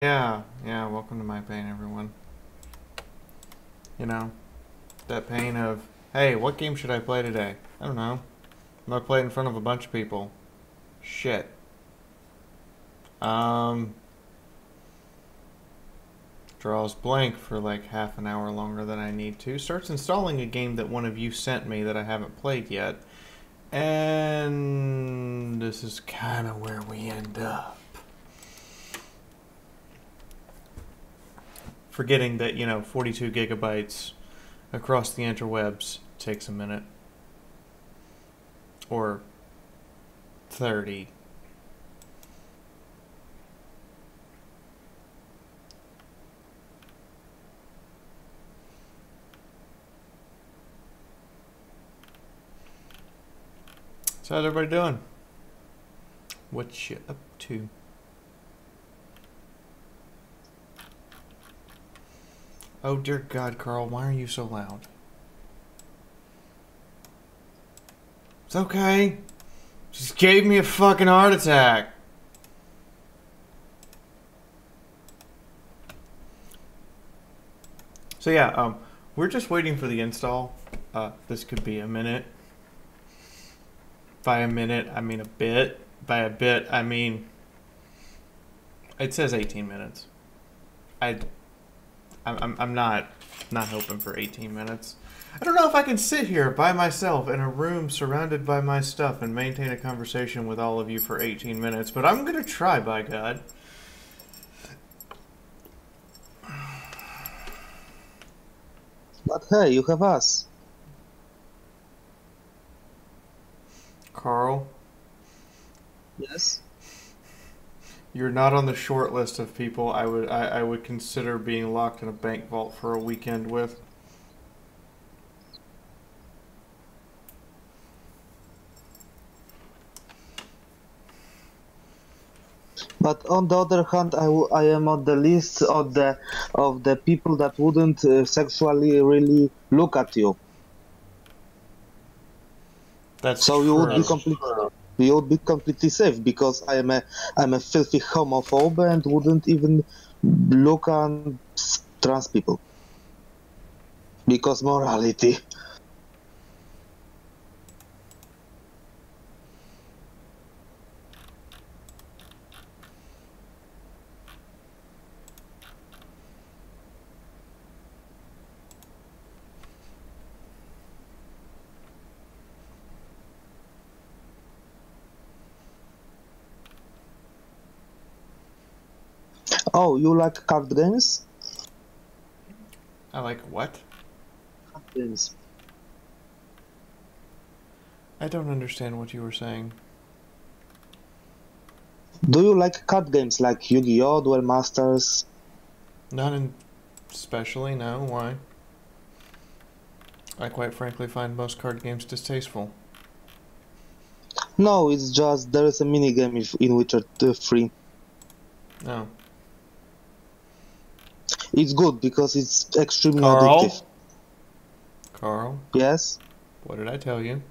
Yeah, welcome to my pain, everyone. You know, that pain of, hey, what game should I play today? I don't know. I'm gonna play it in front of a bunch of people. Shit. Um, Draws blank for like half an hour longer than I need to. Starts installing a game that one of you sent me that I haven't played yet. And this is kind of where we end up. Forgetting that, 42 gigabytes across the interwebs takes a minute. Or 30. So how's everybody doing? What you up to? Oh dear God, Carl, why are you so loud? It's okay. Just gave me a fucking heart attack. So yeah, we're just waiting for the install. This could be a minute. By a minute, I mean a bit. By a bit, I mean it says 18 minutes. I'm not hoping for 18 minutes. I don't know if I can sit here by myself in a room surrounded by my stuff and maintain a conversation with all of you for 18 minutes, but I'm gonna try, by God. But hey, you have us. Carl? Yes? You're not on the short list of people I would consider being locked in a bank vault for a weekend with. But on the other hand, I am on the list of the people that wouldn't sexually really look at you. That's So true. you would be completely safe because I'm a filthy homophobe and wouldn't even look at trans people because morality. Oh, you like card games? I like what? Card games. I don't understand what you were saying. Do you like card games like Yu-Gi-Oh, Duel Masters? Not in especially, no. Why? I quite frankly find most card games distasteful. No, it's just there is a mini game in Witcher 3. No. It's good because it's extremely addictive. Carl? Carl? Yes? What did I tell you?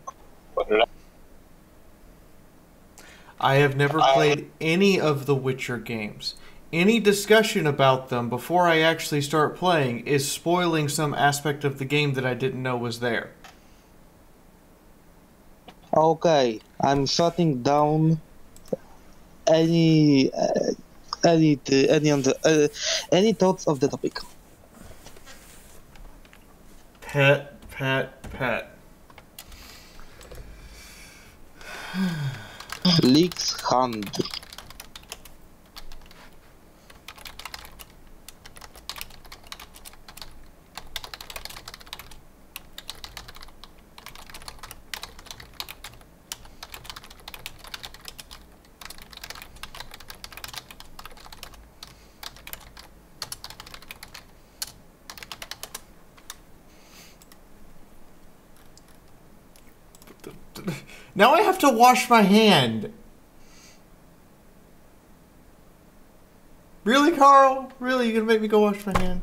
I have never played any of the Witcher games. Any discussion about them before I actually start playing is spoiling some aspect of the game that I didn't know was there. Okay, I'm shutting down any any thoughts of the topic. Pet. Leaks hand. Now I have to wash my hand. Really, Carl? Really? You gonna make me go wash my hand?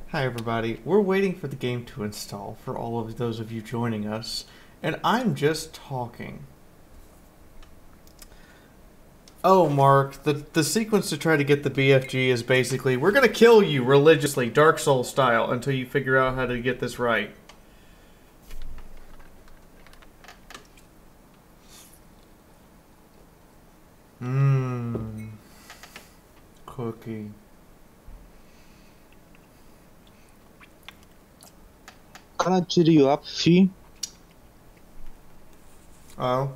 Hi, everybody. We're waiting for the game to install for all of those of you joining us, and I'm just talking. Oh, Mark, the sequence to try to get the BFG is basically, we're gonna kill you religiously, Dark Souls style, until you figure out how to get this right. Mmm. Cookie. Can I cheer you up, Fee? Oh?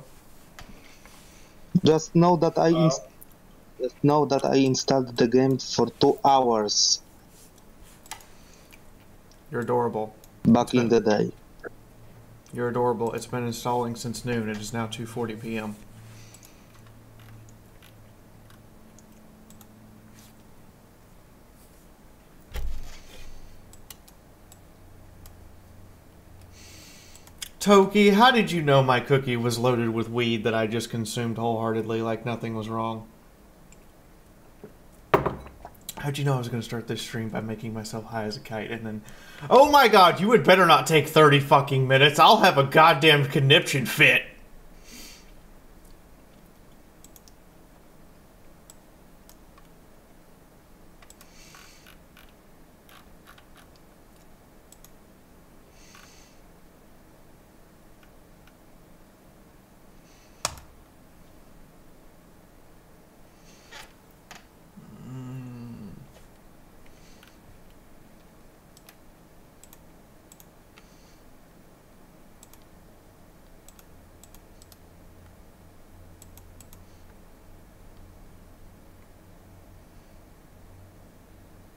Just know that I installed the game for 2 hours You're adorable. back in the day. You're adorable. It's been installing since noon. It is now 2:40 p.m. Toki, how did you know my cookie was loaded with weed that I just consumed wholeheartedly like nothing was wrong? How'd you know I was going to start this stream by making myself high as a kite and then... Oh my god, you had better not take 30 fucking minutes. I'll have a goddamn conniption fit.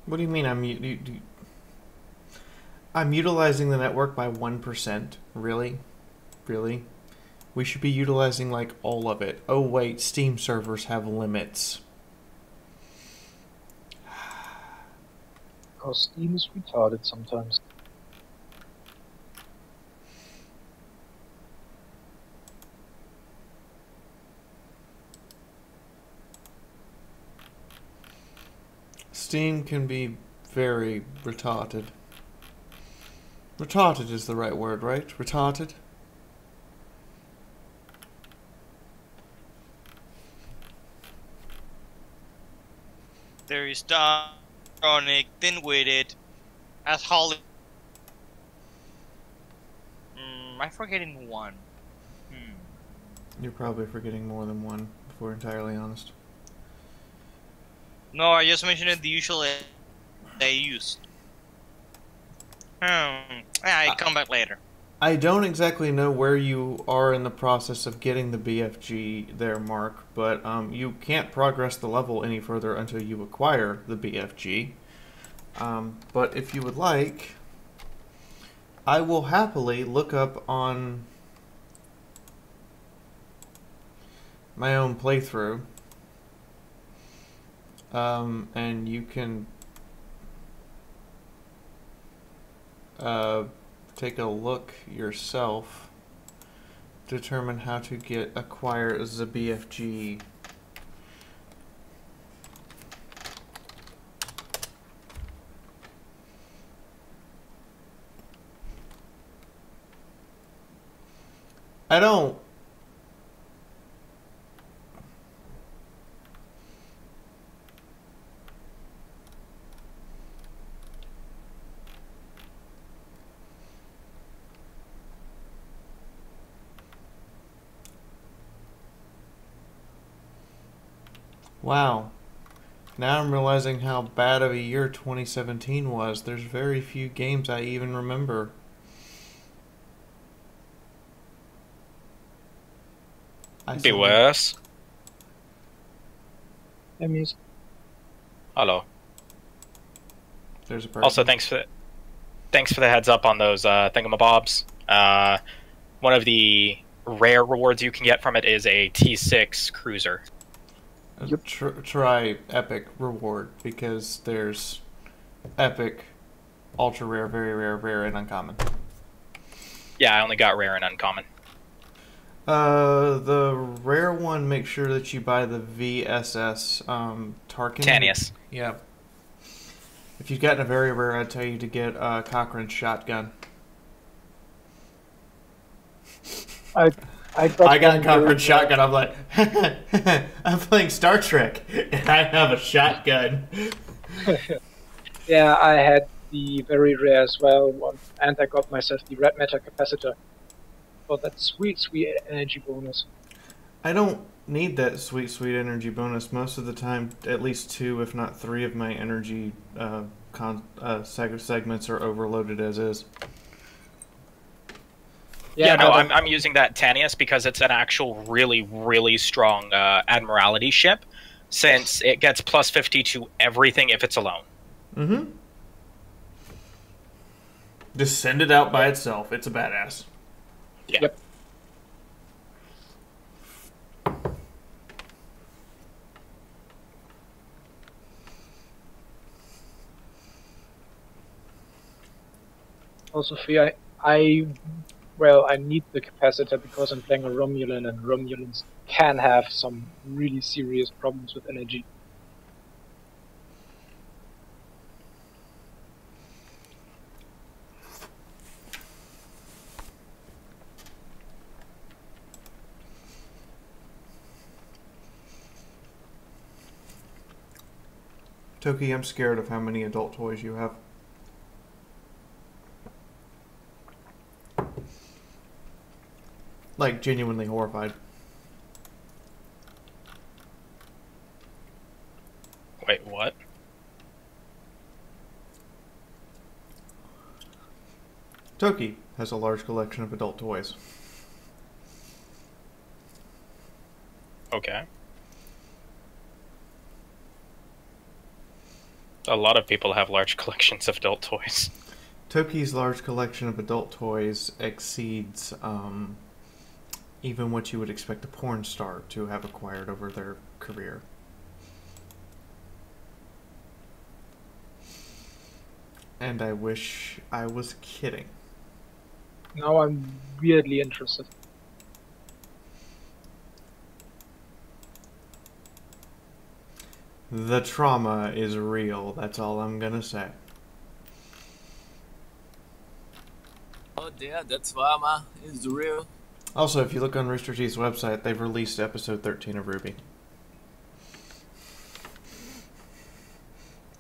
What do you mean I'm utilizing the network by 1%? Really? Really? We should be utilizing like all of it. Oh wait, Steam servers have limits. Because Steam is retarded sometimes. Steam can be very retarded. Retarded is the right word, right? Retarded? There is chronic, thin-witted, as Holly. I'm forgetting one. You're probably forgetting more than one, if we're entirely honest. No, I just mentioned the usual they used. I come back later. I don't exactly know where you are in the process of getting the BFG there, Mark, but you can't progress the level any further until you acquire the BFG. But if you would like, I will happily look up on my own playthrough, and you can take a look yourself, determine how to acquire the BFG. I don't. Wow. Now I'm realizing how bad of a year 2017 was. There's very few games I even remember. Be worse. Emmys. Hello. There's a person. Also, thanks for the heads up on those thingamabobs. One of the rare rewards you can get from it is a T6 cruiser. Try epic reward, because there's epic, ultra rare, very rare, rare, and uncommon. Yeah, I only got rare and uncommon. The rare one, make sure that you buy the VSS Tarkin. Tanius. Yeah. If you've gotten a very rare, I'd tell you to get Cochrane's shotgun. I got I got one caught very with shotgun. I'm like, I'm playing Star Trek, and I have a shotgun. Yeah, I had the very rare as well one, and I got myself the red matter capacitor for that sweet, sweet energy bonus. I don't need that sweet, sweet energy bonus. Most of the time, at least 2, if not 3, of my energy segments are overloaded as is. Yeah, no, but I'm using that Tanius because it's an actual really, really strong Admiralty ship, since it gets plus 50 to everything if it's alone. Mm-hmm. Just send it out by itself. It's a badass. Yeah. Yep. Also, Fia, I need the capacitor because I'm playing a Romulan, and Romulans can have some really serious problems with energy. Toki, I'm scared of how many adult toys you have. Like, genuinely horrified. Wait, what? Toki has a large collection of adult toys. Okay. A lot of people have large collections of adult toys. Toki's large collection of adult toys exceeds even what you would expect a porn star to have acquired over their career. And I wish I was kidding. Now I'm weirdly interested. The trauma is real, that's all I'm gonna say. Oh yeah, that's drama is real. Also, if you look on Rooster Teeth's website, they've released episode 13 of Ruby.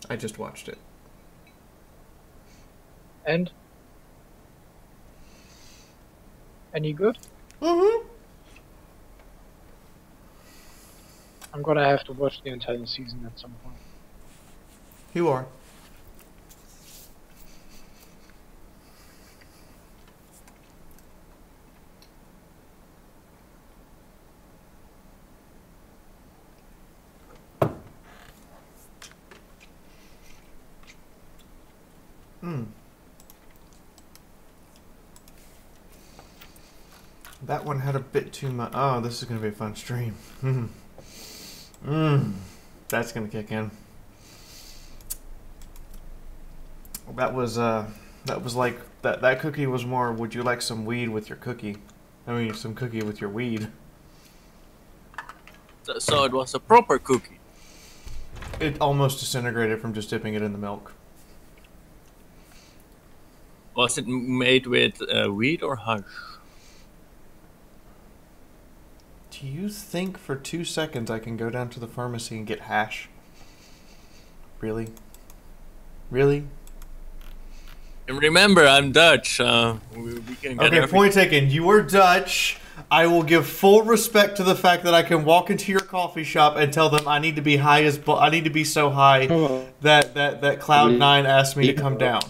I just watched it. And? Any good? Mm-hmm. I'm gonna have to watch the entire season at some point. You are. That one had a bit too much. Oh, this is going to be a fun stream. That's going to kick in. That was like, that cookie was more, would you like some weed with your cookie? I mean, some cookie with your weed. So it was a proper cookie. It almost disintegrated from just dipping it in the milk. Was it made with wheat or hash? Do you think for 2 seconds I can go down to the pharmacy and get hash? Really? Really? And remember, I'm Dutch. We can get Okay, point taken. You are Dutch. I will give full respect to the fact that I can walk into your coffee shop and tell them I need to be high as I need to be so high that Cloud9 asked me to come down.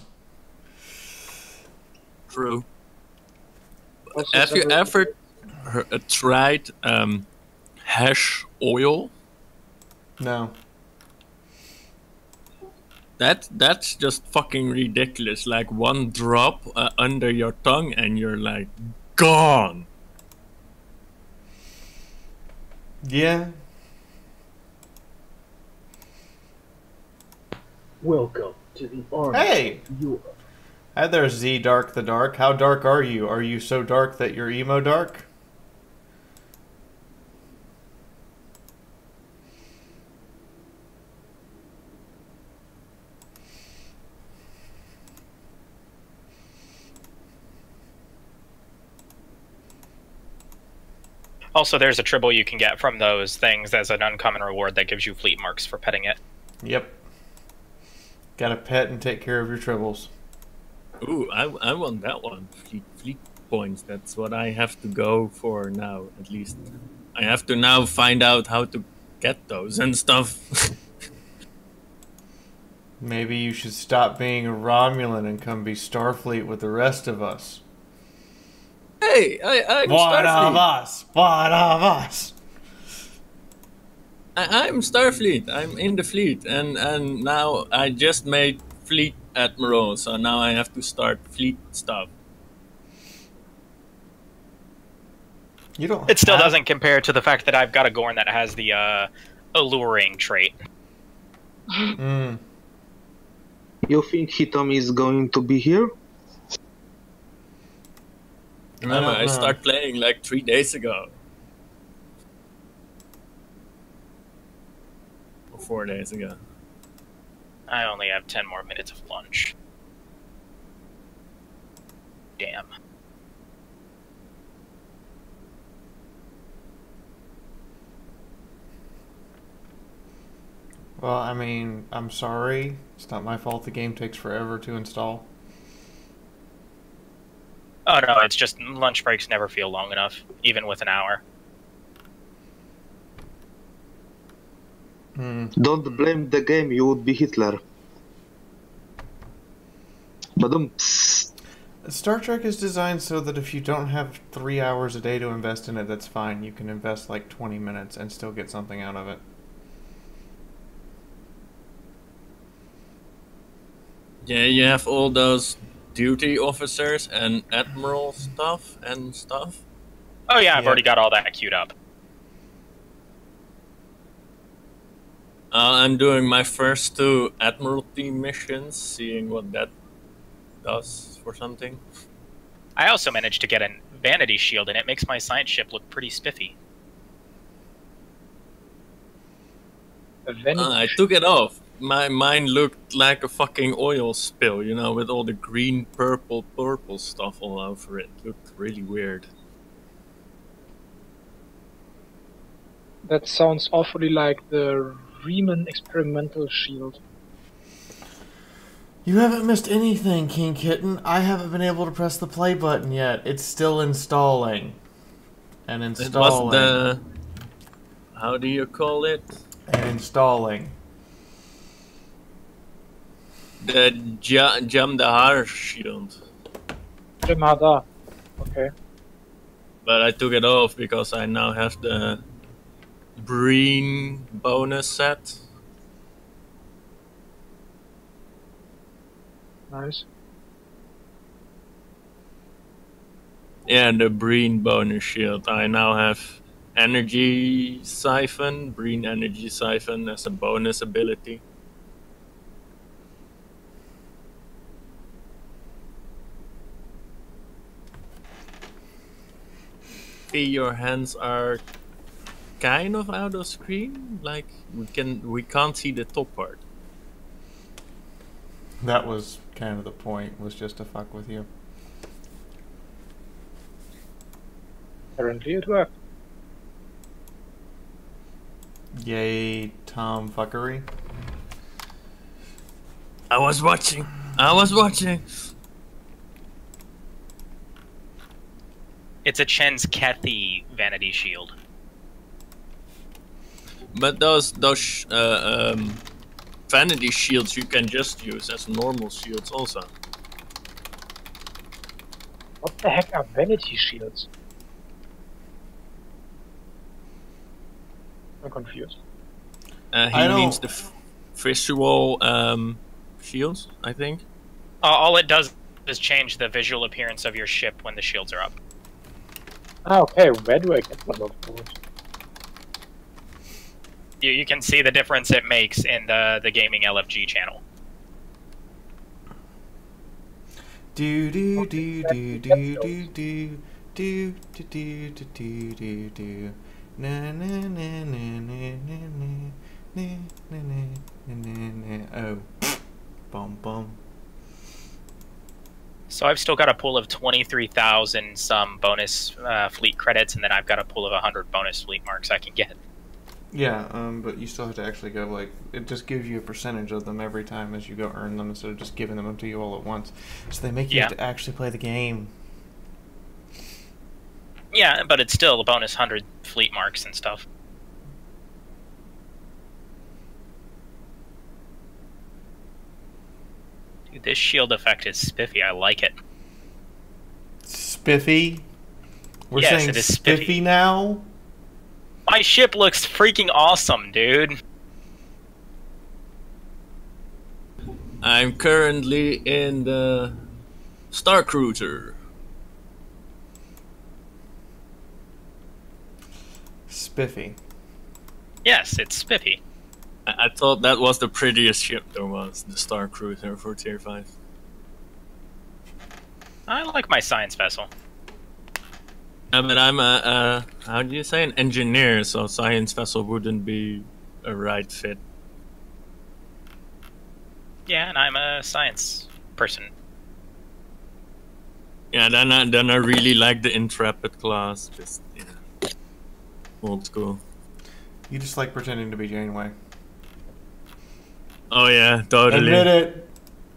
True. Also, Have you several- ever tried hash oil? No. That's just fucking ridiculous. Like one drop under your tongue and you're like gone. Yeah. Welcome to the army. Hey! You Hi there, Z Dark the Dark. How dark are you? Are you so dark that you're emo dark? Also, there's a tribble you can get from those things as an uncommon reward that gives you fleet marks for petting it. Yep. Gotta pet and take care of your tribbles. Ooh, I want that one. Fleet points. That's what I have to go for now, at least. I have to now find out how to get those and stuff. Maybe you should stop being a Romulan and come be Starfleet with the rest of us. Hey, I'm One Starfleet. of us! One of us! I'm Starfleet. I'm in the fleet, and now I just made fleet admiral, so now I have to start fleet stuff. You don't. It still have- doesn't compare to the fact that I've got a Gorn that has the alluring trait. Mm. You think Hitomi is going to be here? Remember, don't I know. started playing like 3 days ago. Or 4 days ago. I only have 10 more minutes of lunch. Damn. Well, I mean, I'm sorry. It's not my fault the game takes forever to install. Oh no, it's just lunch breaks never feel long enough, even with an hour. Hmm. Don't blame the game, you would be Hitler. Badum. Star Trek is designed so that if you don't have 3 hours a day to invest in it, that's fine. You can invest like 20 minutes and still get something out of it. Yeah, you have all those duty officers and admiral stuff and stuff. Oh yeah, I've Yeah. already got all that queued up. I'm doing my first 2 admiralty missions, seeing what that does for something. I also managed to get a vanity shield, and it makes my science ship look pretty spiffy. I took it off. Mine looked like a fucking oil spill, you know, with all the green, purple stuff all over it. Looked really weird. That sounds awfully like the Riemann experimental shield. You haven't missed anything, King Kitten. I haven't been able to press the play button yet. It's still installing. And It was installing. the... How do you call it? And installing. The Jamdahar shield. Remada. Okay. But I took it off because I now have the Breen bonus set. Nice. Yeah, the Breen bonus shield. I now have Energy Siphon, Breen Energy Siphon as a bonus ability. Your hands are kind of out of screen. Like we can't see the top part. That was kind of the point, was just to fuck with you. Apparently it worked. Yay, Tom fuckery. I was watching. It's a Chen's Cathy vanity shield. But those vanity shields you can just use as normal shields also. What the heck are vanity shields? I'm confused. He means the visual shields, I think. All it does is change the visual appearance of your ship when the shields are up. Ah, okay. Where do I get one of those? You can see the difference it makes in the gaming LFG channel. Do do do do do do do do do do do do do. Na na na na na na na na na na na. Oh, bum bum. So I've still got a pool of 23,000 some bonus fleet credits, and then I've got a pool of 100 bonus fleet marks I can get. Yeah, but you still have to actually go, like, it just gives you a percentage of them every time as you go earn them instead of just giving them to you all at once. So they make you have to actually play the game. Yeah, but it's still a bonus 100 fleet marks and stuff. Dude, this shield effect is spiffy. I like it. Spiffy? We're Yes, saying it is spiffy spiffy. now? My ship looks freaking awesome, dude. I'm currently in the Star Cruiser. Spiffy. Yes, it's spiffy. I thought that was the prettiest ship there was, the Star Cruiser for Tier 5. I like my science vessel. Yeah, but I'm how do you say, an engineer, so science vessel wouldn't be a right fit. Yeah, and I'm a science person. Yeah, then I really like the Intrepid class, just, yeah, old school. You just like pretending to be Janeway. Oh yeah, totally. Admit it.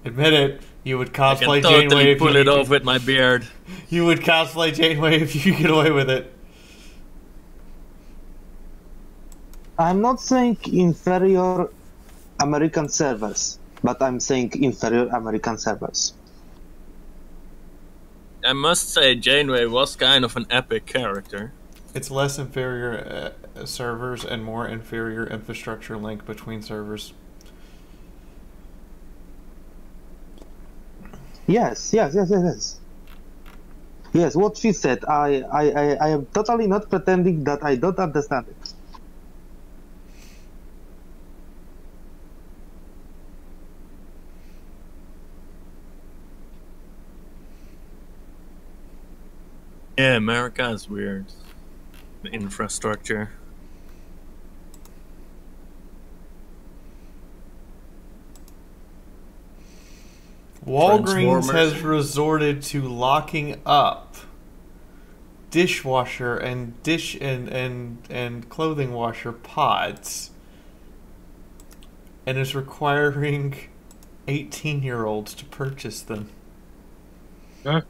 Admit it. You would I cosplay can totally Janeway if pull you it off with my beard. You would cosplay Janeway if you could get away with it. I'm not saying inferior American servers, but I'm saying inferior American servers. I must say, Janeway was kind of an epic character. It's less inferior servers and more inferior infrastructure link between servers. Yes. Yes, what she said, I am totally not pretending that I don't understand it. Yeah, America is weird. The infrastructure. Walgreens Transformers. has resorted to locking up dishwasher and and clothing washer pods and is requiring 18-year-olds to purchase them. Huh?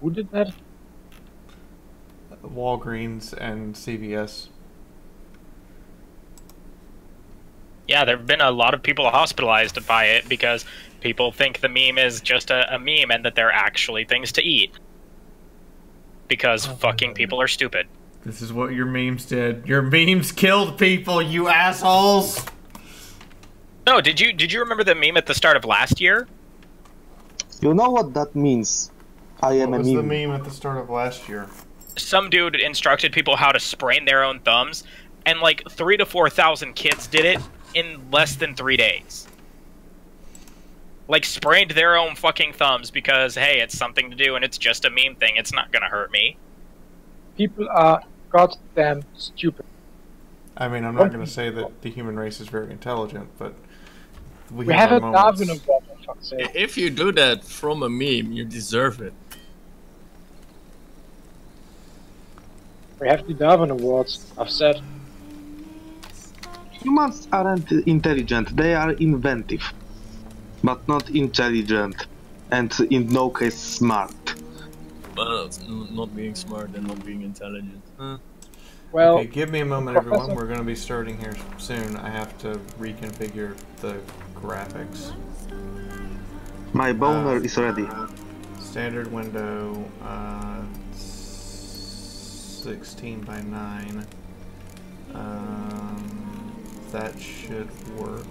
Who did that? Walgreens and CVS. Yeah, there have been a lot of people hospitalized by it because people think the meme is just a meme and that they're actually things to eat. Because fucking people are stupid. This is what your memes did. Your memes killed people, you assholes! No, did you remember the meme at the start of last year? You know what that means? I am What a was the meme. meme at the start of last year? Some dude instructed people how to sprain their own thumbs, and like 3,000 to 4,000 kids did it in less than 3 days. Like, sprained their own fucking thumbs because, hey, it's something to do and it's just a meme thing. It's not gonna hurt me. People are goddamn stupid. I mean, I'm not going to say that the human race is very intelligent, but We have our a Darwin moments. Award, for fuck's sake. If you do that from a meme, you deserve it. We have the Darwin Awards, I've said. Humans aren't intelligent, they are inventive. But not intelligent. And in no case smart. Well, it's not being smart and not being intelligent. Huh? Well, Okay, give me a moment, everyone. Professor- We're going to be starting here soon. I have to reconfigure the graphics. My boner is ready. Standard window, 16 by 9. That should work.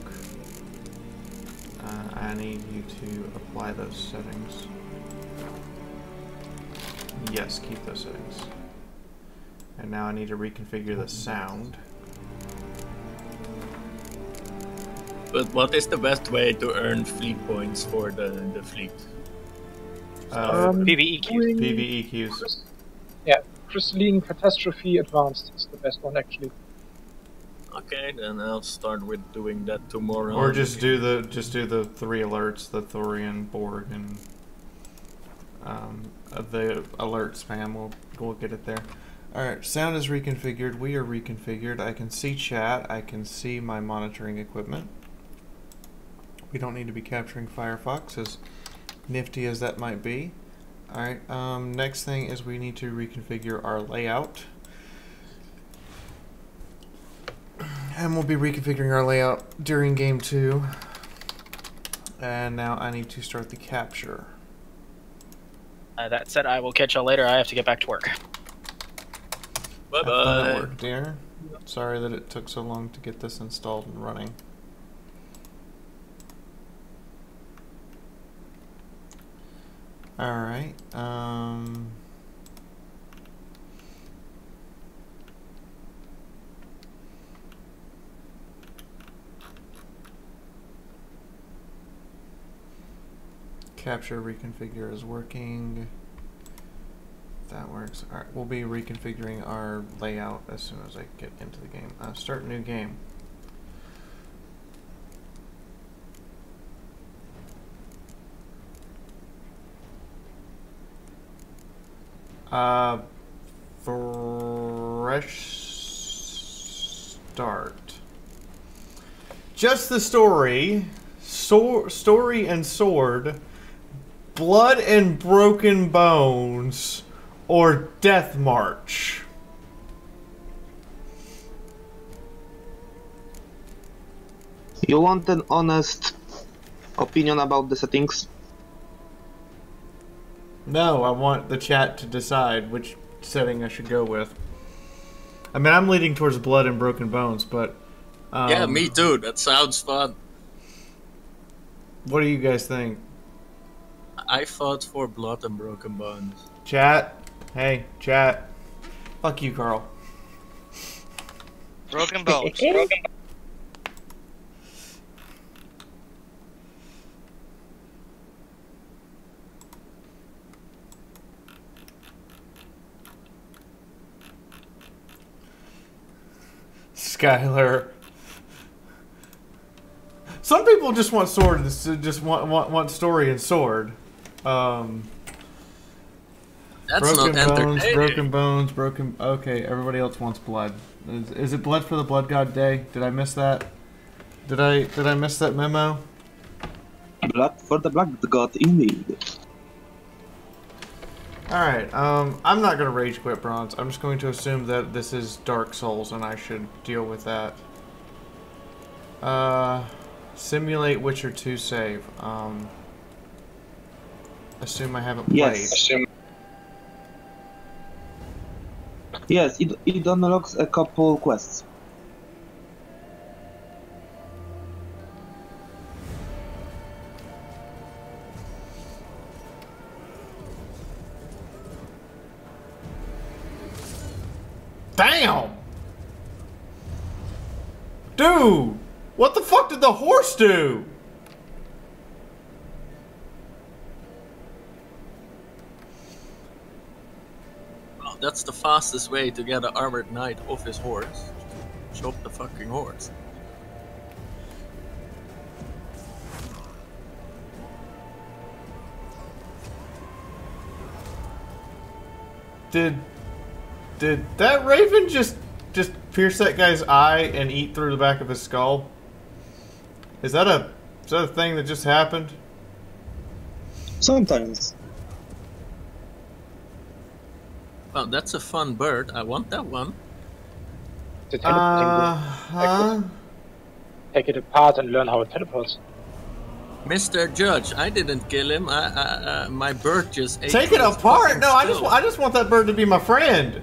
I need you to apply those settings. Yes, keep those settings. And now I need to reconfigure the sound. But what is the best way to earn fleet points for the fleet? PvE queues. doing- PvE queues. Yeah, Crystalline Catastrophe Advanced is the best one, actually. Okay, then I'll start with doing that tomorrow. Or just do the 3 alerts, the Thorian, Borg, and the alert spam. We'll get it there. All right, sound is reconfigured. We are reconfigured. I can see chat. I can see my monitoring equipment. We don't need to be capturing Firefox, as nifty as that might be. All right. Next thing is we need to reconfigure our layout. And we'll be reconfiguring our layout during game 2. And now I need to start the capture. That said, I will catch y'all later. I have to get back to work. Bye Have fun at bye. work, dear. Sorry that it took so long to get this installed and running. Alright, capture reconfigure is working. That works. Alright, we'll be reconfiguring our layout as soon as I get into the game. Start new game. Fresh start. Just the story. Story and sword. Blood and broken bones. Or Death March. You want an honest opinion about the settings? No, I want the chat to decide which setting I should go with. I mean, I'm leaning towards blood and broken bones, but... Yeah, me too. That sounds fun. What do you guys think? I fought for blood and broken bones. Chat? Hey, chat. Fuck you, Carl. Broken bones. Skylar. Some people just want sword. Just want story and sword. That's Broken not bones, entertaining. broken bones, broken. Okay, everybody else wants blood. Is it blood for the blood god day? Did I miss that? Did I miss that memo? Blood for the Black God, indeed. Alright, I'm not gonna rage quit bronze. I'm just going to assume that this is Dark Souls and I should deal with that. Simulate Witcher 2 save. Assume I haven't played. Yes. Yes, it unlocks a couple quests. Damn! Dude! What the fuck did the horse do? Well, that's the fastest way to get an armored knight off his horse. Chop the fucking horse. Did that raven just pierce that guy's eye and eat through the back of his skull? Is that a thing that just happened? Sometimes. Well, that's a fun bird. I want that one. The teleporting Huh? take it apart and learn how it teleports. Mr. Judge, I didn't kill him. My bird just ate Take it his apart? fucking No, I skull. just want that bird to be my friend.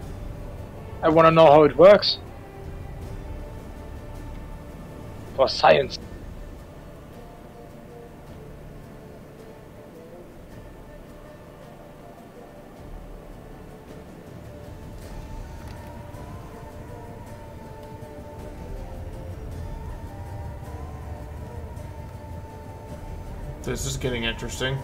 I want to know how it works. For science. This is getting interesting.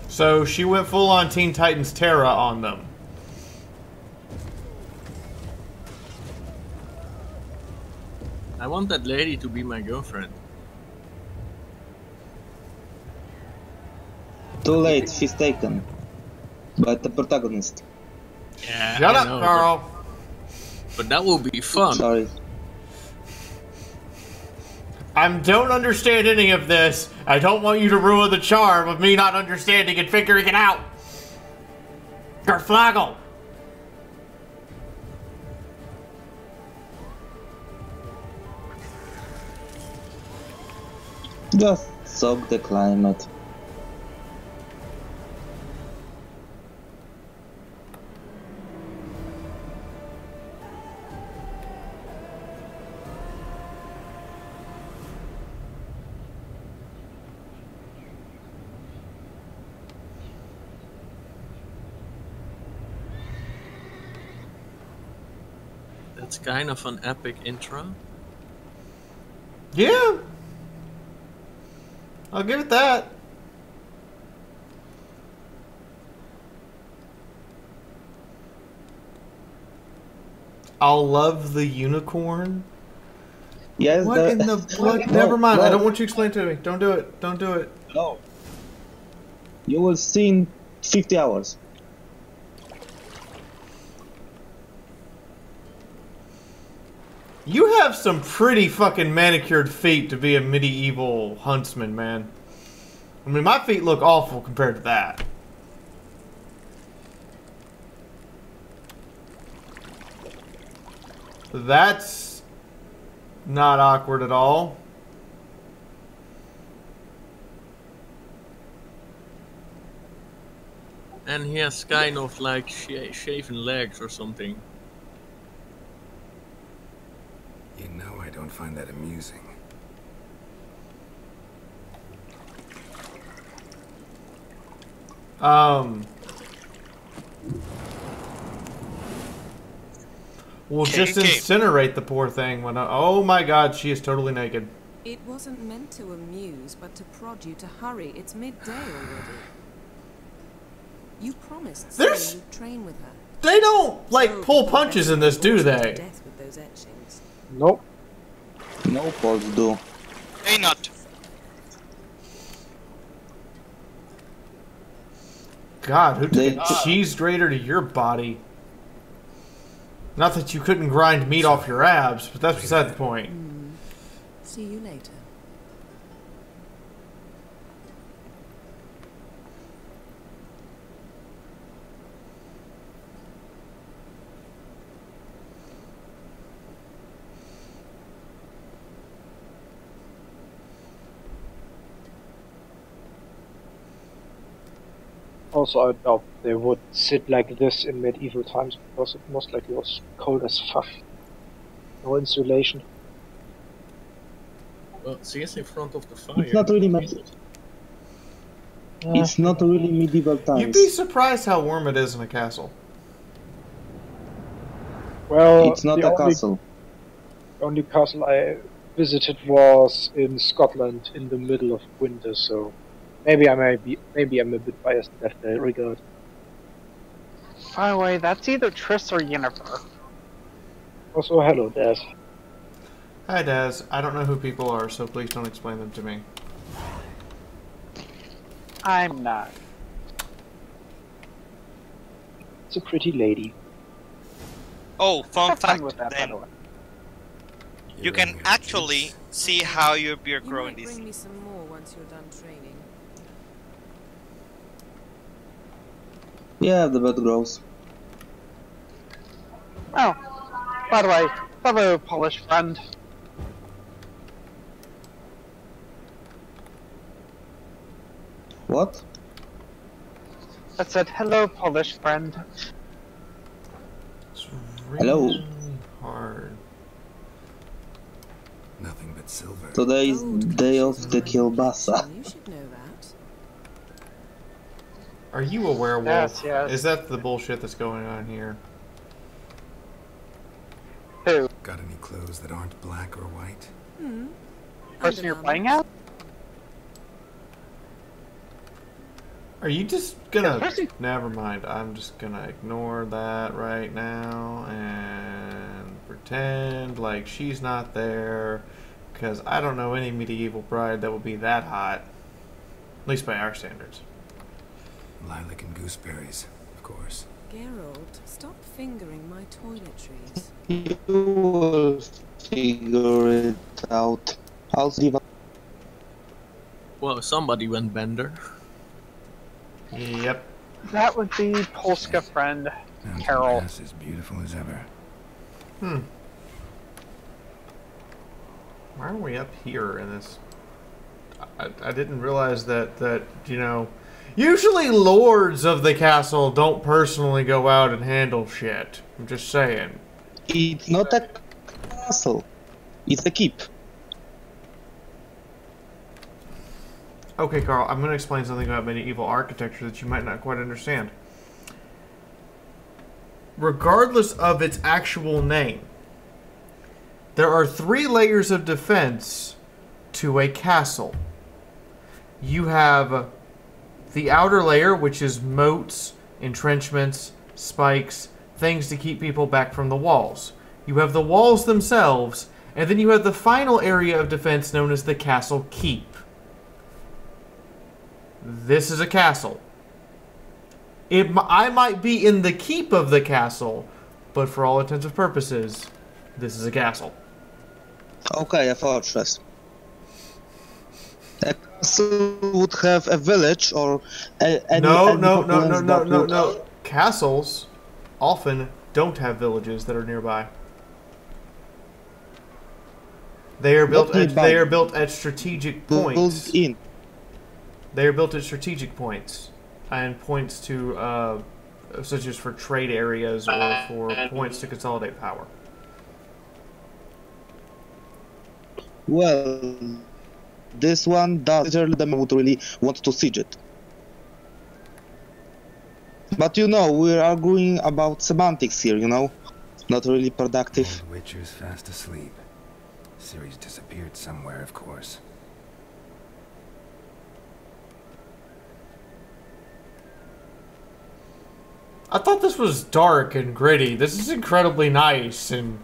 So she went full on Teen Titans Terra on them. I want that lady to be my girlfriend. Too late, she's taken. By the protagonist. Yeah, Shut I up, know, Carl. But that will be fun. Sorry. I don't understand any of this. I don't want you to ruin the charm of me not understanding and figuring it out. Garflagle. Just soak the climate. That's kind of an epic intro. Yeah. I'll give it that. I'll love the unicorn. Yes, What in the blood? No, Never mind. no. I don't want you to explain it to me. Don't do it. Don't do it. No. You will see in 50 hours. You have some pretty fucking manicured feet to be a medieval huntsman, man. I mean, my feet look awful compared to that. That's not awkward at all. And he has kind of like shaven legs or something. You know I don't find that amusing. We'll just incinerate the poor thing when oh my god, she is totally naked. It wasn't meant to amuse, but to prod you to hurry. It's midday already. You promised There's- you'd train with her. They don't, like, So pull you punches in this, do to they? death with those etchings. Nope. No poles do. They not. God, who took They- a cheese grater to your body? Not that you couldn't grind meat off your abs, but that's beside the point. See you later. Also, I doubt they would sit like this in medieval times because it most likely was cold as fuck. No insulation. Well, she is in front of the fire. It's not really It's not really medieval You'd times. be surprised how warm it is in a castle. Well, It's not the a only, castle. only castle I visited was in Scotland in the middle of winter, so maybe I'm a bit biased in that regard. By the way, that's either Triss or Yennefer. Also, hello, Des. Hi, Daz. I don't know who people are, so please don't explain them to me. I'm not. It's a pretty lady. Oh, fun Have fun fact with that, by then. the way. You can actually see how your beard You growing might these. bring me some more once you're done training. Yeah, the bed grows. Oh, by the way, hello, Polish friend. What? I said, hello, Polish friend. It's Hello. really hard. Nothing but silver. Today is Gold day brushes of the are my kielbasa. invention. You should know that. Are you a werewolf? Yes, yes. Is that the bullshit that's going on here? Who? Got any clothes that aren't black or white? Person you're playing as? Are you just gonna... Percy. Never mind. I'm just gonna ignore that right now and pretend like she's not there, because I don't know any medieval bride that would be that hot. At least by our standards. Lilac and gooseberries, of course. Geralt, stop fingering my toiletries. You will figure it out. I'll see. Well, somebody went bender. Yep. That would be Polska friend Mountain Carol. Pass as beautiful as ever. Why are we up here in this? I didn't realize that, you know, usually lords of the castle don't personally go out and handle shit. I'm just saying. It's not a castle. It's a keep. Okay, Carl, I'm going to explain something about medieval architecture that you might not quite understand. Regardless of its actual name, there are 3 layers of defense to a castle. You have the outer layer, which is moats, entrenchments, spikes, things to keep people back from the walls. You have the walls themselves, and then you have the final area of defense known as the castle keep. This is a castle. I might be in the keep of the castle, but for all intents and purposes, this is a castle. Okay, a fortress. A castle would have a village or any No. Castles often don't have villages that are nearby. They are built at strategic points. In. They are built at strategic points, and points to, such as for trade areas or for points to consolidate power. Well, this one does them would really want to siege it. But you know, we're arguing about semantics here, you know? Not really productive. Old Witcher's fast asleep. Ciri's disappeared somewhere, of course. I thought this was dark and gritty. This is incredibly nice, and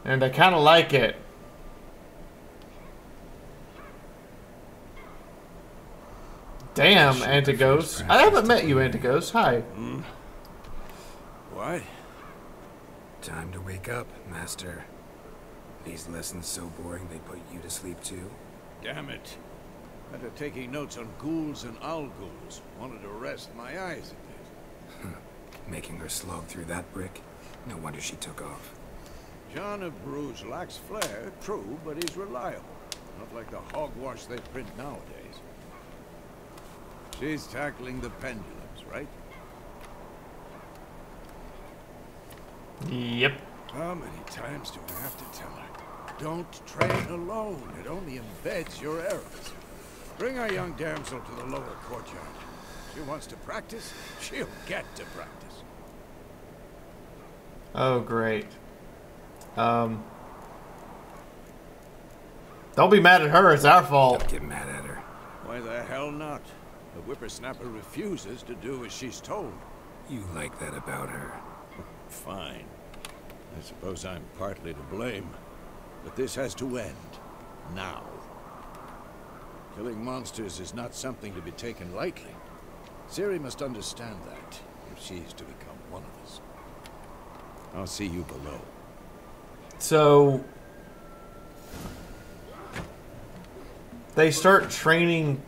I kind of like it. Damn, Antigos. I haven't met you, Antigos. Hi. What? Time to wake up, Master. These lessons so boring they put you to sleep too? Damn it. After taking notes on ghouls and owl ghouls, wanted to rest my eyes a bit. Making her slog through that brick? No wonder she took off. John of Bruges lacks flair, true, but he's reliable. Not like the hogwash they print nowadays. She's tackling the pendulums, right? Yep. How many times do I have to tell her? Don't train alone. It only embeds your errors. Bring our young damsel to the lower courtyard. She wants to practice, she'll get to practice. Oh, great. Don't be mad at her, it's our fault. Don't get mad at her. Why the hell not? The whippersnapper refuses to do as she's told. You like that about her. Fine. I suppose I'm partly to blame. But this has to end. Now. Killing monsters is not something to be taken lightly. Ciri must understand that, if she is to become one of us. I'll see you below. So they start training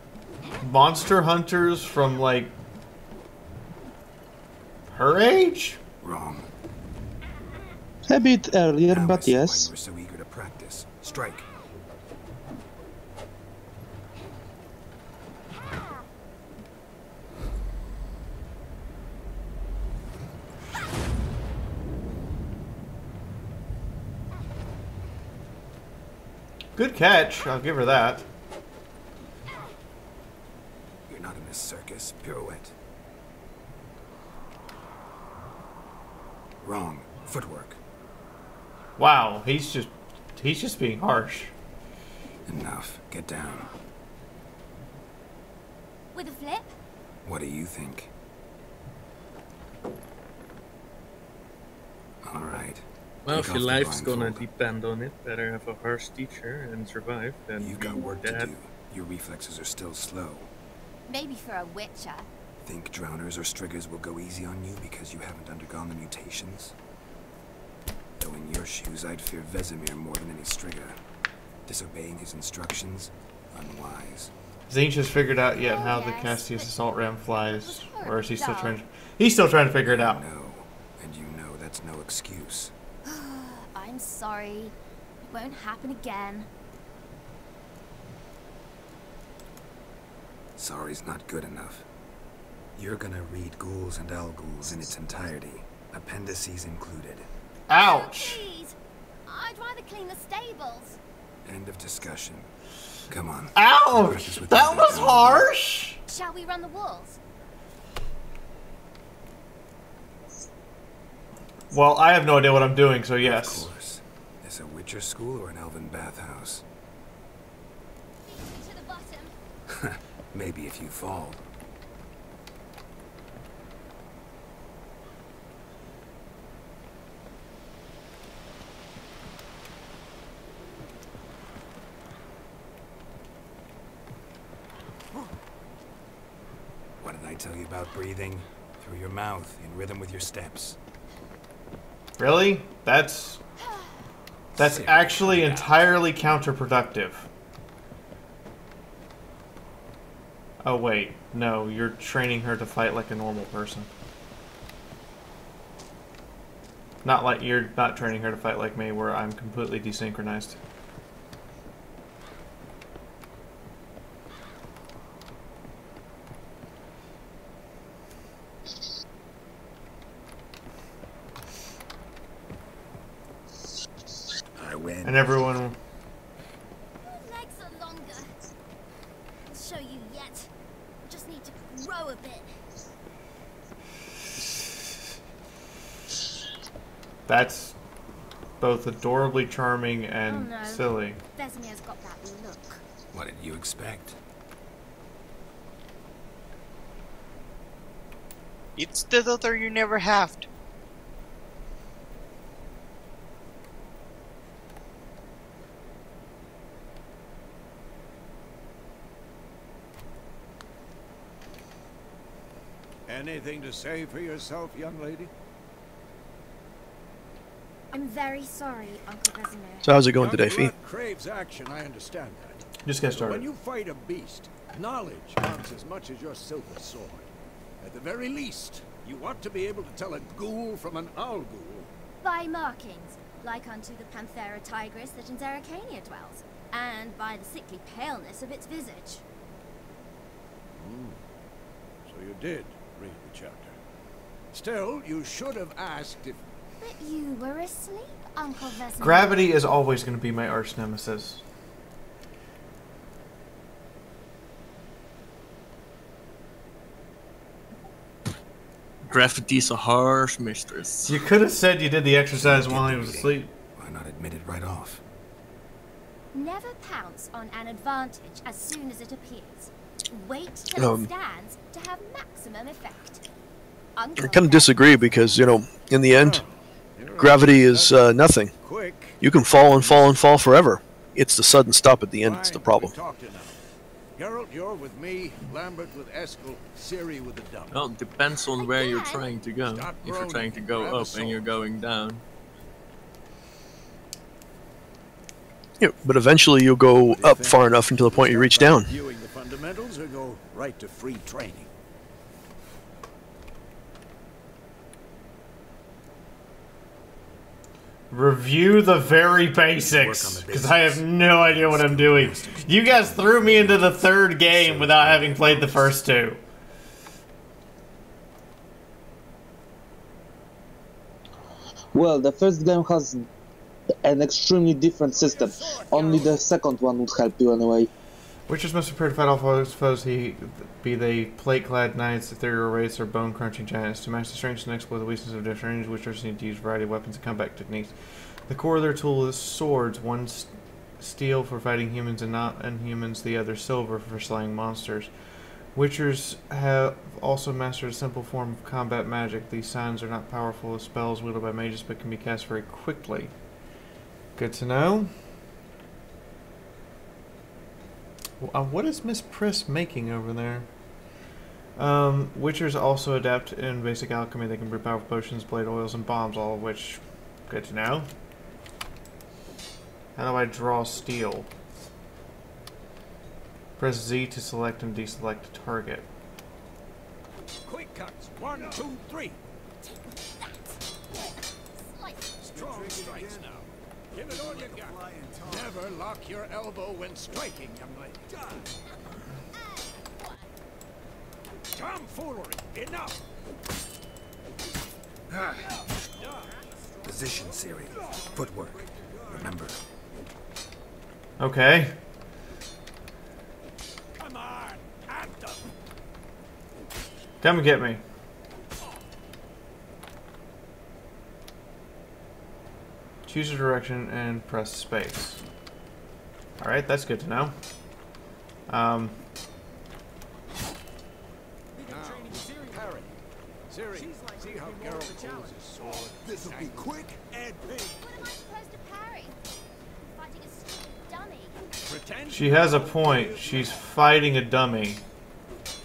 monster hunters from, like, her age? Wrong. A bit earlier, Now I but see why yes. you were so eager to practice. Strike. Good catch, I'll give her that. You're not in this circus. Pirouette. Wrong. Footwork. Wow, he's just being harsh. Enough. Get down. With a flip? What do you think? All right. Well, Take if your off the life's gonna blindfold. depend on it, better have a harsh teacher and survive than You've be got work dead. to do. Your reflexes are still slow. Maybe for a witcher. Think drowners or striggers will go easy on you because you haven't undergone the mutations? Though in your shoes, I'd fear Vesemir more than any strigger. Disobeying his instructions? Unwise. Zinch has figured out yet how the Castius assault ram flies, or is he still trying? He's still trying to figure it out. No, and you know that's no excuse. I'm sorry. It won't happen again. Sorry's not good enough. You're gonna read Ghouls and Al-Ghouls in its entirety, appendices included. Ouch! Please. I'd rather clean the stables. End of discussion. Come on. Ouch! That was harsh! Shall we run the walls? Well, I have no idea what I'm doing, so yes. Of course. Is a Witcher school or an elven bathhouse? To the bottom. Maybe if you fall. What did I tell you about breathing? Through your mouth, in rhythm with your steps. Really? That's actually entirely counterproductive. Oh wait, no, you're training her to fight like a normal person. Not like you're not training her to fight like me, where I'm completely desynchronized. I win. And everyone... Your legs are longer. I'll show you yet. I just need to grow a bit. That's both adorably charming and oh no. silly. Vesemir's got that look. What did you expect? It's the daughter you never have. Anything to say for yourself, young lady? I'm very sorry, Uncle Vesemir. So how's it going today, Young Fee? blood craves action, I understand that. Just get But started. when you fight a beast, knowledge counts as much as your silver sword. At the very least, you ought to be able to tell a ghoul from an Al-Ghoul. By markings, like unto the Panthera tigris that in Zeracania dwells, and by the sickly paleness of its visage. So you did read the chapter. Still, you should have asked if... But you were asleep, Uncle Vesemir. Gravity is always going to be my arch nemesis. Gravity's a harsh mistress. You could have said you did the exercise while he was asleep. Why not admit it right off? Never pounce on an advantage as soon as it appears. Wait till it stands to have maximum effect. I kind of disagree because, you know, in the end, gravity is nothing. You can fall and fall and fall forever. It's the sudden stop at the end that's the problem. Geralt, you're with me, Lambert with Eskel, Ciri with the dump. Well, it depends on where you're trying to go. Stop If you're groaning. trying to go Grab a up and you're going down. Yeah, but eventually you'll go up far enough until the point you reach down. Viewing the fundamentals or go right to free training? Review the very basics, because I have no idea what I'm doing. You guys threw me into the third game without having played the first two. Well, the first game has an extremely different system. Only the second one would help you anyway. Witchers must prepare to fight all foes, be they plate-clad knights, ethereal wraiths, or bone-crunching giants. To match the strengths and exploit the weaknesses of different enemies, Witchers need to use a variety of weapons and combat techniques. The core of their tool is swords, one steel for fighting humans and not inhumans, the other silver for slaying monsters. Witchers have also mastered a simple form of combat magic. These signs are not powerful as spells wielded by mages, but can be cast very quickly. Good to know. What is Miss Priss making over there? Witchers also adapt in basic alchemy. They can brew powerful potions, blade oils, and bombs, all of which, good to know. How do I draw steel? Press Z to select and deselect a target. Quick cuts. 1, 2, 3. Strong strikes now. Give it all you got. Never lock your elbow when striking, young lady. Tomfoolery. Enough. Position, Siri. Footwork. Remember. Okay. Come on. At them. Come and get me. Choose a direction and press space. Alright, that's good to know. Parry. Siri, see how Geralt pulls his sword? This'll be quick and big. What am I supposed to parry? I'm fighting a stupid dummy. Pretend. She has a point. She's fighting a dummy.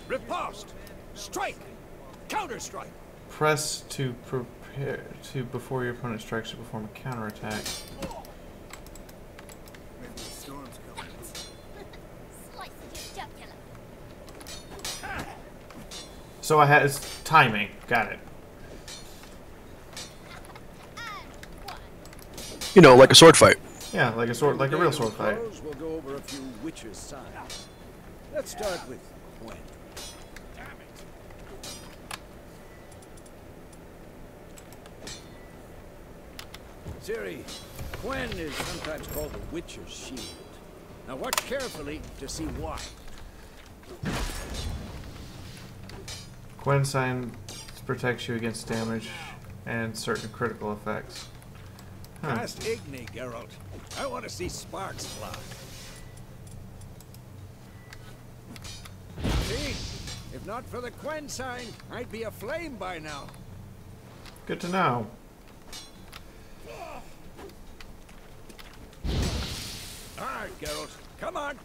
Riposte. Strike. Counter strike. Press to prepare to before your opponent strikes to perform a counterattack. So I had it's timing. Got it. You know, like a sword fight. Yeah, like a real sword fight. We'll go over a few witches' signs. Let's start with Gwen. Damn it. Siri, Gwen is sometimes called the Witcher's Shield. Now watch carefully to see why. Gwen sign protects you against damage and certain critical effects. Huh. Past Igni, Geralt. I want to see sparks fly. See? If not for the Gwen sign, I'd be aflame by now. Good to know. Alright, Geralt. Come on.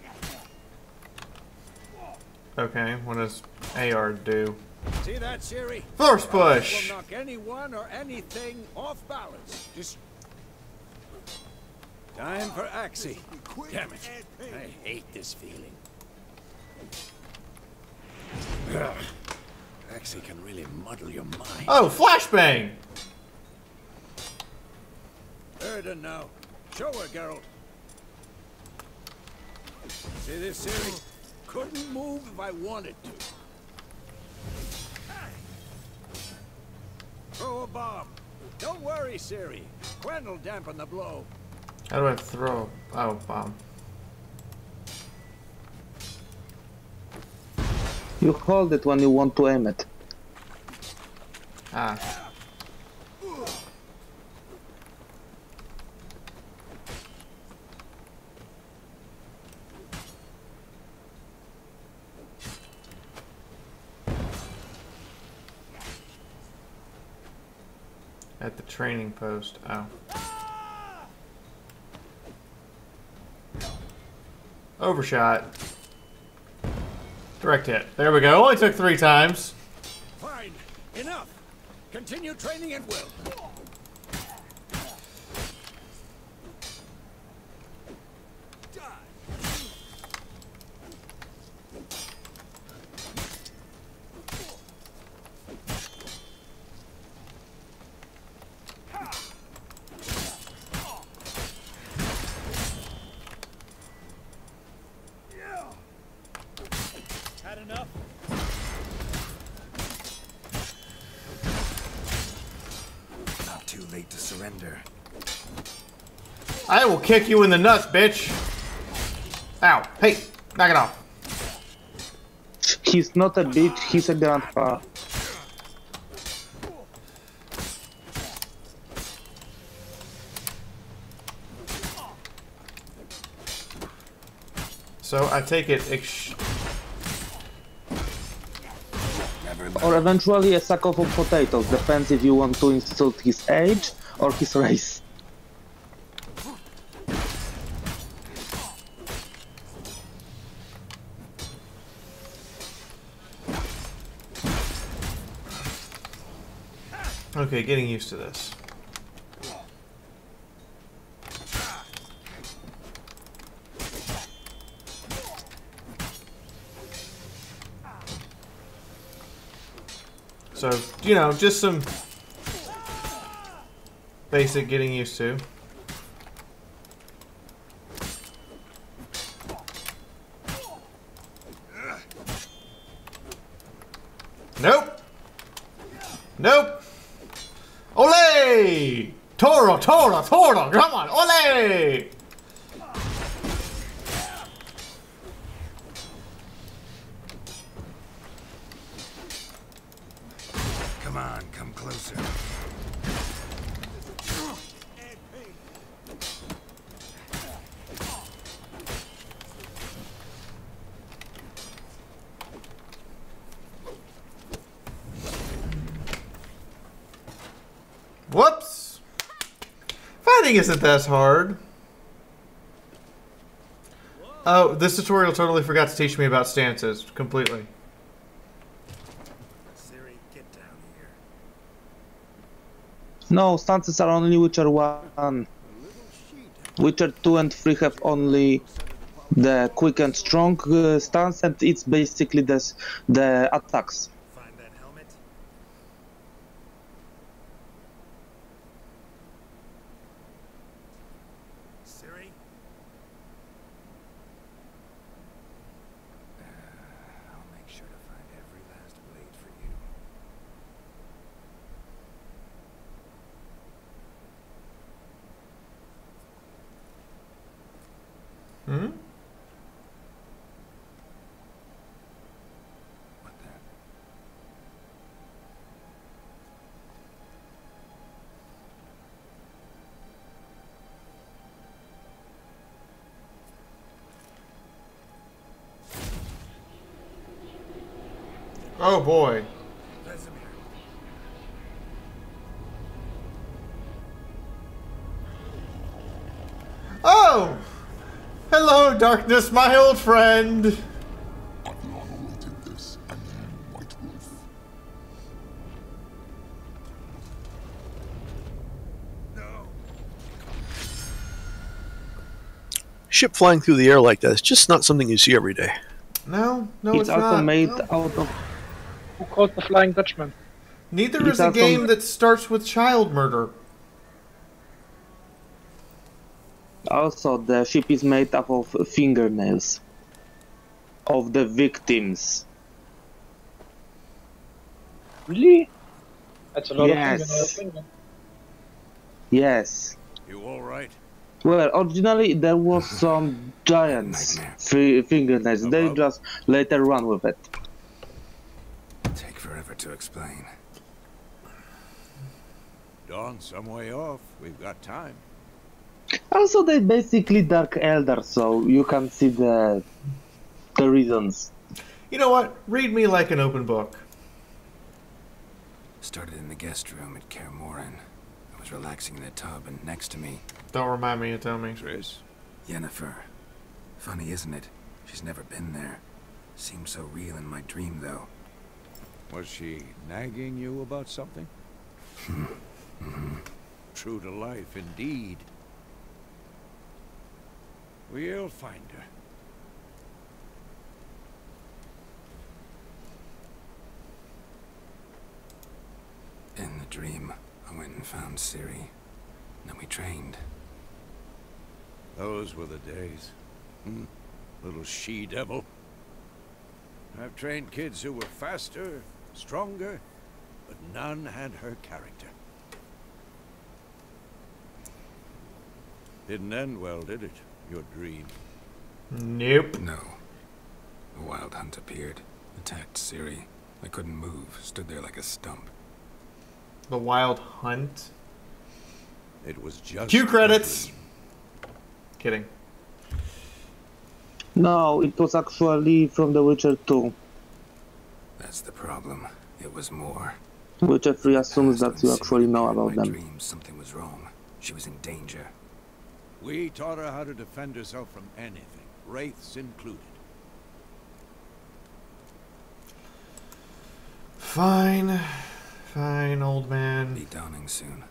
Okay, what does AR do? See that, Siri? Force push! Will knock anyone or anything off balance. Just time for Axie. Damn it. I hate this feeling. Ugh. Axie can really muddle your mind. Oh, flashbang! Erden now. Show her, Geralt. See this, Siri? Couldn't move if I wanted to. Throw a bomb. Don't worry, Siri. Gwen will dampen the blow. How do I throw? Oh, bomb. You hold it when you want to aim it. Ah. At the training post. Oh. Overshot. Direct hit. There we go. Only took 3 times. Fine. Enough. Continue training at will. Had enough? Not too late to surrender. I will kick you in the nuts, bitch. Ow. Hey, knock it off. He's not a bitch, he's a grandpa. So I take it or eventually a sack of potatoes. Depends if you want to insult his age or his race. Okay, getting used to this. So, you know, just some basic getting used to. Nope! Nope! Ole! Toro, Toro, Toro! Come on, ole! Come on, come closer. Whoops! Fighting isn't that hard. Oh, this tutorial totally forgot to teach me about stances. Completely. Siri, get down here. No, stances are only Witcher 1. Witcher 2 and 3 have only the quick and strong stance, and it's basically the attacks. Find that helmet. Siri? I'll make sure to find every last blade for you. Hmm? What the? Oh boy. Vesemir. Oh! Hello, darkness, my old friend! I've long awaited this, and then White Wolf. Ship flying through the air like that is just not something you see every day. No, no, It's it's also not. made out of... Who called the Flying Dutchman? Neither It's is a also- game that starts with child murder. Also, the ship is made up of fingernails of the victims. Really? That's a lot Yes. of finger. Yes. You all right? Well, originally there was some giants fingernails. They just later run with it. Take forever to explain. Dawn, some way off. We've got time. Also, they basically Dark Elder, so you can see the reasons. You know what? Read me like an open book. Started in the guest room at Kaer Morhen. I was relaxing in a tub, and next to me... Don't remind me, you tell me. Triss? Yennefer. Funny, isn't it? She's never been there. Seemed so real in my dream, though. Was she nagging you about something? True to life, indeed. We'll find her. In the dream, I went and found Ciri. Then we trained. Those were the days. Little she-devil. I've trained kids who were faster, stronger, but none had her character. Didn't end well, did it? Your dream? Nope. No. A wild hunt appeared, attacked Ciri. I couldn't move, stood there like a stump. The Wild Hunt. It was just... Cue credits! Kidding. No, it was actually from The Witcher 2. That's the problem. It was more. Which actually assumes that you actually know about my them. dreams, something was wrong. She was in danger. We taught her how to defend herself from anything, wraiths included. Fine. Fine, old man. Be dawning soon.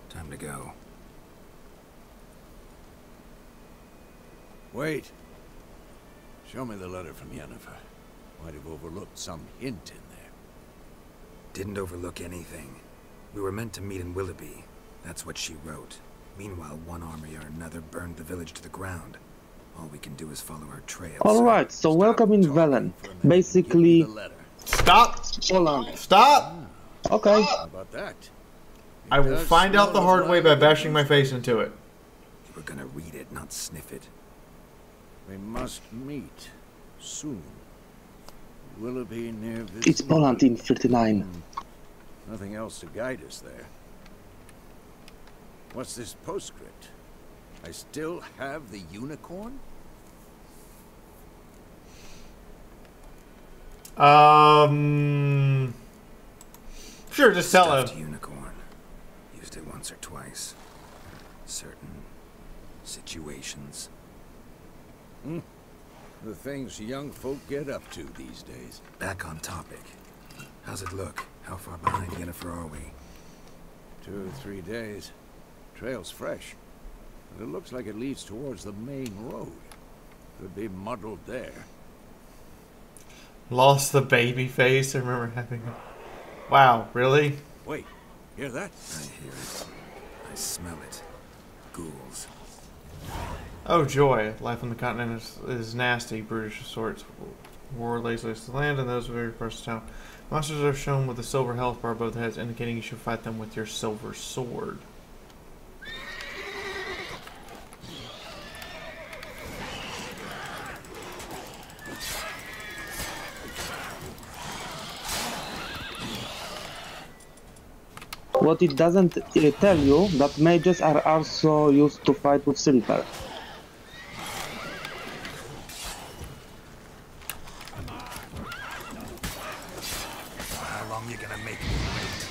Time to go. Wait. Show me the letter from Yennefer. Might have overlooked some hint in there. Didn't overlook anything. We were meant to meet in Willoughby. That's what she wrote. Meanwhile, one army or another burned the village to the ground. All we can do is follow her trail. Alright, so welcome in Velen. Basically... Stop! Poland. Stop! Okay. How about that? I will find out the hard way by bashing my face into it. We're gonna read it, not sniff it. We must meet soon. Willoughby near this. It's Poland in 39. Nothing else to guide us there. What's this postscript? I still have the unicorn? Sure, just tell him. Stuffed unicorn. Used it once or twice. Certain situations. The things young folk get up to these days. Back on topic. How's it look? How far behind Yennefer are we? 2 or 3 days. Trail's fresh. And it looks like it leads towards the main road. Could be muddled there. Lost the baby face. I remember having a... Wow, really? Wait, hear that? I hear it. I smell it. Ghouls. Oh joy, life on the continent is nasty, brutish of sorts. War lays waste the land, and those very first town. Monsters are shown with a silver health bar above the heads, indicating you should fight them with your silver sword. What it doesn't tell you, that mages are also used to fight with silver. How long you gonna make me wait?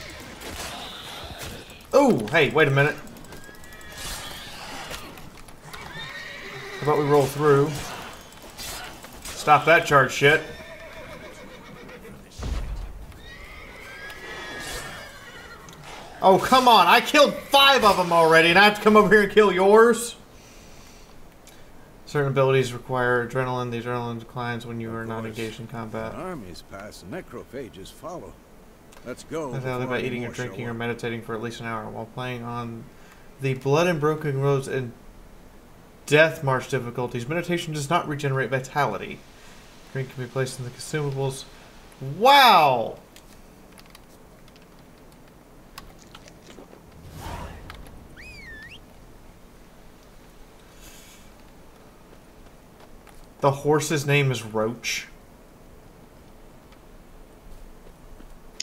Oh, hey, wait a minute. How about we roll through? Stop that charge shit. Oh, come on. I killed 5 of them already, and I have to come over here and kill yours? Certain abilities require adrenaline. The adrenaline declines when you are not engaged in combat. Armies pass, necrophages follow. Let's go. That's how by eating or drinking or meditating for at least an hour while playing on the Blood and Broken Roads and Death March difficulties. Meditation does not regenerate vitality. Drink can be placed in the consumables. Wow! The horse's name is Roach.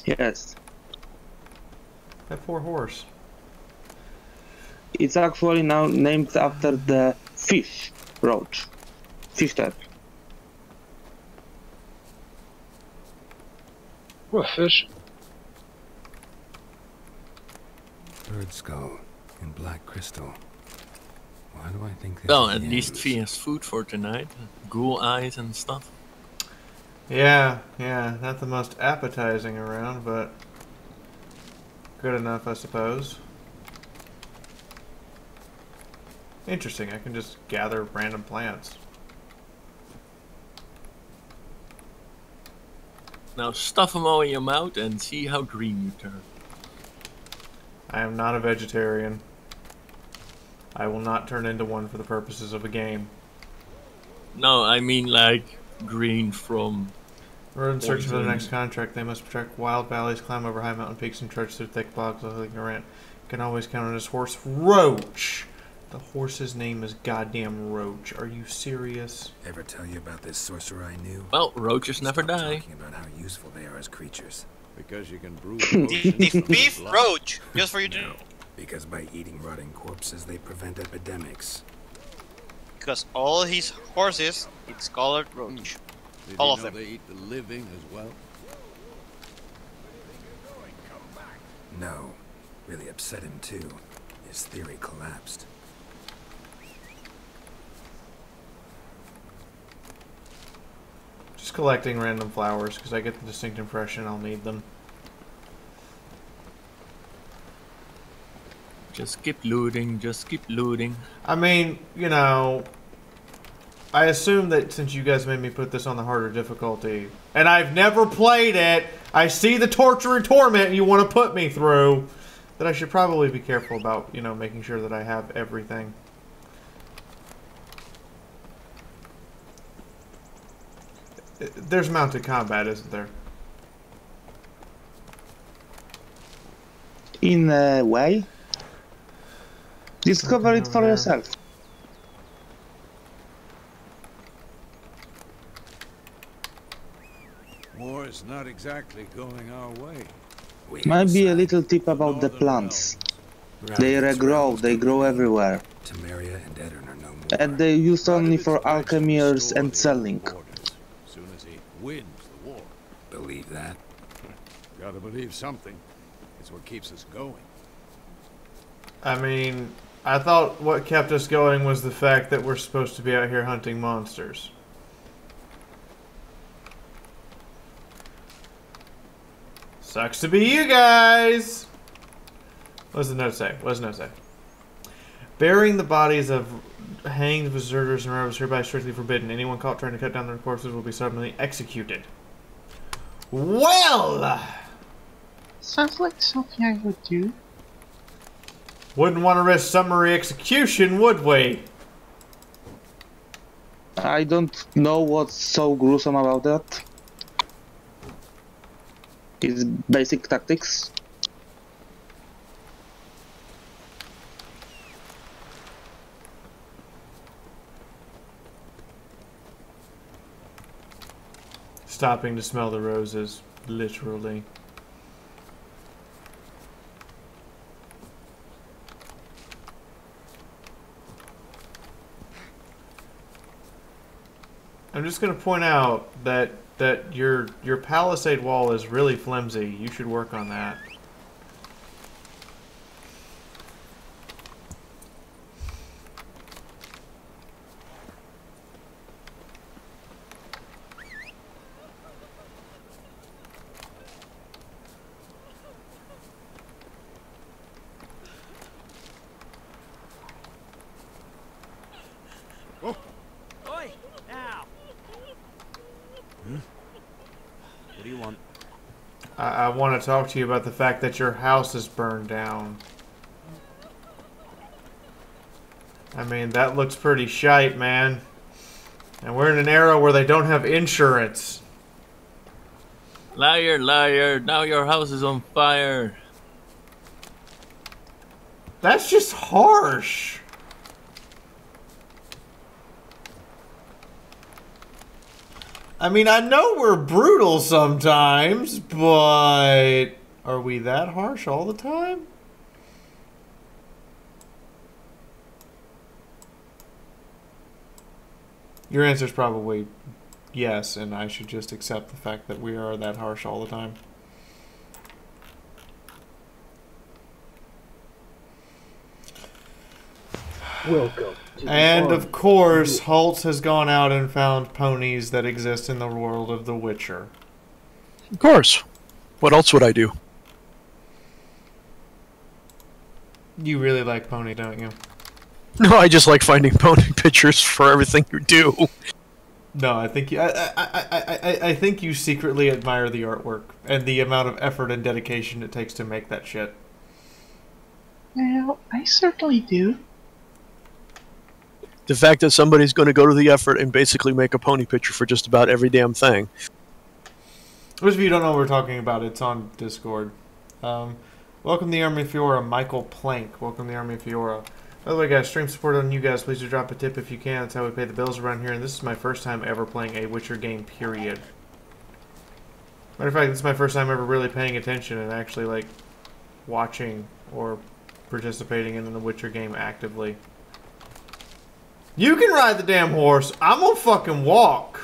Yes. That poor horse. It's actually now named after the fish, roach. Fish type. Poor fish. Bird skull and black crystal. Why do I think this? Well, at least he has food for tonight. Ghoul eyes and stuff. Yeah, not the most appetizing around, but good enough, I suppose. Interesting, I can just gather random plants. Now stuff them all in your mouth and see how green you turn. I am not a vegetarian. I will not turn into one for the purposes of a game. No, I mean like green from... We're in search for the next contract. They must protect wild valleys, climb over high mountain peaks, and trudge through thick bogs like ignorant. Can always count on his horse, Roach. The horse's name is goddamn Roach. Are you serious? Ever tell you about this sorcerer I knew? Well, roaches never die. Talking about how useful they are as creatures. Because you can brew the beef roach, just for you to know. Because by eating rotting corpses, they prevent epidemics. Because all his horses eat colored roach. Did All you of know them. They eat the living as well. No. Really upset him too. His theory collapsed. Just collecting random flowers, because I get the distinct impression I'll need them. Just keep looting, just keep looting. I mean, you know, I assume that since you guys made me put this on the harder difficulty, and I've never played it, I see the torture and torment you want to put me through, that I should probably be careful about, you know, making sure that I have everything. There's mounted combat, isn't there? In a way. Discover it for yourself. War is not exactly going our way. Might be a little tip about the plants. They regrow, they grow everywhere. Temeria and Edirn are no more. And they're used only for alchemiers and selling. As soon as he wins the war. Believe that? Gotta believe something. It's what keeps us going. I mean, I thought what kept us going was the fact that we're supposed to be out here hunting monsters. Sucks to be you guys! What does the note say? What does the note say? Burying the bodies of hanged deserters and robbers hereby strictly forbidden. Anyone caught trying to cut down their corpses will be suddenly executed. Well! Sounds like something I would do. Wouldn't want to risk summary execution, would we? I don't know what's so gruesome about that. It's basic tactics. Stopping to smell the roses, literally. I'm just going to point out that your palisade wall is really flimsy. You should work on that. Oi! Now! What do you want? I want to talk to you about the fact that your house is burned down. I mean, that looks pretty shite, man. And we're in an era where they don't have insurance. Liar, liar, now your house is on fire. That's just harsh. I mean, I know we're brutal sometimes, but are we that harsh all the time? Your answer is probably yes, and I should just accept the fact that we are that harsh all the time. Welcome. And of course, Holtz has gone out and found ponies that exist in the world of The Witcher. Of course. What else would I do? You really like pony, don't you? No, I just like finding pony pictures for everything you do. No, I think you. I think you secretly admire the artwork and the amount of effort and dedication it takes to make that shit. Well, I certainly do. The fact that somebody's going to go to the effort and basically make a pony picture for just about every damn thing. Those of you who don't know what we're talking about, it's on Discord. Welcome to the Army of Fiaura, Michael Plank. Welcome to the Army of Fiaura. By the way, guys, stream support on you guys. Please do drop a tip if you can. That's how we pay the bills around here. And this is my first time ever playing a Witcher game, period. Matter of fact, this is my first time ever really paying attention and actually, like, watching or participating in the Witcher game actively. You can ride the damn horse. I'm gonna fucking walk.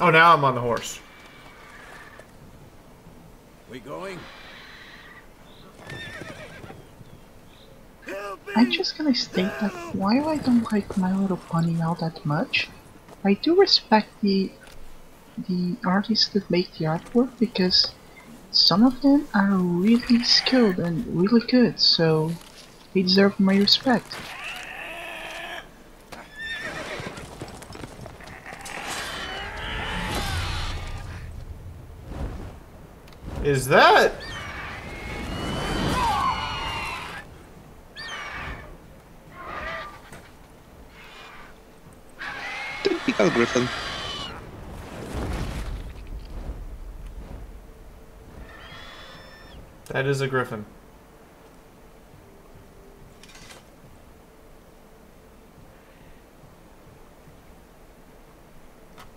Oh, now I'm on the horse. We going? I'm just gonna state that while I don't like My Little Pony all that much, I do respect the artists that make the artwork because some of them are really skilled and really good, so they deserve my respect. Is that... Typical Griffin. That is a griffin.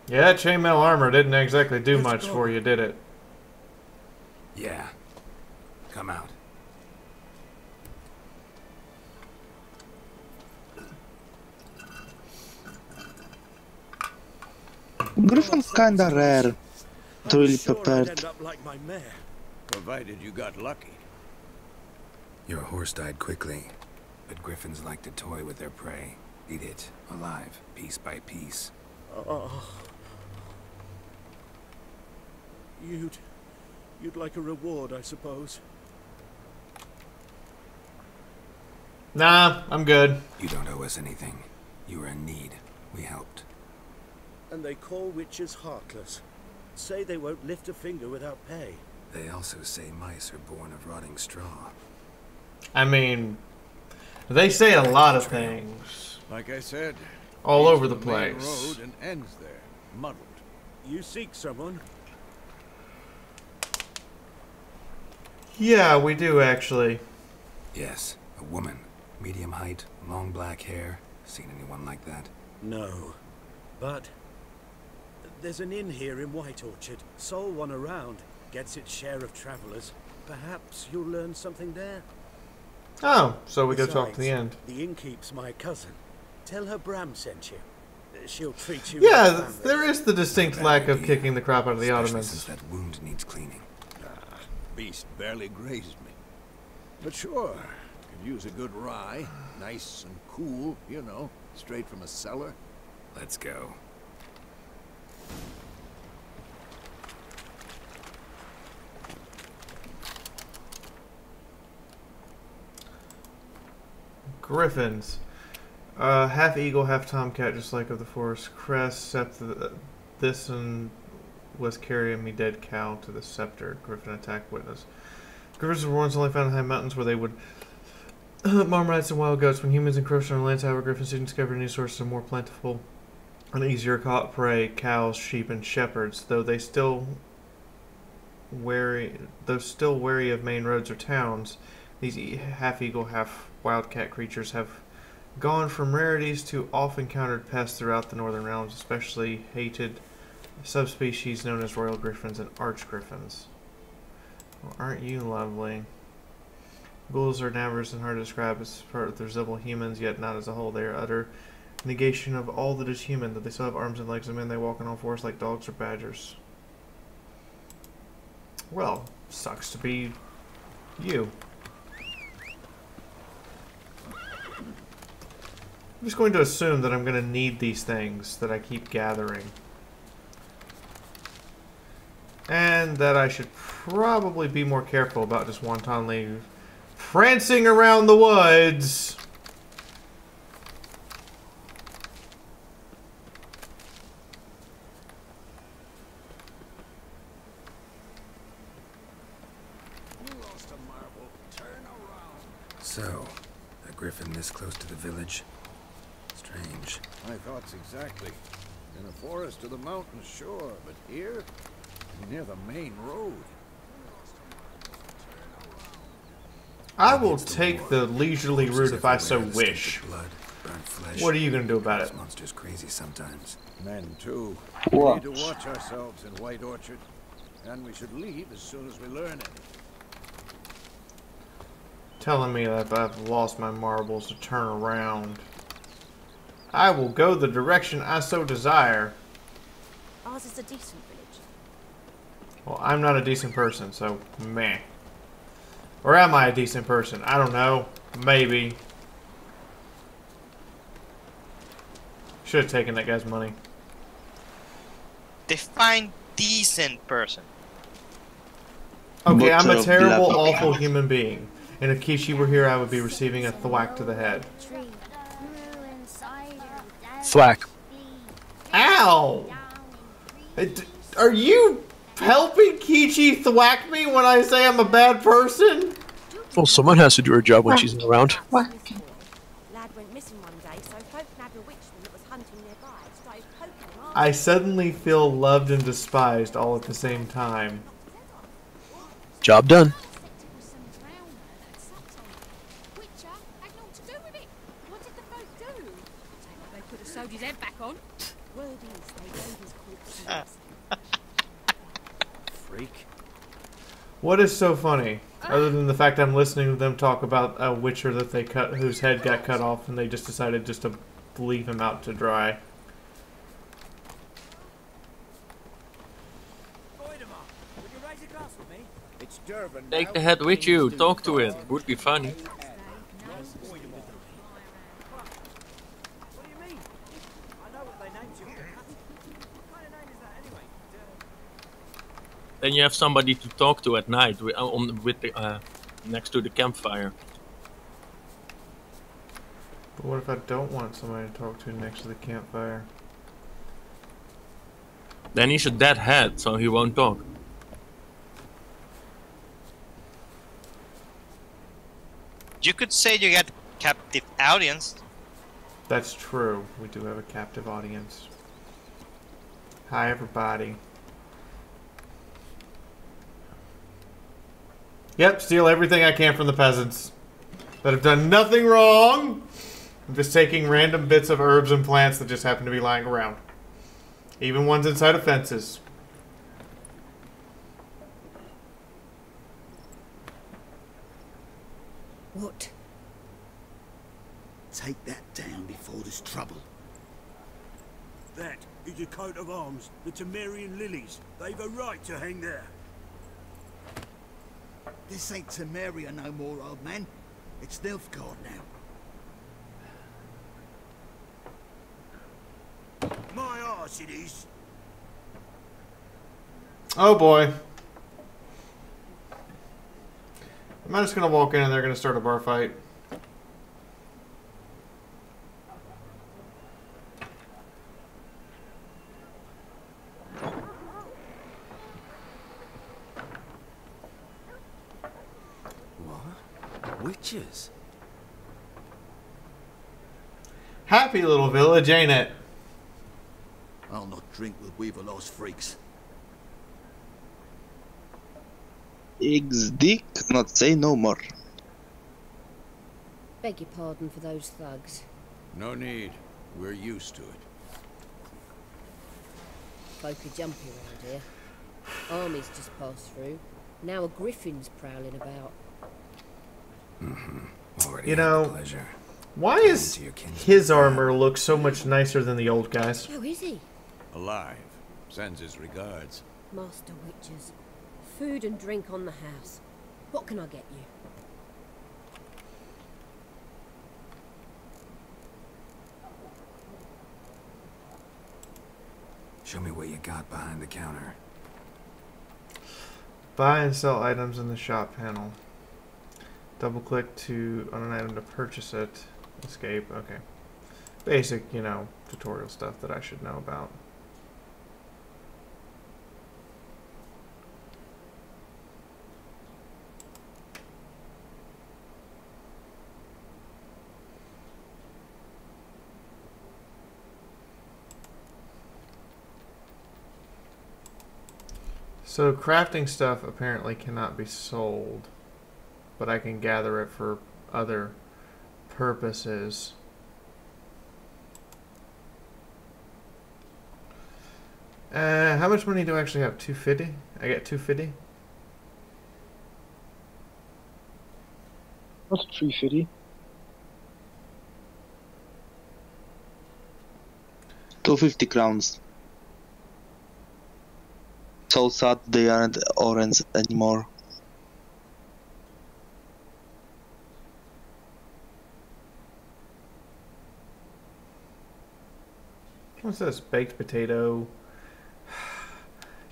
Yeah, that chainmail armor didn't exactly do much for you, did it? Yeah. Come out. Griffin's kinda rare to really prepared. End up like my mare, provided you got lucky. Your horse died quickly, but griffins like to toy with their prey. Eat it, alive, piece by piece. Oh. You'd like a reward, I suppose. Nah, I'm good. You don't owe us anything. You were in need. We helped. And they call witches heartless. Say they won't lift a finger without pay. They also say mice are born of rotting straw. I mean, they say a lot of things. Like I said, all over the main place. Road and ends there, muddled. You seek someone? Yeah, we do actually. Yes, a woman. Medium height, long black hair. Seen anyone like that? No. But there's an inn here in White Orchard. Sole one around. Gets its share of travelers. Perhaps you'll learn something there. Oh, so we go Besides, talk to the end. The innkeep's my cousin. Tell her Bram sent you. She'll treat you. Yeah, like family. there is the distinct lack of kicking the crap out of the Ottomans. Since that wound needs cleaning. Beast barely grazed me. But sure, could use a good rye. Nice and cool, you know, straight from a cellar. Let's go. Griffins. Half eagle, half tomcat, just like of the forest crest, except this one was carrying me dead cow to the scepter. Griffin attack witness. Griffins were once only found in high mountains where they would hunt marmots and wild goats. When humans encroached on lands, however, griffins soon discovered new sources of more plentiful and easier caught prey: cows, sheep, and shepherds. Though still wary of main roads or towns, these half eagle, half wildcat creatures have gone from rarities to oft-encountered pests throughout the northern realms, especially hated subspecies known as royal griffins and arch griffins. Well, aren't you lovely? Ghouls are navers and hard to describe as part of their civil humans, yet not as a whole. They are utter negation of all that is human, that they still have arms and legs of men. They walk on all fours like dogs or badgers. Well, sucks to be you. I'm just going to assume that I'm going to need these things that I keep gathering. And that I should probably be more careful about just wantonly prancing around the woods. So, a griffin this close to the village? Strange. My thoughts exactly. In a forest or the mountains, sure, but here, near the main road. I will take the leisurely route if I so wish. Blood, burnt flesh. What are you going to do about it? This monster's crazy sometimes. Men, too. What? We need to watch ourselves in White Orchard. And we should leave as soon as we learn anything. Telling me that I've lost my marbles to turn around. I will go the direction I so desire. Ours is a decent village. Well, I'm not a decent person, so meh. Or am I a decent person? I don't know. Maybe. Should have taken that guy's money. Define decent person. Okay, I'm a Butcher of terrible, blood. awful human being. And if Kishi were here, I would be receiving a thwack to the head. Thwack. Ow! Are you helping Kichi thwack me when I say I'm a bad person? Well, someone has to do her job when she's not around. What? Lad went missing one day, so folk nabbed a witchman that was hunting nearby. Started poking him. I suddenly feel loved and despised all at the same time. Job done. Sewed his head back on. Word is, they gave his corpse. Freak. What is so funny, other than the fact I'm listening to them talk about a witcher that they cut, whose head got cut off, and they just decided just to leave him out to dry? Take the head with you. Talk to it. Would be funny. Then you have somebody to talk to at night next to the campfire. But what if I don't want somebody to talk to next to the campfire? Then he's a dead head, so he won't talk. You could say you get captive audience. That's true. We do have a captive audience. Hi, everybody. Yep, steal everything I can from the peasants that have done nothing wrong. I'm just taking random bits of herbs and plants that just happen to be lying around. Even ones inside of fences. What? Take that down before there's trouble. That is a coat of arms, the Temerian lilies. They've a right to hang there. This ain't Temeria no more, old man. It's Nilfgaard now. My arse it is. Oh boy. Am I just gonna walk in and they're gonna start a bar fight? What? Witches? Happy little village, ain't it? I'll not drink with Weaverlaw's freaks. XD cannot say no more. Beg your pardon for those thugs. No need. We're used to it. Folk are jumpy around here. Armies just passed through. Now a griffin's prowling about. You know, why is his armor look so much nicer than the old guy's? How is he? Alive. Sends his regards. Master Witches. Food and drink on the house. What can I get you? Show me what you got behind the counter. Buy and sell items in the shop panel. Double click to on an item to purchase it. Escape. Okay. Basic, you know, tutorial stuff that I should know about. So crafting stuff apparently cannot be sold, but I can gather it for other purposes. How much money do I actually have? 250? I get 250? What's 350? 250 crowns. So sad they aren't orange anymore. What's this? Baked potato.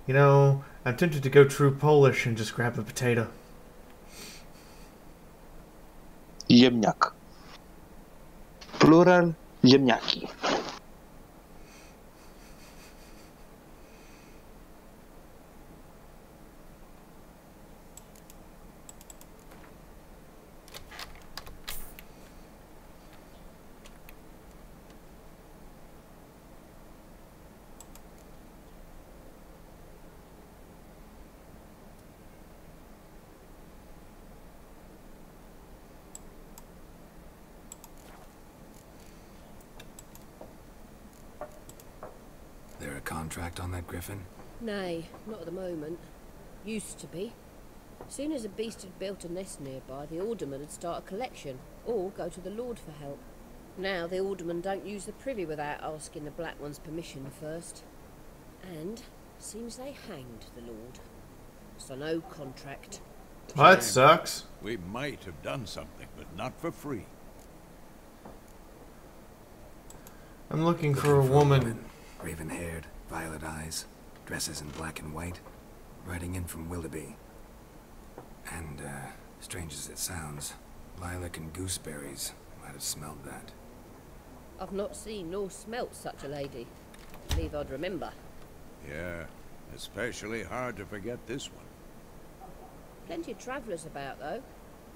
You know, I'm tempted to go true Polish and just grab a potato. Ziemniak. Plural, ziemniaki. There a contract on that griffin? Nay, not at the moment. Used to be. Soon as a beast had built a nest nearby, the alderman would start a collection, or go to the Lord for help. Now the aldermen don't use the privy without asking the Black One's permission first. And seems they hanged the Lord. So no contract. Well, that sucks. We might have done something, but not for free. I'm looking for a woman. Raven-haired, violet eyes, dresses in black and white, riding in from Willoughby. And, strange as it sounds, lilac and gooseberries might have smelled that. I've not seen nor smelt such a lady. Believe I'd remember. Yeah, especially hard to forget this one. Plenty of travellers about, though.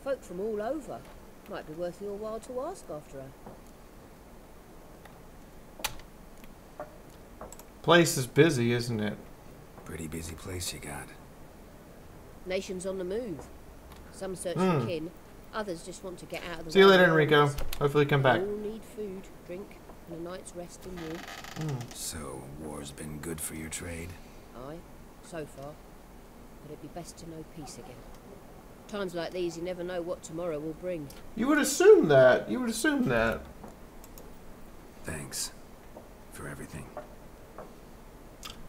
Folk from all over. Might be worth your while to ask after her. Place is busy, isn't it? Pretty busy place you got. Nations on the move. Some search for kin, others just want to get out of the See you way later, of Enrico. violence. Hopefully come back. All need food, drink, and a night's rest in warmth. So, war's been good for your trade? Aye, so far. But it'd be best to know peace again. Times like these, you never know what tomorrow will bring. You would assume that. You would assume that. Thanks for everything.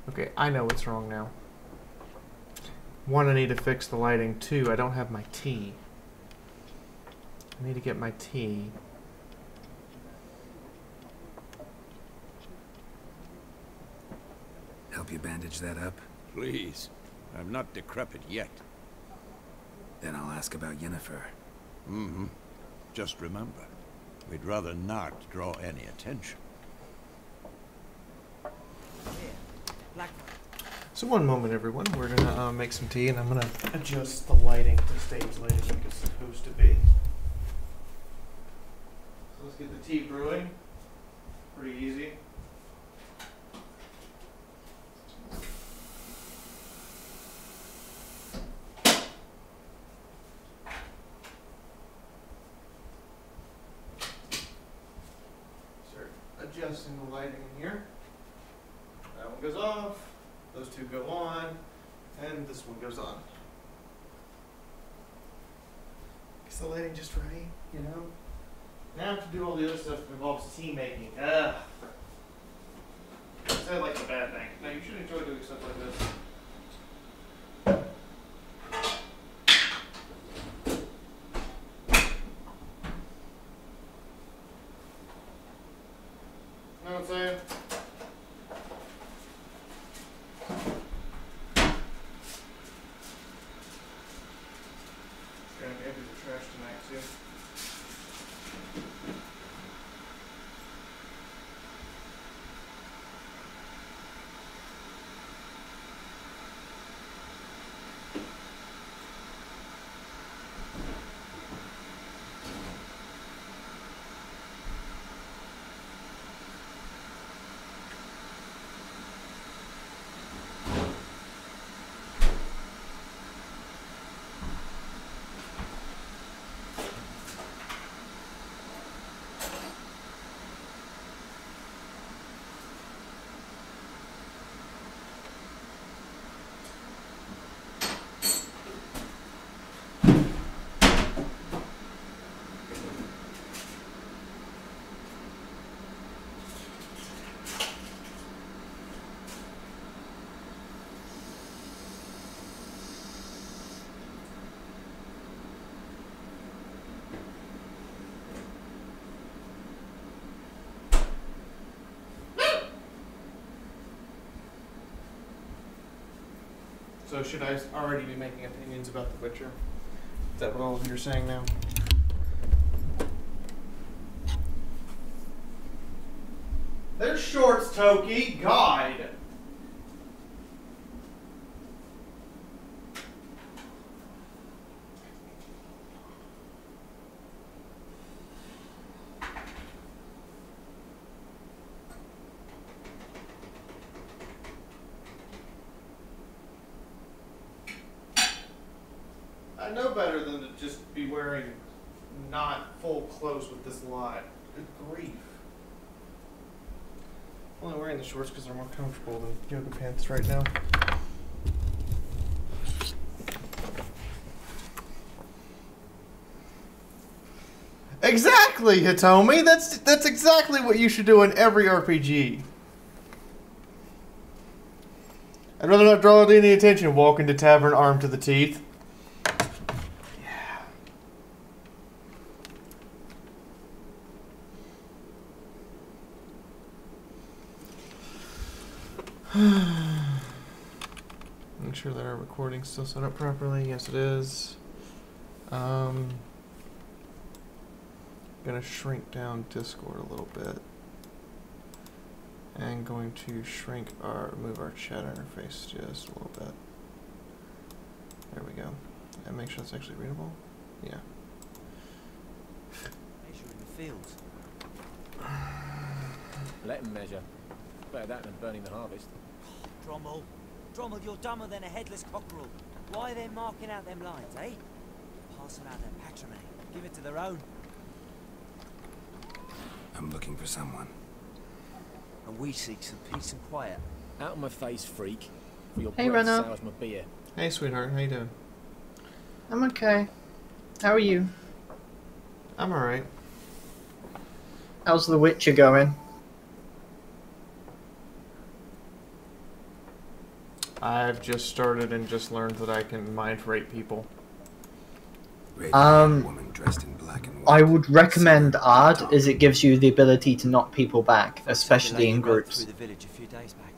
Okay, I know what's wrong now. One, I need to fix the lighting. Two, I don't have my tea. I need to get my tea. Help you bandage that up? Please. I'm not decrepit yet. Then I'll ask about Yennefer. Mm-hmm. Just remember, we'd rather not draw any attention. So one moment, everyone. We're gonna make some tea, and I'm gonna adjust the lighting to stage lighting like it's supposed to be. So let's get the tea brewing. Pretty easy. Start adjusting the lighting in here. That one goes off. Those two go on, and this one goes on. Is the lighting just right, you know? Now I have to do all the other stuff that involves tea making. Ugh. Sounds like a bad thing. No, you should enjoy doing stuff like this. Know what I'm saying? So should I already be making opinions about The Witcher? Is that what all of you are saying now? They're shorts, Toki. God. I know better than to just be wearing not full clothes with this lot. Good grief. I'm only wearing the shorts because they're more comfortable than yoga pants right now. Exactly, Hitomi! That's exactly what you should do in every RPG. I'd rather not draw any attention, walk into tavern armed to the teeth. Make sure that our recording's still set up properly. Yes, it is. Gonna shrink down Discord a little bit. And going to move our chat interface just a little bit. There we go. And make sure it's actually readable. Yeah. Measure in the fields. Let them measure. Better that than burning the harvest. Drommel, you're dumber than a headless cockerel. Why are they marking out them lines, eh? Parcel out their patrimony. Give it to their own. I'm looking for someone. And we seek some peace and quiet. Out of my face, freak. For your Hey, breath Renner. sours my beer. Hey, sweetheart. How you doing? I'm okay. How are you? I'm alright. How's The Witcher going? I've just started and just learned that I can mind rape people. Woman dressed in black and white. I would recommend Ard, as it gives you the ability to knock people back, especially in groups. Through the village a few days back.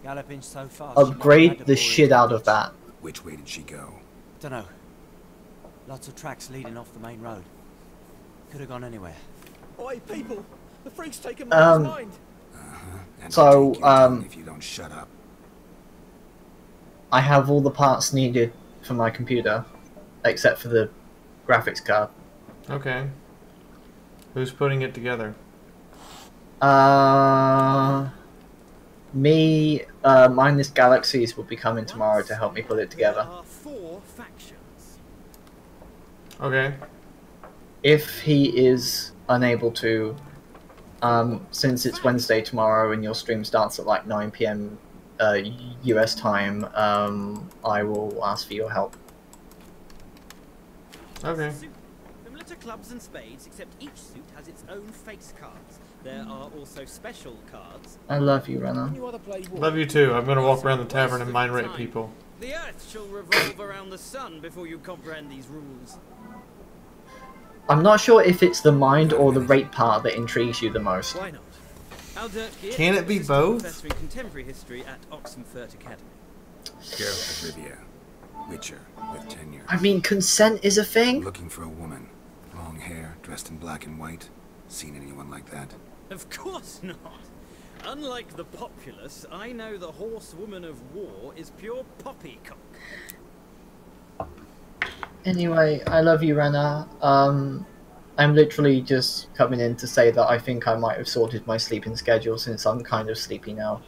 Galloping so fast. Upgrade the shit out of that. Which way did she go? Dunno. Lots of tracks leading off the main road. Could have gone anywhere. Oi, people! The freak's taken my mind. And So, I'll take your tongue if you don't shut up. I have all the parts needed for my computer, except for the graphics card. Okay. Who's putting it together? Me, Mindless Galaxies will be coming tomorrow to help me put it together. There are 4 factions. Okay. If he is unable to, since it's Wednesday tomorrow and your stream starts at like 9 PM US time, I will ask for your help. Okay. Similar to clubs and spades, except each suit has its own face cards. There are also special cards. I love you, Renner. Love you too. I'm gonna walk around the tavern and mind rape people. The earth shall revolve around the sun before you comprehend these rules. I'm not sure if it's the mind or the rape part that intrigues you the most. Why not? Aldert Geert, Can it be assistant both? Professor in Contemporary History at Oxenfurt Academy. Geralt of Rivia. Witcher with tenure. I mean, consent is a thing? Looking for a woman. Long hair, dressed in black and white. Seen anyone like that? Of course not. Unlike the populace, I know the horsewoman of war is pure poppycock. Anyway, I love you, Renner. I'm literally just coming in to say that I think I might have sorted my sleeping schedule since I'm kind of sleepy now.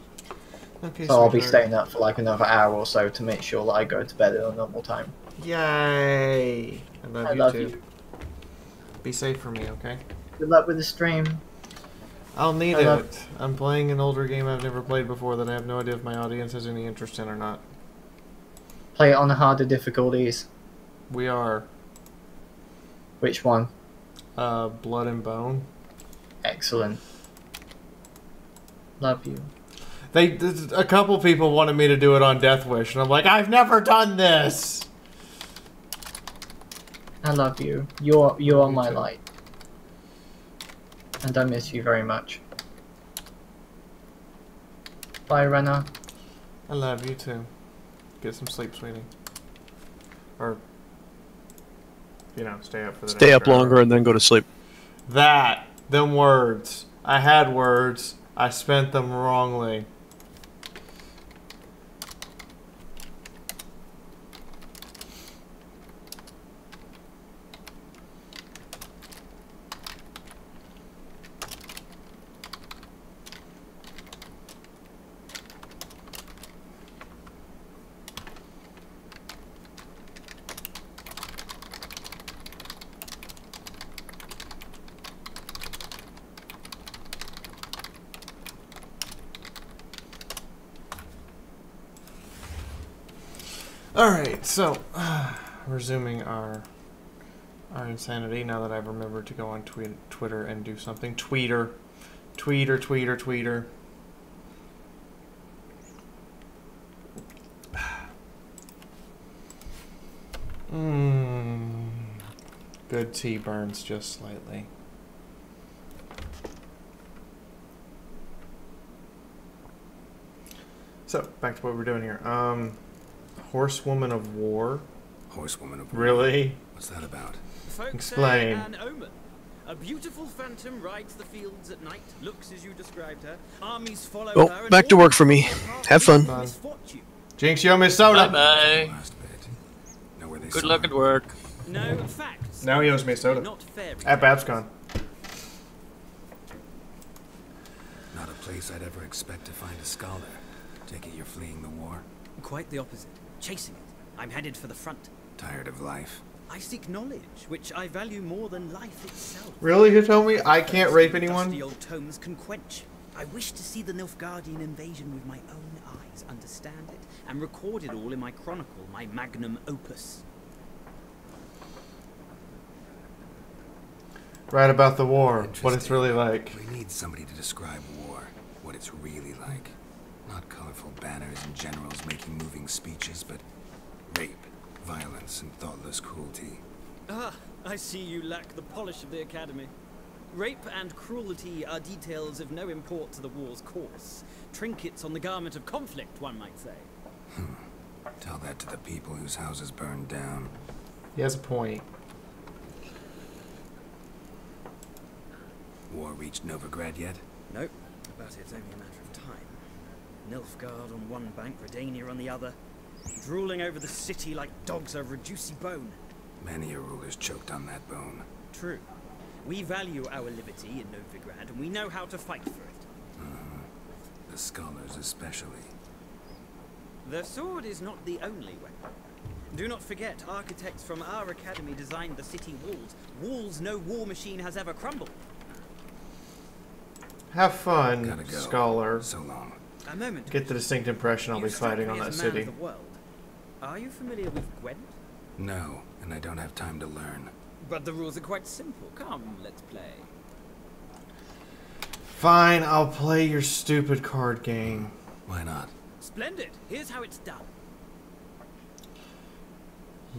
Okay, So I'll be sweetheart. staying up for like another hour or so to make sure that I go to bed at a normal time. Yay! I love you too. Be safe for me, okay? Good luck with the stream. I'll need I love- it. I'm playing an older game I've never played before that I have no idea if my audience has any interest in or not. Play it on the harder difficulties. We are. Which one? Blood and Bone. Excellent. Love you. A couple people wanted me to do it on Death Wish, and I'm like, I've never done this! I love you. You're my light. And I miss you very much. Bye, Renner. I love you too. Get some sleep, sweetie. Or, you know, stay up for the Stay up extra longer hour. and then go to sleep. Them words. I had words. I spent them wrongly. Alright, so, resuming our insanity now that I've remembered to go on Twitter and do something. Tweeter. Good tea burns just slightly. So, back to what we're doing here. Horsewoman of War. Horsewoman of War? Really? What's that about? Folks Explain. say an omen. A beautiful phantom rides the fields at night, looks as you described her. Armies follow her. Well, back to work for me. Have fun. Jinx, you owe me a soda. Bye-bye. Good luck at work. No, facts. Now he owes me a soda. Not fairy At Babscon. Not a place I'd ever expect to find a scholar. Take it you're fleeing the war? Quite the opposite. Chasing it. I'm headed for the front. Tired of life? I seek knowledge, which I value more than life itself. Really? You told me I can't rape anyone? Dusty old tomes can quench. I wish to see the Nilfgaardian invasion with my own eyes, understand it, and record it all in my chronicle, my magnum opus. Write about the war. What it's really like. We need somebody to describe war. What it's really like. Not colorful banners and generals making moving speeches, but rape, violence, and thoughtless cruelty. Ah, I see you lack the polish of the academy. Rape and cruelty are details of no import to the war's course. Trinkets on the garment of conflict, one might say. Tell that to the people whose houses burned down. He has a point. War reached Novigrad yet? Nope, but it's only a matter of time. Nilfgaard on one bank, Redania on the other, drooling over the city like dogs over a juicy bone. Many a ruler's choked on that bone. True. We value our liberty in Novigrad, and we know how to fight for it. The scholars especially. The sword is not the only weapon. Do not forget, architects from our academy designed the city walls. Walls no war machine has ever crumbled. Have fun, Gotta go. scholar. So long. A moment. Get the distinct impression I'll be fighting on that as a man city. of the world. Are you familiar with Gwent? No, and I don't have time to learn. But the rules are quite simple. Come, let's play. Fine, I'll play your stupid card game. Why not? Splendid. Here's how it's done.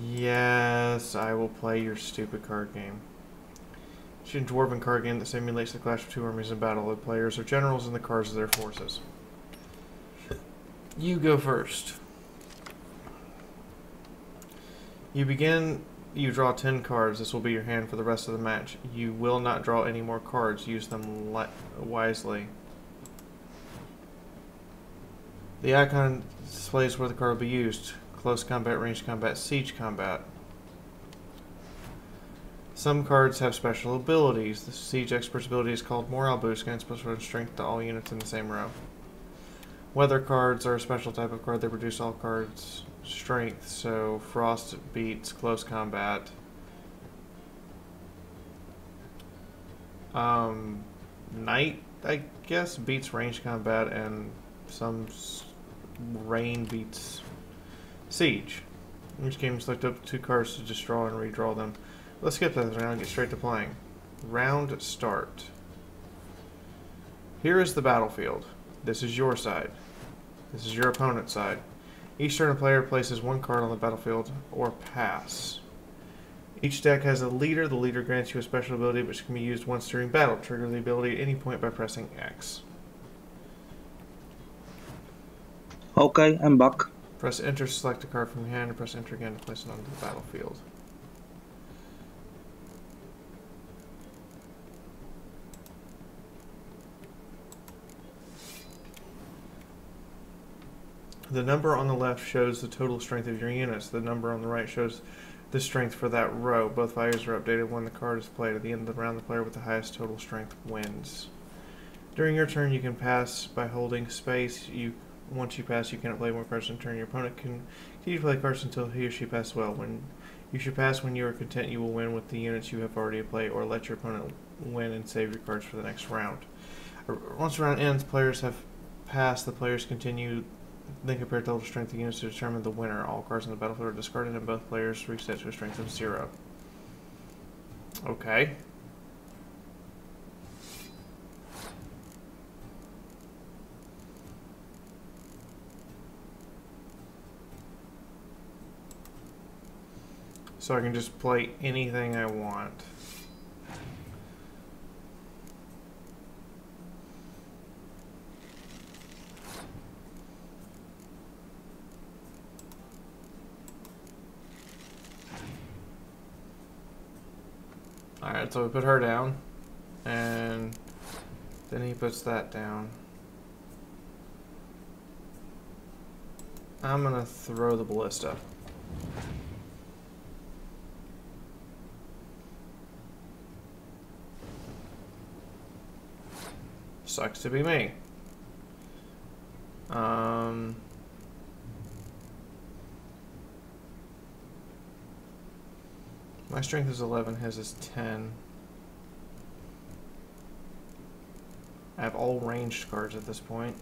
Yes, I will play your stupid card game. It's a dwarven card game that simulates the clash of two armies in battle. The players are generals and the cards of their forces. You go first. You begin, you draw 10 cards. This will be your hand for the rest of the match. You will not draw any more cards. Use them wisely. The icon displays where the card will be used. Close combat, ranged combat, siege combat. Some cards have special abilities. The Siege Expert's ability is called Morale Boost, gains +1 strength to all units in the same row. Weather cards are a special type of card that reduce all cards' strength, so Frost beats close combat. Night, I guess, beats ranged combat, and some rain beats siege. In each game, select up 2 cards to just draw and redraw them. Let's skip that round and get straight to playing. Round start. Here is the battlefield. This is your side. This is your opponent's side. Each turn a player places 1 card on the battlefield or pass. Each deck has a leader. The leader grants you a special ability which can be used once during battle. Trigger the ability at any point by pressing X. Okay, I'm back. Press enter to select a card from your hand, and press enter again to place it onto the battlefield. The number on the left shows the total strength of your units. The number on the right shows the strength for that row. Both values are updated when the card is played. At the end of the round, the player with the highest total strength wins. During your turn, you can pass by holding space. Once you pass, you cannot play more cards in turn. Your opponent can continue to play cards until he or she passes well. You should pass when you are content you will win with the units you have already played, or let your opponent win and save your cards for the next round. Once the round ends, players have passed. The players continue. Then compare total strength of units to determine the winner. All cards on the battlefield are discarded and both players reset to a strength of 0. Okay. So I can just play anything I want. Alright, so we put her down, and then he puts that down. I'm gonna throw the ballista. Sucks to be me. My strength is 11, his is 10. I have all ranged cards at this point.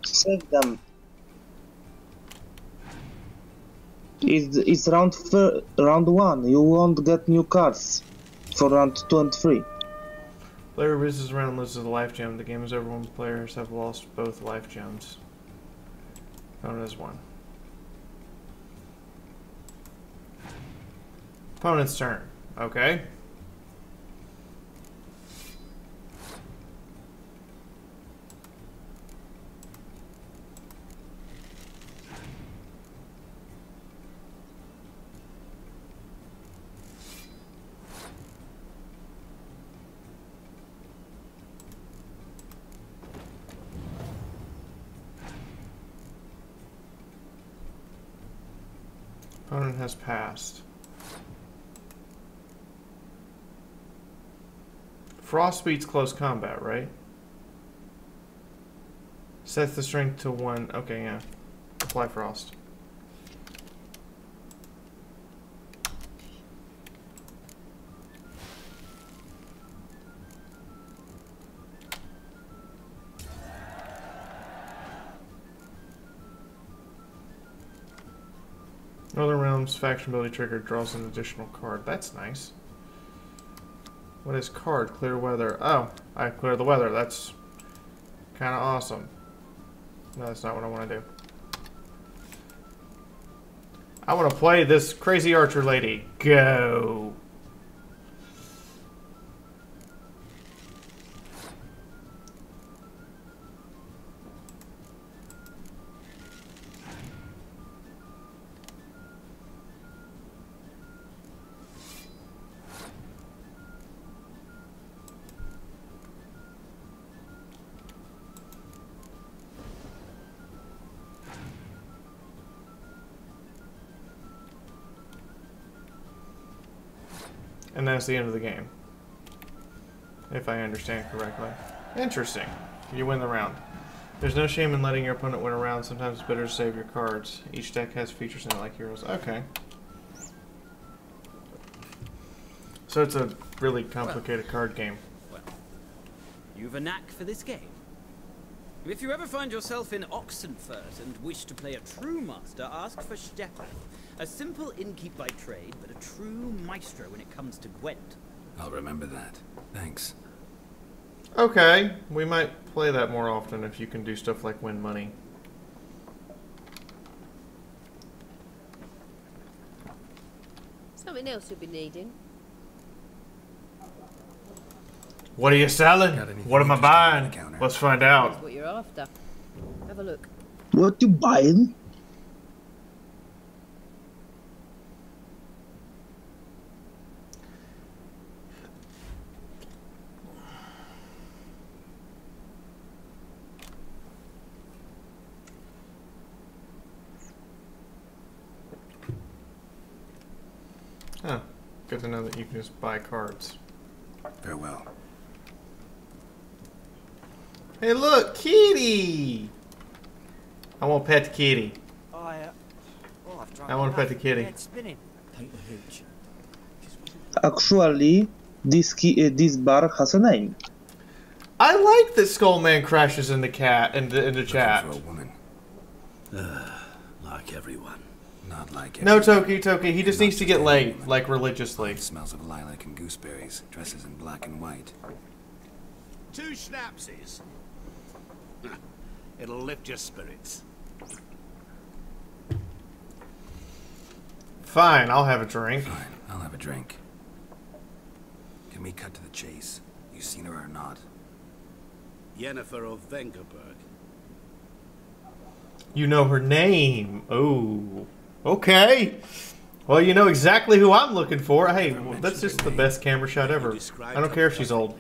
Save them. It's round 1. You won't get new cards for round 2 and 3. Player loses a round, loses a life gem. The game is over when players have lost both life gems. Opponent has 1. Opponent's turn. Okay. Opponent has passed. Frost beats close combat, right? Sets the strength to 1. Okay, yeah. Apply frost. Northern Realms faction ability trigger draws an additional card. That's nice. What is card? Clear weather. Oh, I clear the weather. That's kind of awesome. No, that's not what I want to do. I want to play this crazy archer lady. Go. And that's the end of the game. If I understand correctly. Interesting. You win the round. There's no shame in letting your opponent win a round. Sometimes it's better to save your cards. Each deck has features in it like heroes. Okay. So it's a really complicated card game. Well, you've a knack for this game. If you ever find yourself in Oxenfurt and wish to play a true master, ask for Stefan. A simple innkeep by trade, but a true maestro when it comes to Gwent. I'll remember that. Thanks. Okay, we might play that more often if you can do stuff like win money. Something else you'll be needing. What are you selling? What am I buying? Let's find out. That's what you're after. a look. What you buying? Oh, good to know that you can just buy cards. Farewell. Hey, look, kitty! I want to pet the kitty. I've drunk I want to pet enough. the kitty. Head spinning. Take the hooch. Actually, this bar has a name. I like that Skullman crashes in the chat. For a woman. Like everyone. Not like No, everyone. Toki, he just needs to get laid, like religiously. Smells of lilac and gooseberries. Dresses in black and white. 2 schnapsies. It'll lift your spirits. Fine, I'll have a drink. Fine, I'll have a drink. Can we cut to the chase? You seen her or not? Yennefer of Vengerberg. You know her name. Oh, okay. Well, you know exactly who I'm looking for. Hey, well, that's just the best camera shot ever. I don't care if she's old.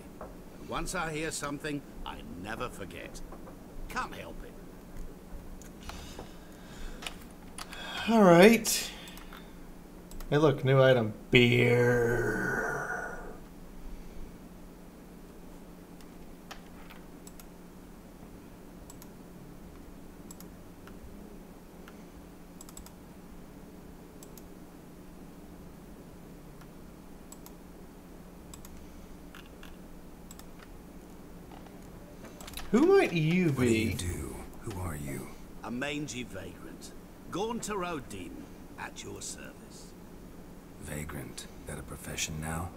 Once I hear something, I never forget. Can't help it. All right. Hey, look, new item. Beer. Who might you be? What do you do? Who are you? A mangy vagrant. Gaunter Odin, at your service. Vagrant. That a profession now?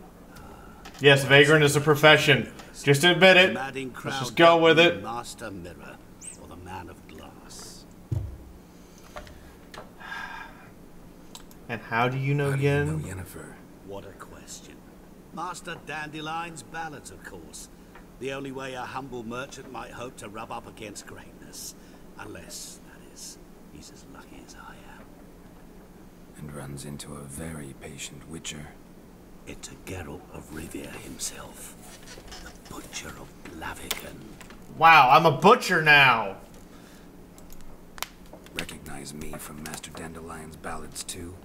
Yes, vagrant is a profession. Just admit it. Let's just go with it. Master Mirror, or the Man of Glass. And how do you know Yen? Yennefer? What a question. Master Dandelion's ballads, of course. The only way a humble merchant might hope to rub up against greatness. Unless, that is, he's as lucky as I am. And runs into a very patient witcher. It's a Geralt of Rivia himself. The Butcher of Blaviken. Wow, I'm a butcher now. Recognize me from Master Dandelion's ballads too?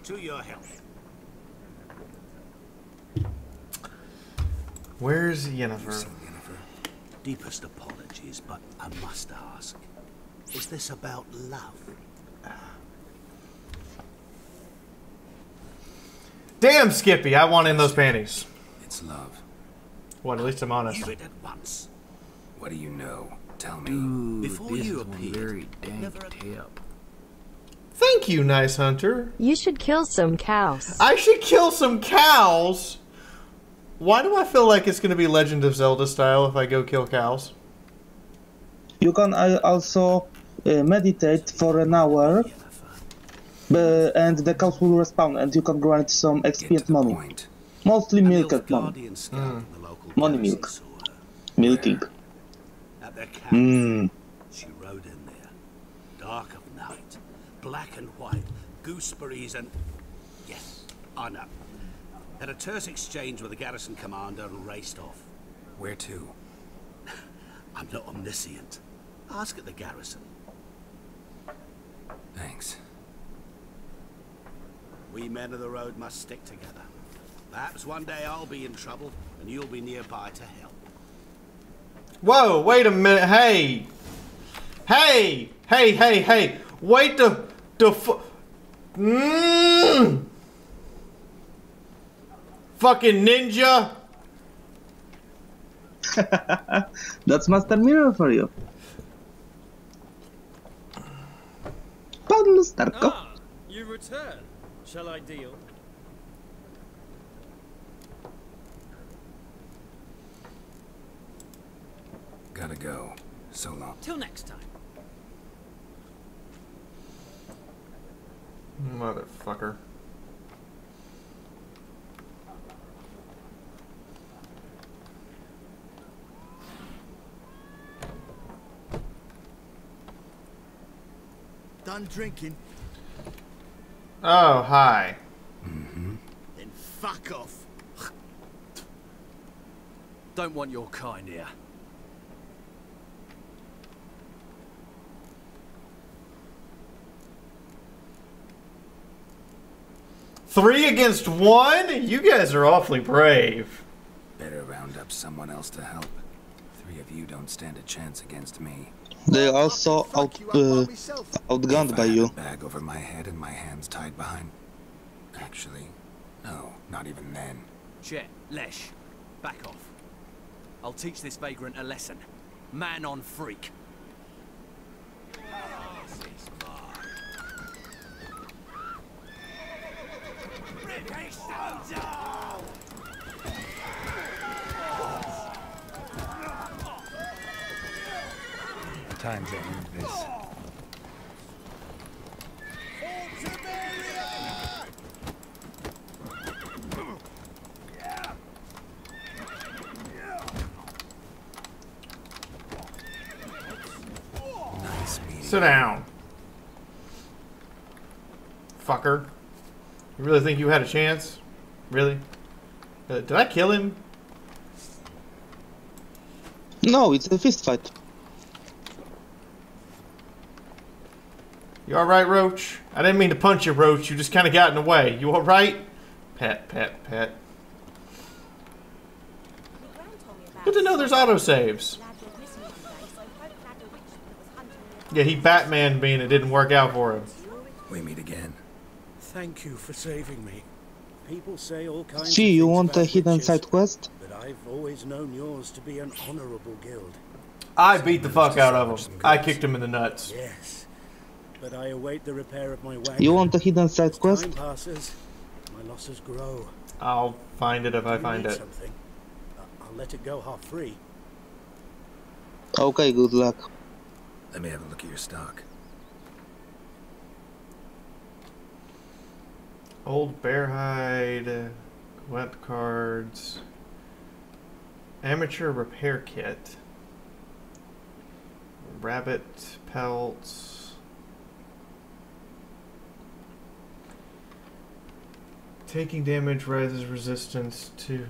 To your health. Where's Yennefer? Deepest apologies, but I must ask. Is this about love? Damn, Skippy, I want in those panties. It's love. What, at least I'm honest. Use it at once. What do you know? Tell me. Dude, Before this you is one appeared, very dank tip. Thank you, Nice Hunter. You should kill some cows. I should kill some cows? Why do I feel like it's going to be Legend of Zelda style if I go kill cows? You can also meditate for an hour, and the cows will respawn, and you can grind some XP and money. Mostly milk and money. Money milk. Milking. At their camp, she rode in there. Dark of night, black and white, gooseberries and... Yes, I know. Had a terse exchange with the garrison commander and raced off. Where to? I'm not omniscient. Ask at the garrison. Thanks. We men of the road must stick together. Perhaps one day I'll be in trouble and you'll be nearby to help. Whoa, wait a minute. Hey. Hey. Hey, hey, hey. Wait the fucking ninja. That's Master Mirror for you. Pan lusterko. Ah, you return. Shall I deal? Gotta go. So long. Till next time. Motherfucker. Done drinking? Oh, hi. Then fuck off. Don't want your kind here. Three against one? You guys are awfully brave. Better round up someone else to help. Three of you don't stand a chance against me. They also outgunned by you. A bag over my head and my hands tied behind. Actually, no, not even then. Chet, Lesh, back off. I'll teach this vagrant a lesson. Man on freak. Time to end this. Sit down. Fucker. You really think you had a chance? Really? Did I kill him? No, it's a fist fight. You alright, Roach? I didn't mean to punch you, Roach. You just kind of got in the way. You alright? Pet, pet, pet. Good to know there's autosaves. Yeah, he Batman being it didn't work out for him. We meet again. Thank you for saving me. People say all kinds Gee, of you things want a about hidden witches, side quest? but I've always known yours to be an honorable guild. I beat the fuck out of him. I kicked him in the nuts. Yes, but I await the repair of my wagon. You want a hidden side As quest? time passes, my losses grow. I'll find it if I You find need it. something. I'll let it go half free. Okay, good luck. Let me have a look at your stock. Old bear hide, wet cards, amateur repair kit, rabbit pelts, taking damage rises resistance to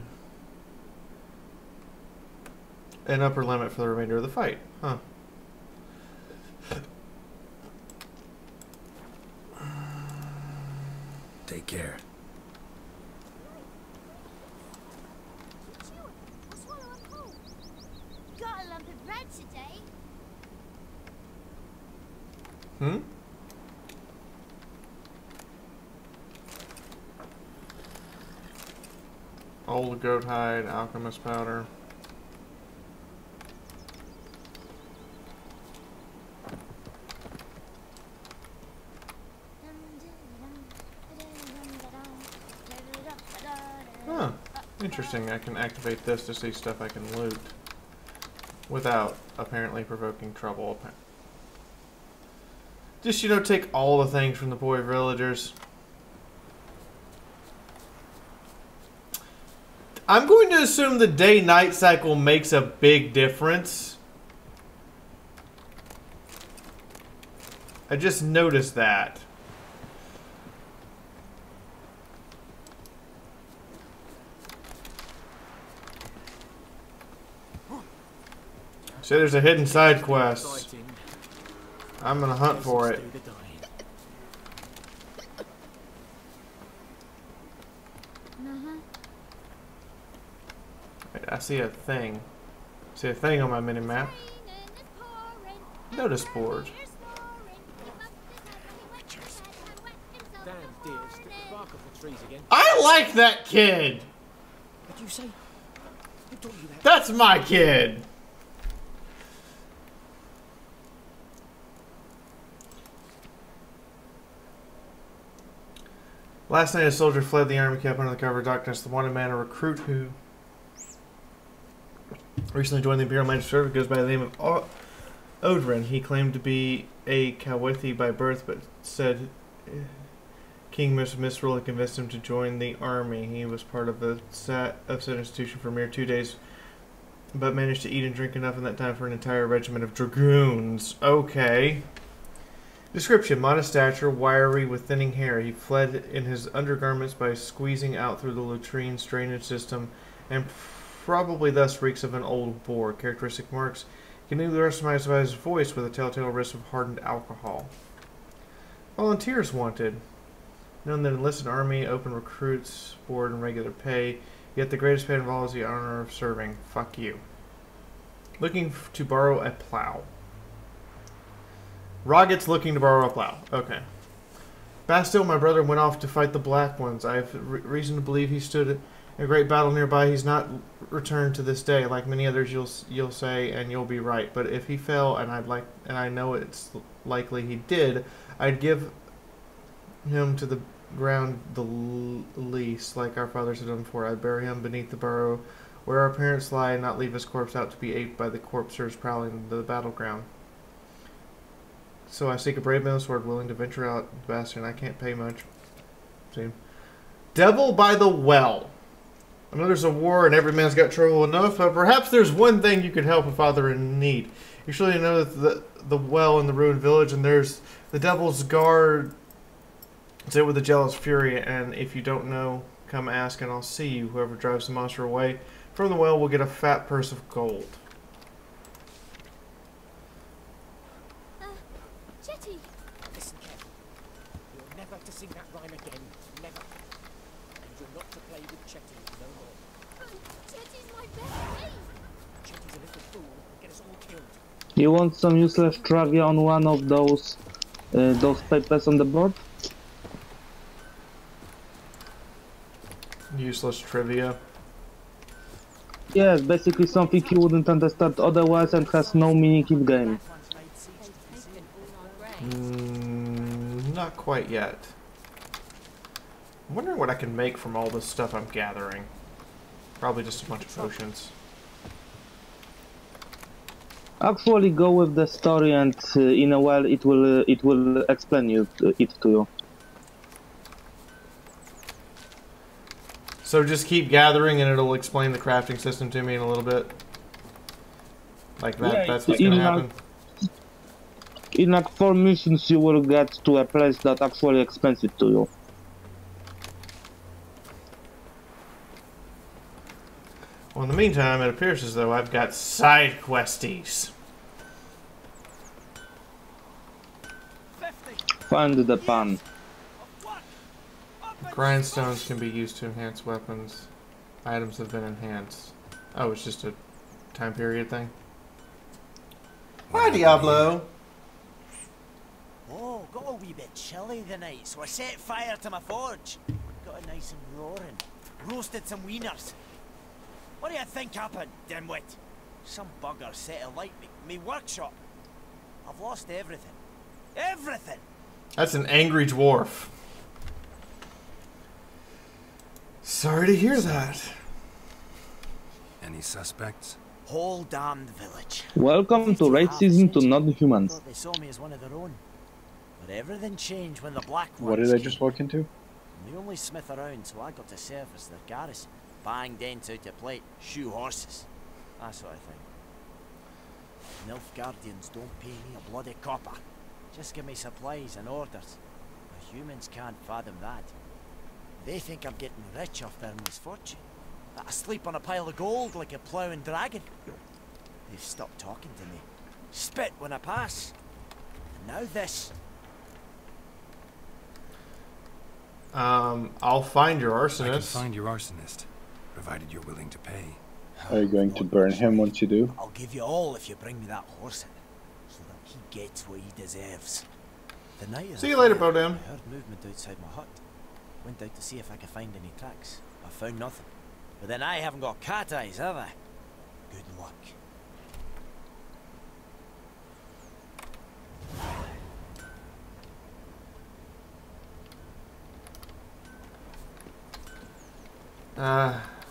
an upper limit for the remainder of the fight. Huh. Take care. Got a lump of bread today. Hmm? Old goat hide, alchemist powder. Huh. Interesting. I can activate this to see stuff I can loot without apparently provoking trouble. Just, you know, take all the things from the boy villagers. I'm going to assume the day-night cycle makes a big difference. I just noticed that. See, there's a hidden side quest. I'm gonna hunt for it. Wait, I see a thing. I see a thing on my mini-map. Notice board. I like that kid! What do you say? Who taught you that? That's my kid! Last night, a soldier fled the army camp under the cover of darkness. The wanted man, a recruit who recently joined the Imperial Magistrate, goes by the name of Odrin. He claimed to be a Kawithi by birth, but said King Misrule had convinced him to join the army. He was part of the upset institution for a mere 2 days, but managed to eat and drink enough in that time for an entire regiment of dragoons. Okay. Description: modest stature, wiry, with thinning hair. He fled in his undergarments by squeezing out through the latrine's drainage system, and probably thus reeks of an old boar. Characteristic marks: can be recognized by his voice with a telltale risk of hardened alcohol. Volunteers wanted. Known that enlisted army, open recruits, board and regular pay, yet the greatest pay involves the honor of serving. Fuck you. Looking to borrow a plow. Rocket's looking to borrow a plow. Okay. Bastille, my brother, went off to fight the Black Ones. I have reason to believe he stood in a great battle nearby. He's not returned to this day. Like many others, you'll say, and you'll be right. But if he fell, and I know it's likely he did, I'd give him to the ground the least, like our fathers had done before. I'd bury him beneath the burrow where our parents lie, and not leave his corpse out to be aped by the corpsers prowling the battleground. So I seek a brave man sword, willing to venture out, Bastion. I can't pay much. See. Devil by the well. I know there's a war and every man's got trouble enough, but perhaps there's one thing you could help a father in need. You surely know that the well in the ruined village, and there's the devil's guard sit with a jealous fury, and if you don't know, come ask and I'll see you. Whoever drives the monster away from the well will get a fat purse of gold. Jetty! Listen carefully. You're never to sing that rhyme again. Never. And you're not to play with Chetty no more. Jetty's my best mate! Chetty's a little fool. Get us all killed. You want some useless trivia on one of those papers on the board? Useless trivia. Yes, basically something you wouldn't understand otherwise and has no meaning in game. Not quite yet. I'm wondering what I can make from all this stuff I'm gathering. Probably just a bunch of potions. Actually, go with the story, and in a while it will explain it to you. So just keep gathering, and it'll explain the crafting system to me in a little bit. Like that. Yeah, that's what's gonna happen. In like 4 missions, you will get to a place that actually explains it to you. Well, in the meantime, it appears as though I've got side questies. Find the pan. Grindstones can be used to enhance weapons. Items have been enhanced. Oh, it's just a time period thing. Hi, Diablo. Oh, got a wee bit chilly the night, so I set fire to my forge. Got it nice and roaring. Roasted some wieners. What do you think happened, dimwit? Some bugger set alight me workshop. I've lost everything. Everything! That's an angry dwarf. Sorry to hear that. Any suspects? Whole damned village. Welcome to raid season to non-humans. Thought they saw me as one of their own. But everything changed when the Black Ones What did I came. just walk into? I'm the only smith around, so I got to serve as their garrison. Bang dents out of plate, shoe horses. That sort of thing. Nilfgaardians don't pay me a bloody copper. Just give me supplies and orders. The humans can't fathom that. They think I'm getting rich off their misfortune. That I sleep on a pile of gold like a ploughing dragon. They've stopped talking to me. Spit when I pass. And now this. I'll find your arsonist. I can find your arsonist, provided you're willing to pay. Are you going to burn him once you do? I'll give you all if you bring me that horse in, so that he gets what he deserves. The night of See the you later, fire, Bodam. I heard movement outside my hut. Went out to see if I could find any tracks. I found nothing. But then I haven't got cat eyes, have I? Good luck.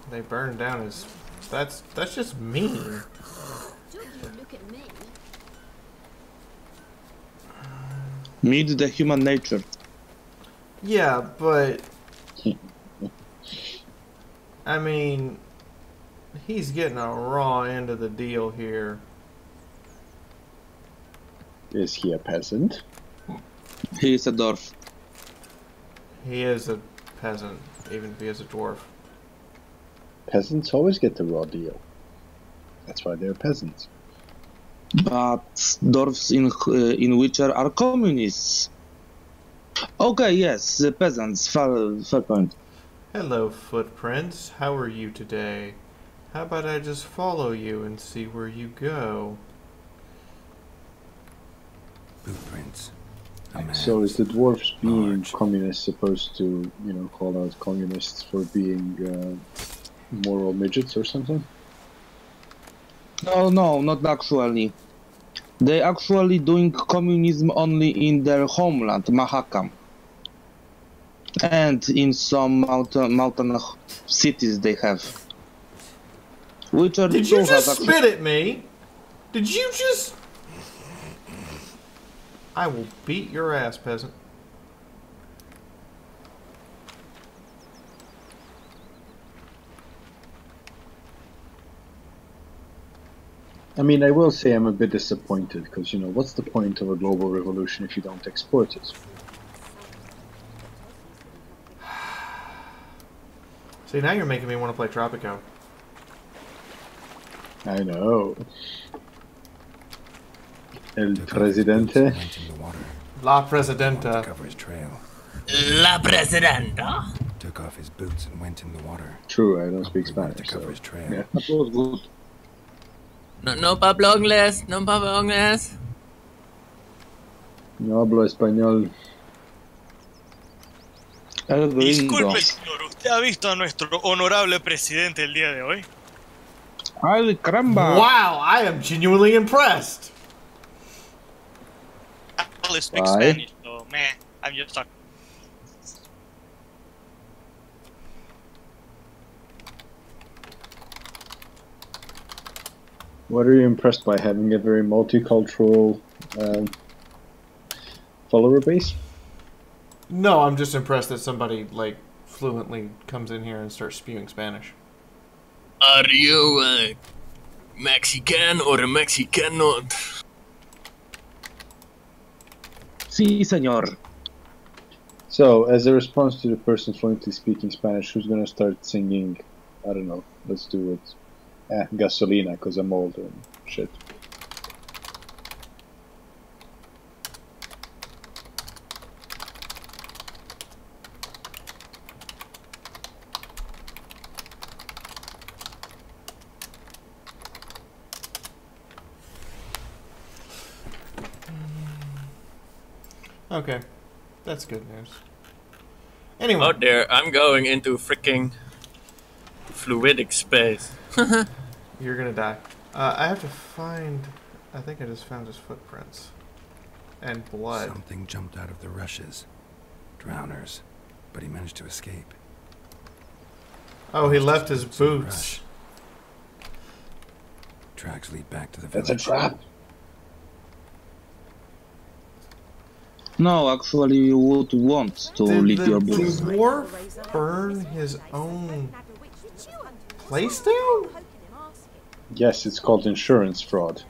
They burned down his... That's just mean. Don't you look at me. Meet the human nature. Yeah, but... I mean... He's getting a raw end of the deal here. Is he a peasant? He is a dwarf. He is a peasant, even if he is a dwarf. Peasants always get the raw deal. That's why they're peasants. But dwarfs in Witcher are communists. Okay, yes, the peasants. Fair point. Hello, footprints. How are you today? How about I just follow you and see where you go? Footprints. So is the dwarves being communists supposed to, you know, call out communists for being moral midgets or something? No, not actually. They actually doing communism only in their homeland, Mahakam. And in some mountain cities they have. Did you just spit at me? Did you just... I will beat your ass, peasant. I mean, I will say I'm a bit disappointed, because, you know, what's the point of a global revolution if you don't export it? See, now you're making me want to play Tropico. I know. El Presidente? La Presidenta. Cover his trail. La Presidenta? Took off his boots and went in the water. True, I don't speak Spanish, to cover so... his trail. Yeah, that was good. No hablo inglés, no hablo inglés. No hablo español. Disculpe, señor, ¿usted ha visto a nuestro honorable presidente el día de hoy? Ay, caramba! Wow, I am genuinely impressed. I only speak Spanish, so meh, I'm just talking. What are you impressed by? Having a very multicultural follower base? No, I'm just impressed that somebody, like, fluently comes in here and starts spewing Spanish. Are you a Mexican or a Mexicano? Sí, señor. So, as a response to the person fluently speaking Spanish, who's gonna start singing, I don't know, let's do it, Gasolina, because I'm old and shit. Okay, that's good news. Anyway. Oh dear, I'm going into freaking fluidic space. You're gonna die. I have to find... I think I just found his footprints. And blood. Something jumped out of the rushes. Drowners. But he managed to escape. Oh, he left his boots. Tracks lead back to the village. That's a trap. No, actually you would want to leave your boots. Did the dwarf burn his own place down? Yes, it's called insurance fraud.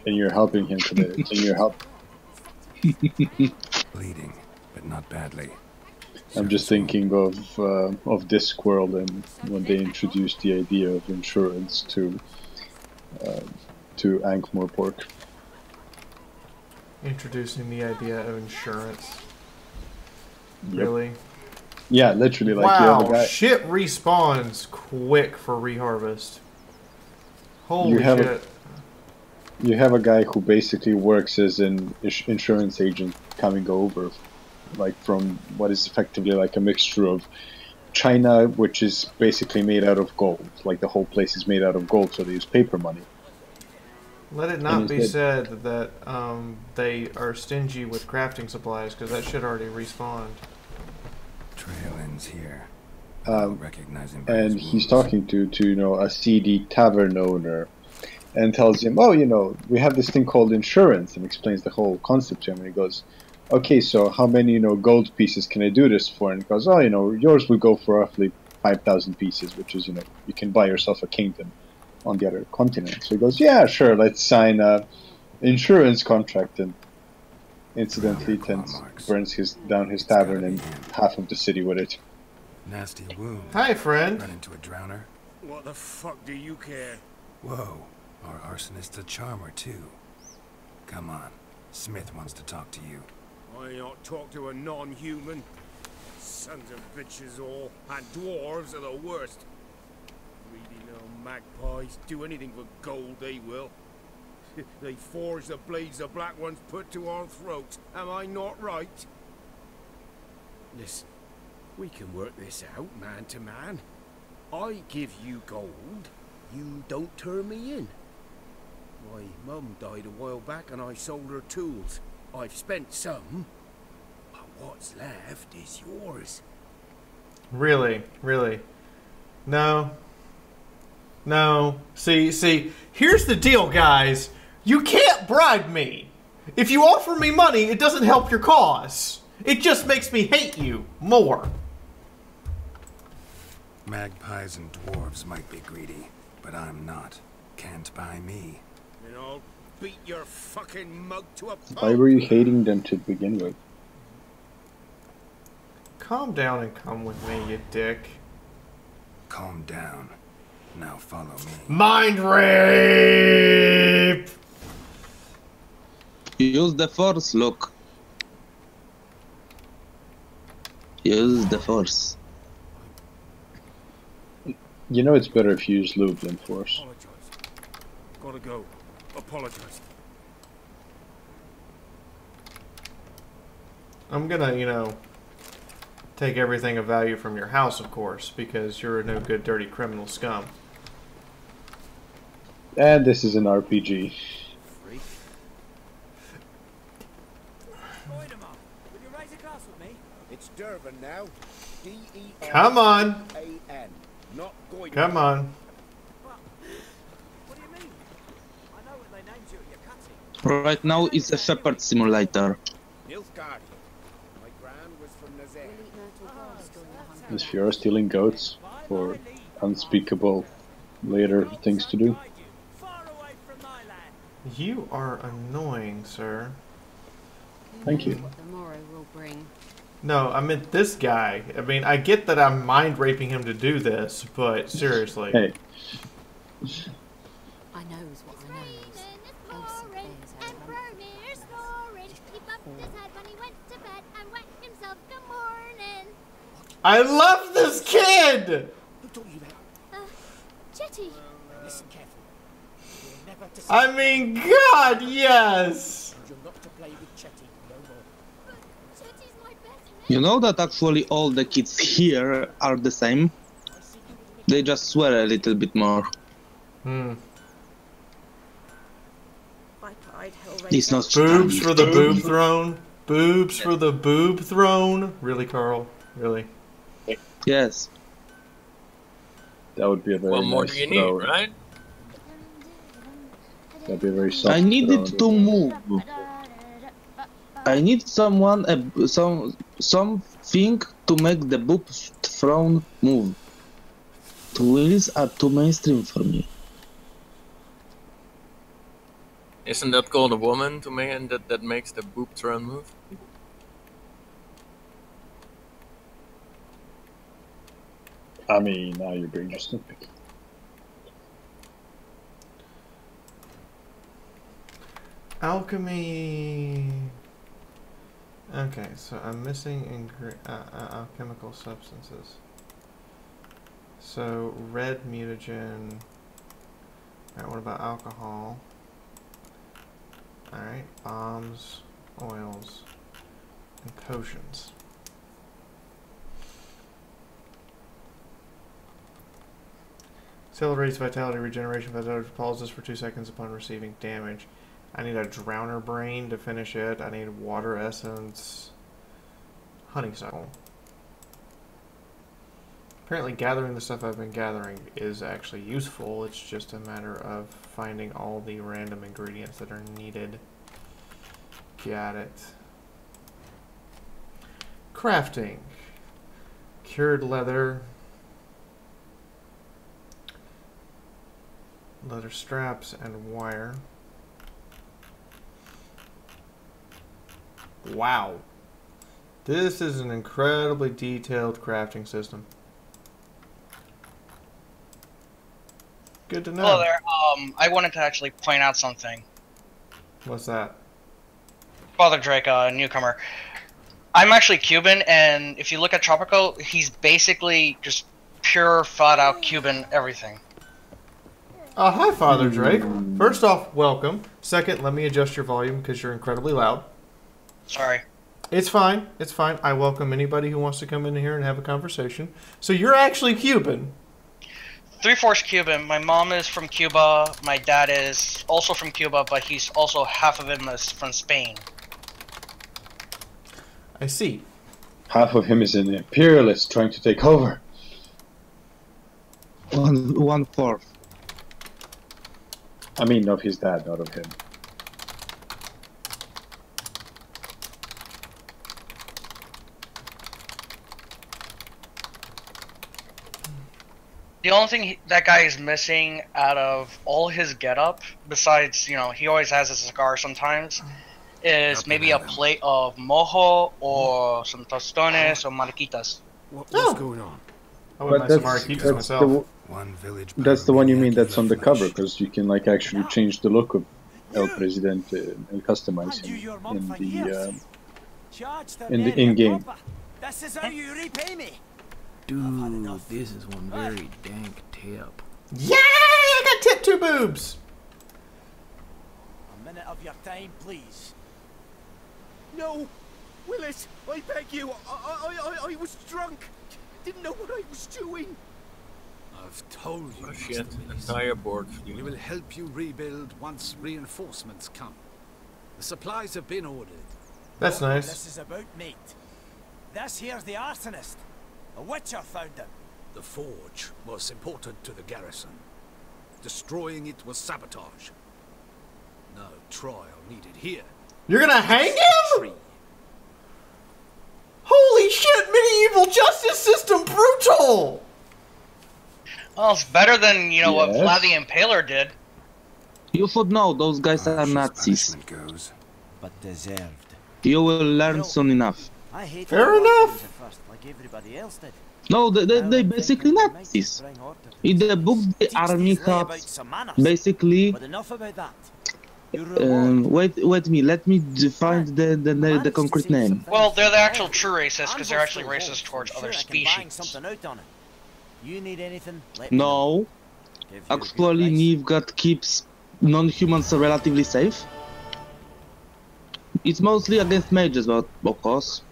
And you're helping him commit it. And you're bleeding, but not badly. I'm just thinking of Discworld and when they introduced the idea of insurance to Ankh-Morpork. Introducing the idea of insurance. Yep. Really? Yeah, literally. Like wow, you have a guy. Shit respawns quick for reharvest. Holy shit. You have a guy who basically works as an insurance agent coming over, like from what is effectively like a mixture of China, which is basically made out of gold. Like the whole place is made out of gold, so they use paper money. Let it not be said that they are stingy with crafting supplies, because that shit already respawned. Trail ends here. Recognize him and he's talking to you know, a seedy tavern owner, and tells him, oh, you know, we have this thing called insurance, and explains the whole concept to him. And he goes, okay, so how many, you know, gold pieces can I do this for? And he goes, oh, you know, yours would go for roughly 5,000 pieces, which is, you know, you can buy yourself a kingdom on the other continent. So he goes, yeah, sure, let's sign a insurance contract. And incidentally burns down his tavern and half of the city with it. Nasty wound. Hi, friend. Run into a drowner. What the fuck do you care? Whoa, our arsonist's a charmer too. Come on, Smith wants to talk to you. I ain't not talk to a non-human. Sons of bitches all, and dwarves are the worst. Greedy little magpies do anything for gold, they will. They forge the blades the black ones put to our throats. Am I not right? Listen, we can work this out man to man. I give you gold, you don't turn me in. My mum died a while back and I sold her tools. I've spent some, but what's left is yours. Really? Really? No. No. See, here's the deal, guys. You can't bribe me. If you offer me money, it doesn't help your cause. It just makes me hate you more. Magpies and dwarves might be greedy, but I'm not. Can't buy me. And I'll beat your fucking mug to a pulp. Why were you hating them to begin with? Calm down and come with me, you dick. Calm down. Now follow me. Mind rape! Use the force, look. Use the force. You know it's better if you use lube than force. Apologize. Gotta go. Apologize. I'm gonna, take everything of value from your house, of course, because you're a no good, dirty criminal scum. And this is an RPG. It's Durban now. D-E-R-B-A-N. Come on. Not going. Come on. What do you mean? I know what they named you at your cutting. Right now it's a shepherd simulator. Nilfgaard. My gran was from Nazaire. Is Fiaura stealing goats for unspeakable later things to do? You are annoying, sir. Thank you. What the morrow will bring. No, I meant this guy. I mean, I get that I'm mind raping him to do this, but seriously. Hey. I knows what I knows. I love this kid! Chetty. Listen carefully. You're never to I mean, God, yes! You're not to play with Chetty no more. You know that actually all the kids here are the same? They just swear a little bit more. It's not boobs for the boob throne? Boobs for the boob throne? Really, Carl? Really? Yes. That would be a very What more nice do you throw. need, right? That'd be a very soft I needed throw. to move. I need someone, something to make the boob throne move. Twins are too mainstream for me. Isn't that called a woman to me, and that makes the boob throne move? I mean, now you're being just nitpicky. Alchemy. Okay, so I'm missing alchemical substances. So red mutagen. Alright, what about alcohol? Alright, bombs, oils, and potions. Accelerates vitality regeneration. Vitality pauses for 2 seconds upon receiving damage. I need a drowner brain to finish it. I need water essence. Honeysuckle. Apparently gathering the stuff I've been gathering is actually useful. It's just a matter of finding all the random ingredients that are needed. Got it. Crafting. Cured leather. Leather straps and wire. Wow. This is an incredibly detailed crafting system. Good to know. Hello there. I wanted to actually point out something. What's that? Father Drake, newcomer. I'm actually Cuban, and if you look at Tropico, he's basically just pure, flat-out Cuban everything. Hi, Father Drake. First off, welcome. Second, let me adjust your volume because you're incredibly loud. Sorry. It's fine. It's fine. I welcome anybody who wants to come in here and have a conversation. So you're actually Cuban. 3/4 Cuban. My mom is from Cuba. My dad is also from Cuba, but he's also half of him is from Spain. I see. Half of him is an imperialist trying to take over. 1/4. I mean, of his dad, not of him. The only thing that guy is missing out of all his getup, besides, you know, he always has a cigar sometimes, is maybe a plate of mojo or some tostones or mariquitas. What's going on? But that's the one you mean that's on the cover, because you can like actually change the look of El Presidente and customize him in the in-game. This is how you repay me. Dude, this is one very dank tip. Yeah, I got tip 2 boobs. A minute of your time, please. No, Willis, I beg you. I was drunk. Didn't know what I was doing. I've told you. Oh shit, entire board. We will help you rebuild once reinforcements come. The supplies have been ordered. That's nice. This is about meat. This here's the arsonist. A witcher found him. The forge was important to the garrison. Destroying it was sabotage. No trial needed here. You're gonna hang him? Holy shit, medieval justice system brutal! Well, it's better than, you know, what Vlad the Impaler did. You should know those guys are Nazis. But deserved. You will learn soon enough. I hate Fair enough. First, like everybody else did. No, they basically Nazis. In the book, the army had basically. But enough about that. Wait me. Let me find the concrete name. Well, they're the actual true racists because they're actually racist towards other species. You need anything? No. Actually, Nilfgaard keeps non-humans relatively safe. It's mostly against mages, but of course.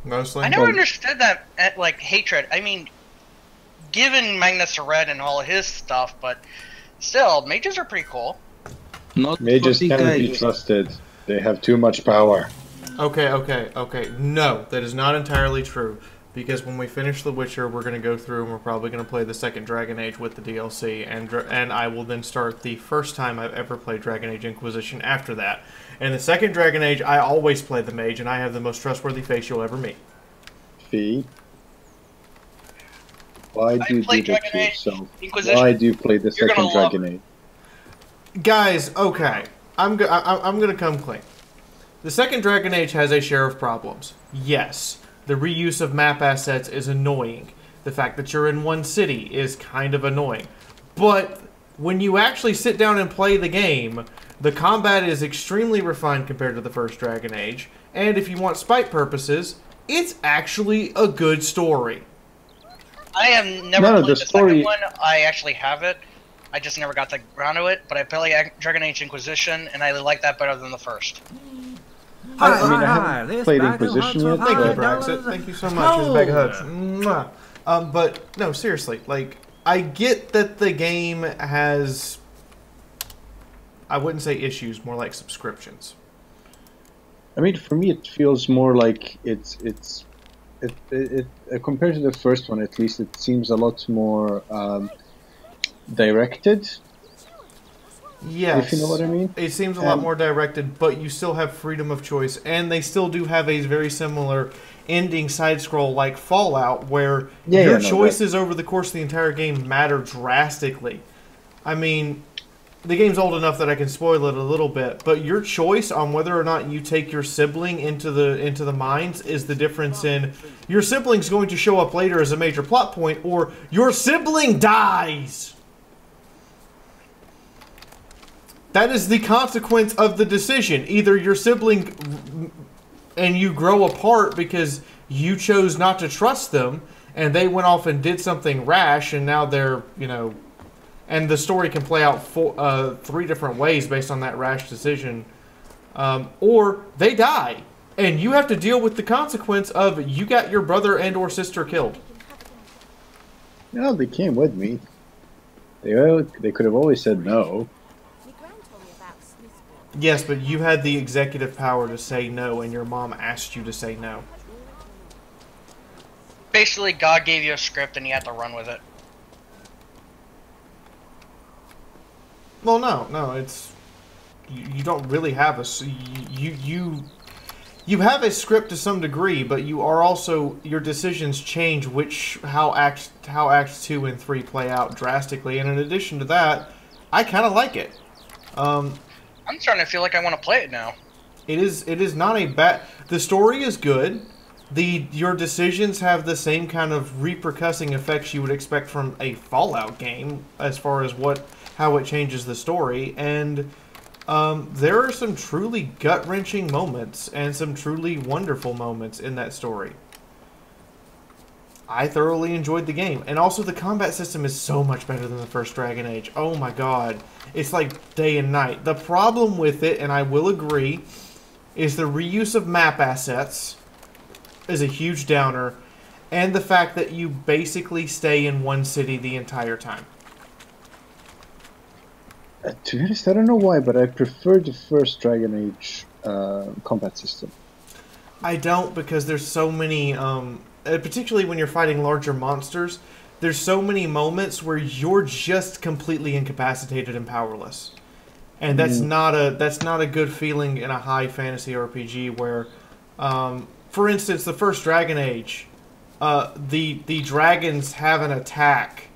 Mostly. I never understood that like hatred. I mean, given Magnus Red and all his stuff, but still, mages are pretty cool. Not mages cannot be trusted. They have too much power. Okay. No, that is not entirely true. Because when we finish The Witcher, we're going to go through and we're probably going to play the second Dragon Age with the DLC, and I will then start the first time I've ever played Dragon Age Inquisition after that. And the second Dragon Age, I always play the mage, and I have the most trustworthy face you'll ever meet. Fee? Why do you do that to yourself? Why do you play the second Dragon Age? Guys, okay. I'm going to come clean. The second Dragon Age has a share of problems. Yes. The reuse of map assets is annoying. The fact that you're in one city is kind of annoying. But when you actually sit down and play the game, the combat is extremely refined compared to the first Dragon Age. And if you want spite purposes, it's actually a good story. I have never played the second one. I actually have it. I just never got the ground of it. But I play Dragon Age Inquisition, and I like that better than the first. I haven't played Inquisition yet. Thank you, Brexit. Thank you so much. Here's a bag of hugs. Mwah. But no, seriously, like, I get that the game has, I wouldn't say issues, more like subscriptions. I mean, for me, it feels more like it compared to the first one, at least, it seems a lot more directed. Yes. If you know what I mean? It seems a lot more directed, but you still have freedom of choice, and they still do have a very similar ending side-scroll like Fallout, where your choices over the course of the entire game matter drastically. I mean, the game's old enough that I can spoil it a little bit, but your choice on whether or not you take your sibling into the mines is the difference in your sibling's going to show up later as a major plot point, or your sibling dies. That is the consequence of the decision. Either your sibling and you grow apart because you chose not to trust them, and they went off and did something rash, and now they're, you know, and the story can play out three different ways based on that rash decision, or they die, and you have to deal with the consequence of you got your brother and or sister killed. No, they came with me. They could have always said no. Yes, but you had the executive power to say no, and your mom asked you to say no. Basically, God gave you a script and you had to run with it. Well, no, it's you don't really have a you have a script to some degree, but you are also your decisions change how acts 2 and 3 play out drastically, and in addition to that, I kind of like it. I'm starting to feel like I want to play it now. It is not a bad. The story is good. Your decisions have the same kind of repercussing effects you would expect from a Fallout game, as far as how it changes the story, and there are some truly gut-wrenching moments and some truly wonderful moments in that story. I thoroughly enjoyed the game, and also the combat system is so much better than the first Dragon Age. Oh my god. It's like day and night. The problem with it, and I will agree, is the reuse of map assets is a huge downer, and the fact that you basically stay in one city the entire time. To be honest, I don't know why, but I prefer the first Dragon Age combat system. I don't, because there's so many, particularly when you're fighting larger monsters, there's so many moments where you're just completely incapacitated and powerless, and that's not a good feeling in a high fantasy RPG. Where, for instance, the first Dragon Age, the dragons have an attack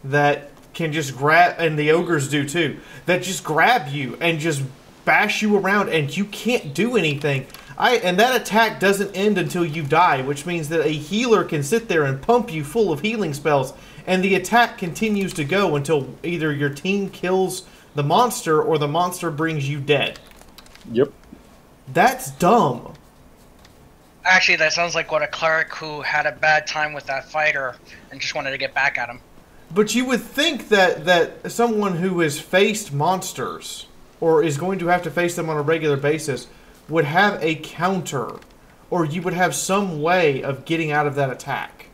that can just grab, and the ogres do too, that just grab you and just bash you around, and you can't do anything. And that attack doesn't end until you die, which means that a healer can sit there and pump you full of healing spells, and the attack continues to go until either your team kills the monster or the monster brings you dead. Yep. That's dumb. Actually, that sounds like what a cleric who had a bad time with that fighter and just wanted to get back at him. But you would think that someone who has faced monsters, or is going to have to face them on a regular basis, would have a counter, or you would have some way of getting out of that attack.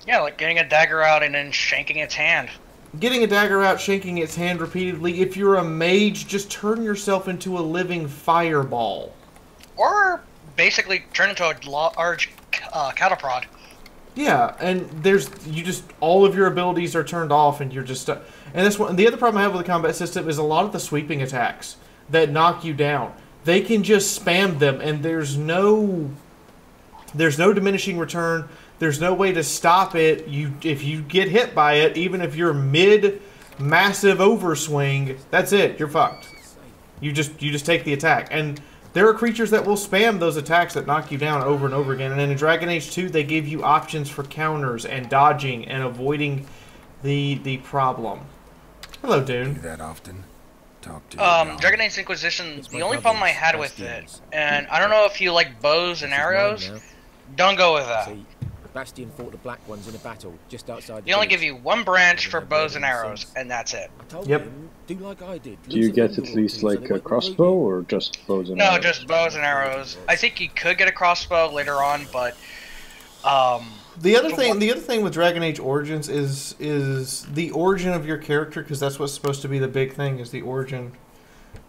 Yeah, like getting a dagger out and then shanking its hand. Getting a dagger out, shanking its hand repeatedly. If you're a mage, just turn yourself into a living fireball. Or basically turn into a large cattle-prod. Yeah, and all of your abilities are turned off, and you're just and that's one. The other problem I have with the combat system is a lot of the sweeping attacks that knock you down. They can just spam them, and there's no diminishing return. There's no way to stop it. If you get hit by it, even if you're mid massive overswing, that's it. You're fucked. You just take the attack, and there are creatures that will spam those attacks that knock you down over and over again. And in Dragon Age 2, they gave you options for counters and dodging and avoiding the problem. Hello, Dune. Do that often? Dragon Age Inquisition, the only problem I had with it, and I don't know if you like bows and arrows, don't go with that. Bastion fought the black ones in a battle just outside. They only give you one branch for bows and arrows, and that's it. Yep. Do like I did. Do you get at least like a crossbow or just bows and arrows? No, just bows and arrows. I think you could get a crossbow later on, but the other thing with Dragon Age Origins is the origin of your character, because that's what's supposed to be the big thing, is the origin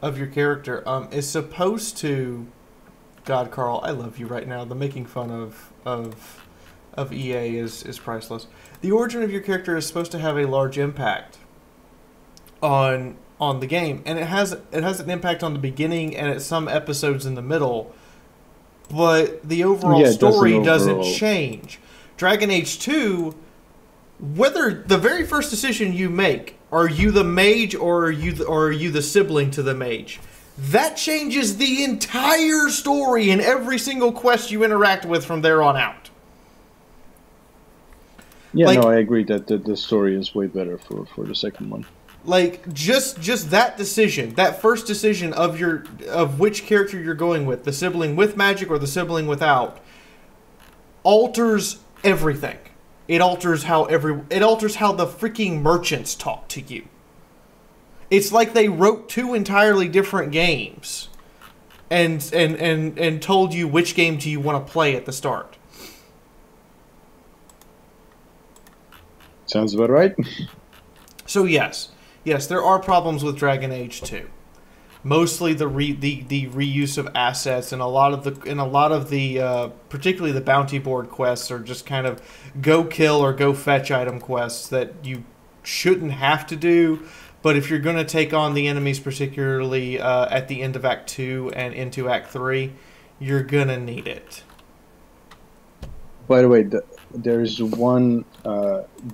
of your character. Is supposed to, God, Carl, I love you right now. The making fun of EA is priceless. The origin of your character is supposed to have a large impact on the game, and it has an impact on the beginning and at some episodes in the middle, but the overall story doesn't change. Dragon Age 2, whether the very first decision you make Are you the mage, or are you the sibling to the mage? That changes the entire story in every single quest you interact with from there on out. Yeah, like, no, I agree that the story is way better for the second one. Like, just that decision, that first decision of which character you're going with, the sibling with magic or the sibling without, alters everything. It alters how the freaking merchants talk to you. It's like they wrote two entirely different games and told you which game do you want to play at the start. Sounds about right. So yes, there are problems with Dragon Age 2. Mostly the reuse of assets, and a lot of the particularly the bounty board quests are just kind of go kill or go fetch item quests that you shouldn't have to do. But if you're going to take on the enemies, particularly at the end of Act 2 and into Act 3, you're going to need it. By the way, there's one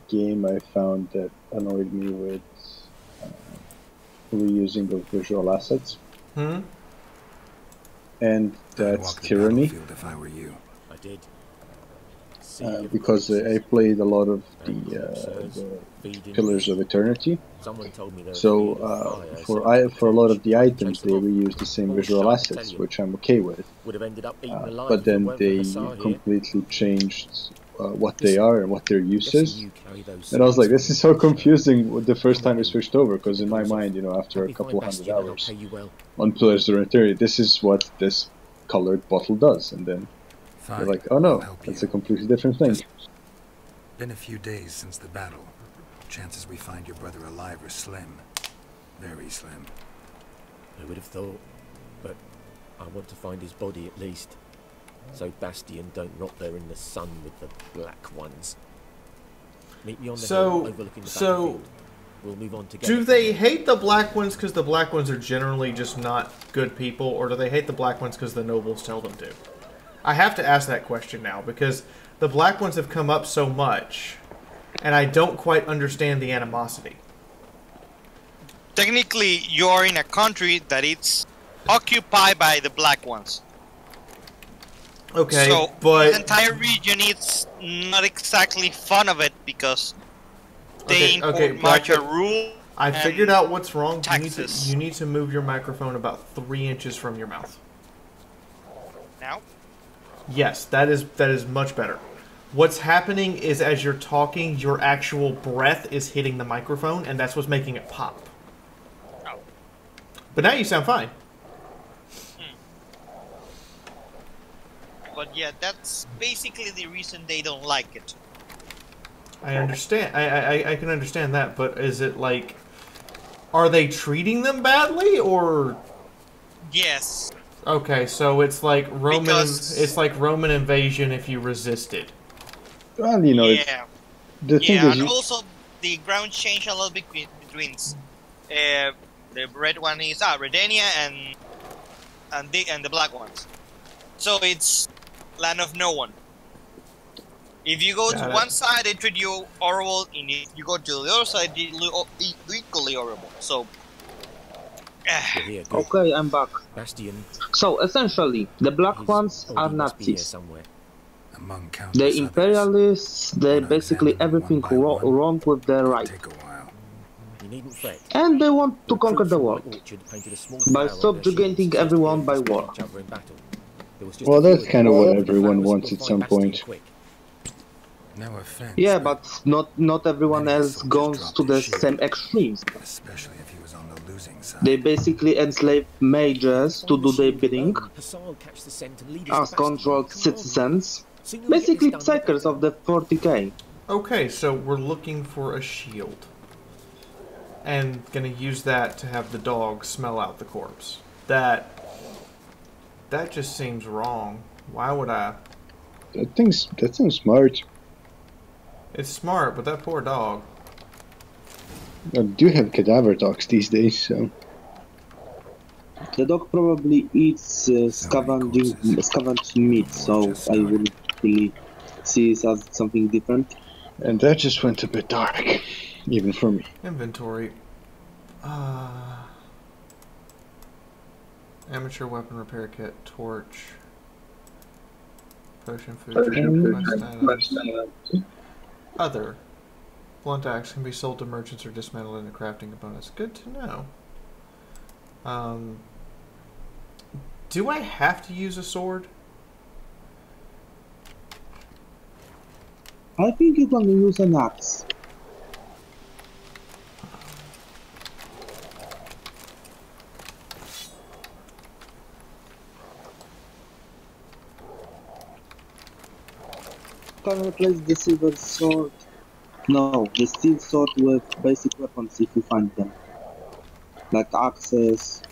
game I found that annoyed me with reusing of visual assets. And that's Tyranny. If I were you. I did. Because I played a lot of the Pillars of Eternity. So for a lot of the items they reuse the same visual assets, which I'm okay with. But then they completely changed what they are and what their use is. And I was like, this is so confusing the first time I switched over, because in my mind, you know, after a couple of 100 hours on Pillars of Eternity, this is what this colored bottle does. And then you're like, oh no, that's a completely different thing. Been a few days since the battle. Chances we find your brother alive are slim. Very slim. I would have thought, but I want to find his body at least, so Bastion don't rot there in the sun with the black ones. Meet me on the hill overlooking the battlefield. We'll move on together. Do they hate the black ones because the black ones are generally just not good people, or do they hate the black ones because the nobles tell them to? I have to ask that question now, because the black ones have come up so much, and I don't quite understand the animosity. Technically, you're in a country that it's occupied by the black ones. Okay, so but the entire region is not exactly fun of it because they import much rule. I figured out what's wrong. You need to move your microphone about 3 inches from your mouth. Now? Yes, that is much better. What's happening is as you're talking, your actual breath is hitting the microphone, and that's what's making it pop. Oh. But now you sound fine. But yeah, that's basically the reason they don't like it. I understand. I can understand that, but is it like, are they treating them badly, or? Yes. Okay, so it's like Roman invasion if you resisted. Well, you know, the thing is, and also the ground changed a lot between the red one is Redania and the black ones. So it's land of no one. If you go to one side, they treat you horrible, and if you go to the other side, they look equally horrible. So. Okay, I'm back. So essentially, the black ones are Nazis. The imperialists, they basically everything wrong with their right. And they want to conquer the world by subjugating everyone by war. Well, that's kind of what everyone wants at some point. Yeah, but not everyone else goes to the same extremes. Especially if he was on the losing side. They basically enslave mages to do their bidding as controlled citizens. Basically psychers of the 40k. Okay, so we're looking for a shield. And gonna use that to have the dog smell out the corpse. That just seems wrong. Why would I? That seems smart. It's smart, but that poor dog. I do have cadaver dogs these days, so. The dog probably eats scavenged meat, so I wouldn't really see it as something different. And that just went a bit dark, even for me. Inventory. Amateur weapon repair kit, torch, potion food, quest items. Other. Blunt axe can be sold to merchants or dismantled into crafting components. Good to know. Do I have to use a sword? I think you can use an axe. Can replace the silver sword. No, the steel sword with basic weapons if you find them, like axes.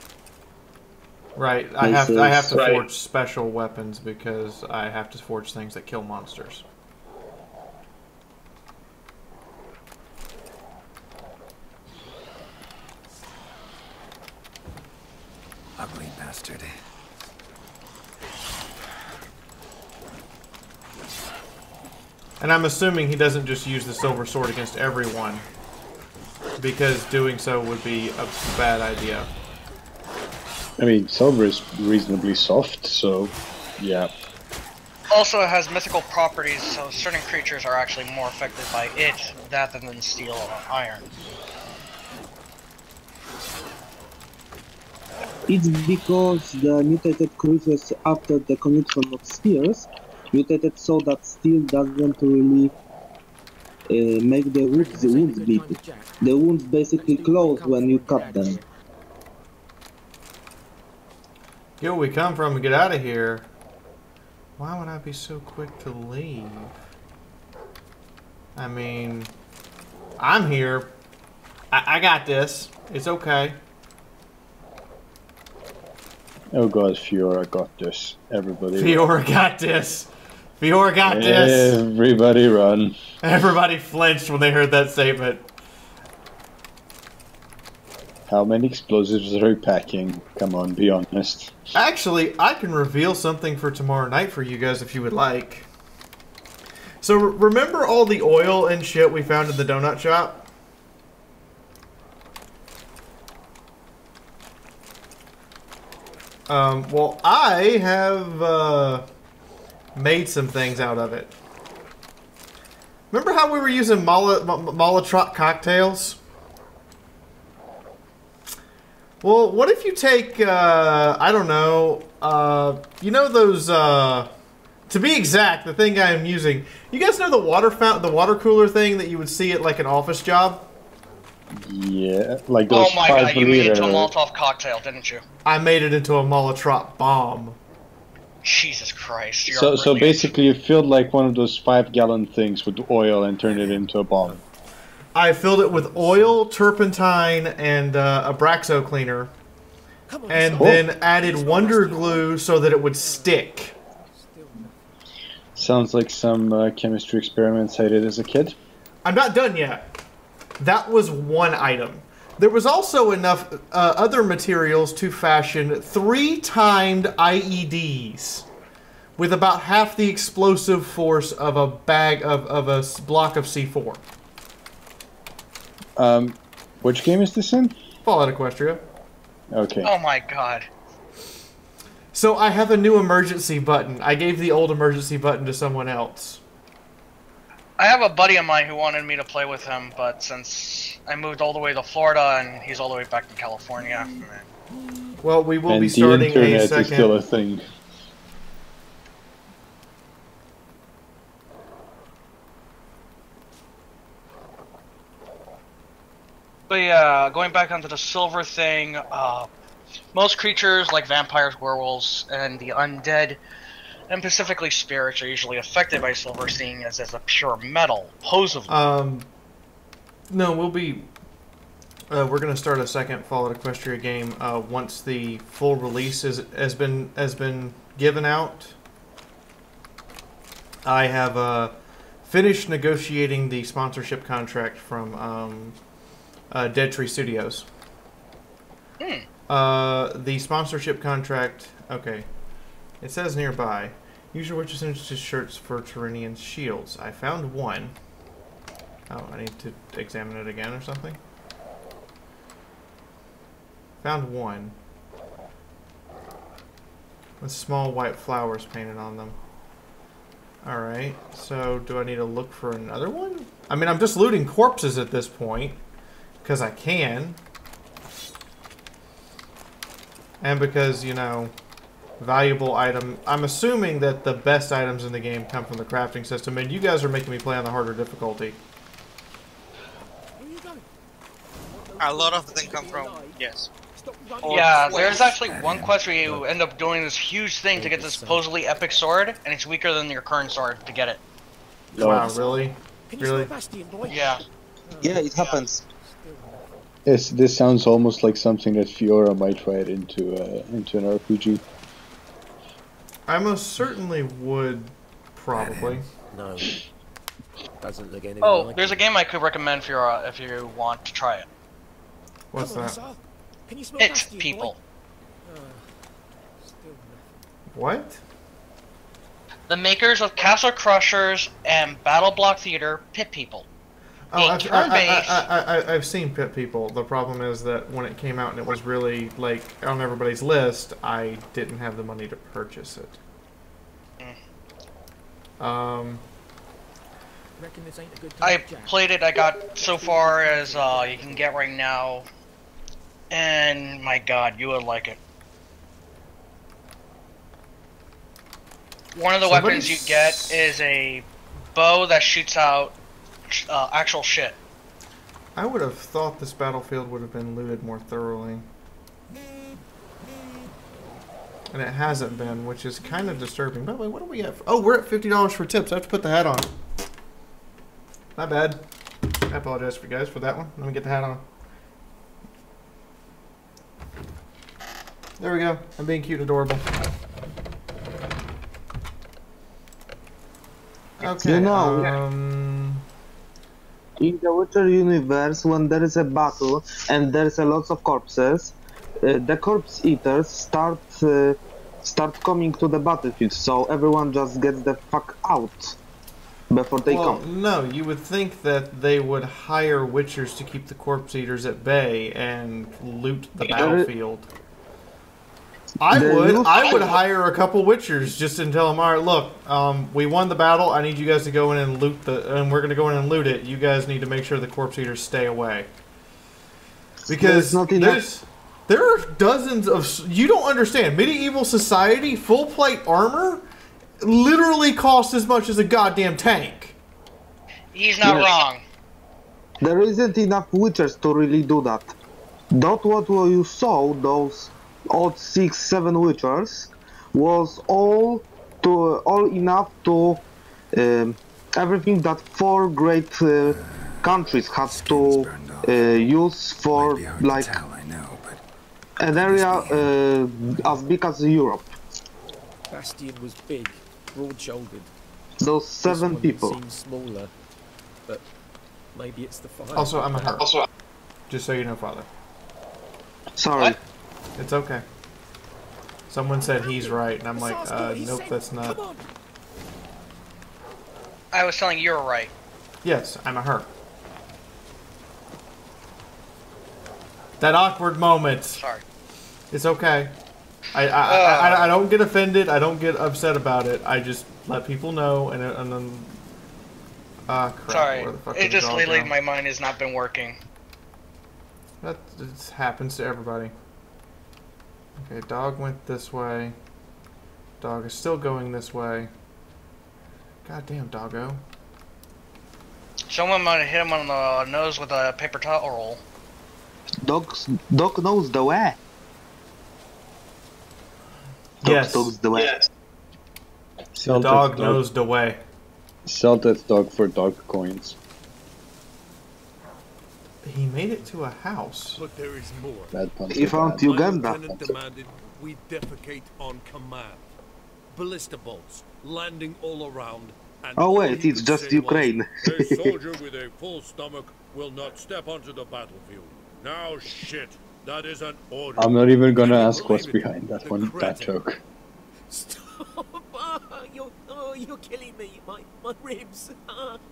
Right, I have to forge special weapons because I have to forge things that kill monsters. Ugly bastard. And I'm assuming he doesn't just use the silver sword against everyone, because doing so would be a bad idea. I mean, silver is reasonably soft, so yeah. Also, it has mythical properties, so certain creatures are actually more affected by it rather than steel or iron. It's because the mutated creatures after the connection of spears mutated so that steel doesn't really make the wounds bleed. The wounds basically close when you cut them. Get where we come from and get out of here. Why would I be so quick to leave? I mean, I'm here. I got this. It's okay. Oh god, Fiaura got this. Everybody Fiaura got this. Fiaura got this. Everybody run. Everybody flinched when they heard that statement. How many explosives are you packing? Come on, be honest. Actually, I can reveal something for tomorrow night for you guys if you would like. So remember all the oil and shit we found in the donut shop? Well, I have made some things out of it. Remember how we were using Molotov cocktails? Well, what if you take, I don't know, you know those, to be exact, the thing I am using, you guys know the water fountain, the water cooler thing that you would see at like an office job? Yeah, like those. Oh my god, you made it into a Molotov cocktail, didn't you? I made it into a Molotov bomb. Jesus Christ. So basically you filled like one of those 5-gallon things with oil and turned it into a bomb. I filled it with oil, turpentine, and a Braxo cleaner. And then added Wonder Glue so that it would stick. Sounds like some chemistry experiments I did as a kid. I'm not done yet. That was one item. There was also enough other materials to fashion 3 timed IEDs with about half the explosive force of a bag of a block of C4. Which game is this in? Fallout Equestria. Okay. Oh my god. So I have a new emergency button. I gave the old emergency button to someone else. I have a buddy of mine who wanted me to play with him, but since I moved all the way to Florida and he's all the way back in California. Well, we will be starting the internet a second. is still a thing. But yeah, going back onto the silver thing, most creatures like vampires, werewolves, and the undead, and specifically spirits, are usually affected by silver, seeing as a pure metal, supposedly. No, we'll be. We're gonna start a second Fallout Equestria game once the full release has been given out. I have finished negotiating the sponsorship contract from Dead Tree Studios. The sponsorship contract. Okay. It says nearby, use your witches into shirts for Tyranian shields. I found one. Oh, I need to examine it again or something? Found one. With small white flowers painted on them. Alright, so do I need to look for another one? I mean, I'm just looting corpses at this point. Because I can. And because, you know, valuable item. I'm assuming that the best items in the game come from the crafting system. And you guys are making me play on the harder difficulty. A lot of them come from, yes. Yeah, there's actually one quest where you end up doing this huge thing to get this supposedly epic sword, and it's weaker than your current sword to get it. Wow, really? Really? Yeah. Yeah, it happens. Yes, this sounds almost like something that Fiaura might write into an RPG. I most certainly would, probably. No. Doesn't look anything like there's a game I could recommend Fiaura if you want to try it. What's that? Can you smell It's Bastion, people. boy? What? The makers of Castle Crushers and Battle Block Theater, Pit People. Oh, I've seen Pit People. The problem is that when it came out and it was really, like, on everybody's list, I didn't have the money to purchase it. Reckon this ain't a good time I to jam? played it, I got so far as you can get right now, and my god, you would like it. One of the weapons you get is a bow that shoots out actual shit. I would have thought this battlefield would have been looted more thoroughly. And it hasn't been, which is kind of disturbing. By the way, what do we have? Oh, we're at $50 for tips. I have to put the hat on. My bad. I apologize for you guys for that one. Let me get the hat on. There we go. I'm being cute and adorable. Okay. You know, in the Witcher universe, when there is a battle and there's a lots of corpses, the corpse eaters start coming to the battlefield, so everyone just gets the fuck out before they come. No, you would think that they would hire Witchers to keep the corpse eaters at bay and loot the battlefield. I would hire a couple Witchers just to tell them, all right, look, we won the battle. I need you guys to go in and loot and we're going to go in and loot it. You guys need to make sure the corpse eaters stay away. Because there are dozens of... You don't understand. Medieval society, full plate armor literally costs as much as a goddamn tank. He's not wrong. There isn't enough Witchers to really do that. That what you saw, those odd 6-7 Witchers, was all enough to everything that 4 great countries had to use for like an area as big as Europe. Bastion was big, broad-shouldered. Those 7 people. Seems smaller, but maybe it's the fire. Also, I'm a her. Just so you know, Father. Sorry. What? It's okay. Someone said he's right, and I'm like, nope, that's not. I was telling you were right. Yes, I'm a her. That awkward moment. Sorry. It's okay. I don't get offended. I don't get upset about it. I just let people know, and then. Crap. Sorry. Where the fuck It did just all lately go? my mind has not been working. That just happens to everybody. Okay, dog went this way. Dog is still going this way. Goddamn, doggo. Someone might have hit him on the nose with a paper towel roll. Dog knows the way. Yes. Knows the way. Yes. The dog knows the way. Sell that dog for dog coins. He made it to a house. But there is more. Bad pun. He found Uganda. Lieutenant demanded we defecate on command. Ballista bolts landing all around. And Oh all wait, he it's could just say Ukraine. was, a soldier with a full stomach will not step onto the battlefield. Now shit, that is an order. I'm not even gonna ask what's behind that one. That joke. Stop! You're killing me. My ribs.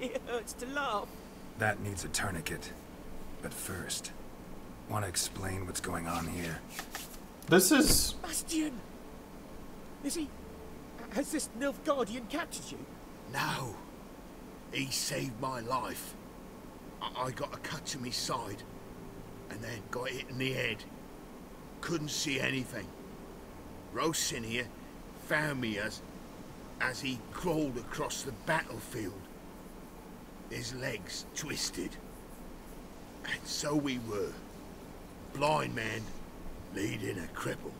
It hurts to laugh. That needs a tourniquet. But first, want to explain what's going on here? This is... Bastian! Is he... Has this Nilfgaardian captured you? No. He saved my life. I got a cut to my side, and then got hit in the head. Couldn't see anything. Rosinia found me as he crawled across the battlefield. His legs twisted. And so we were. Blind man leading a cripple.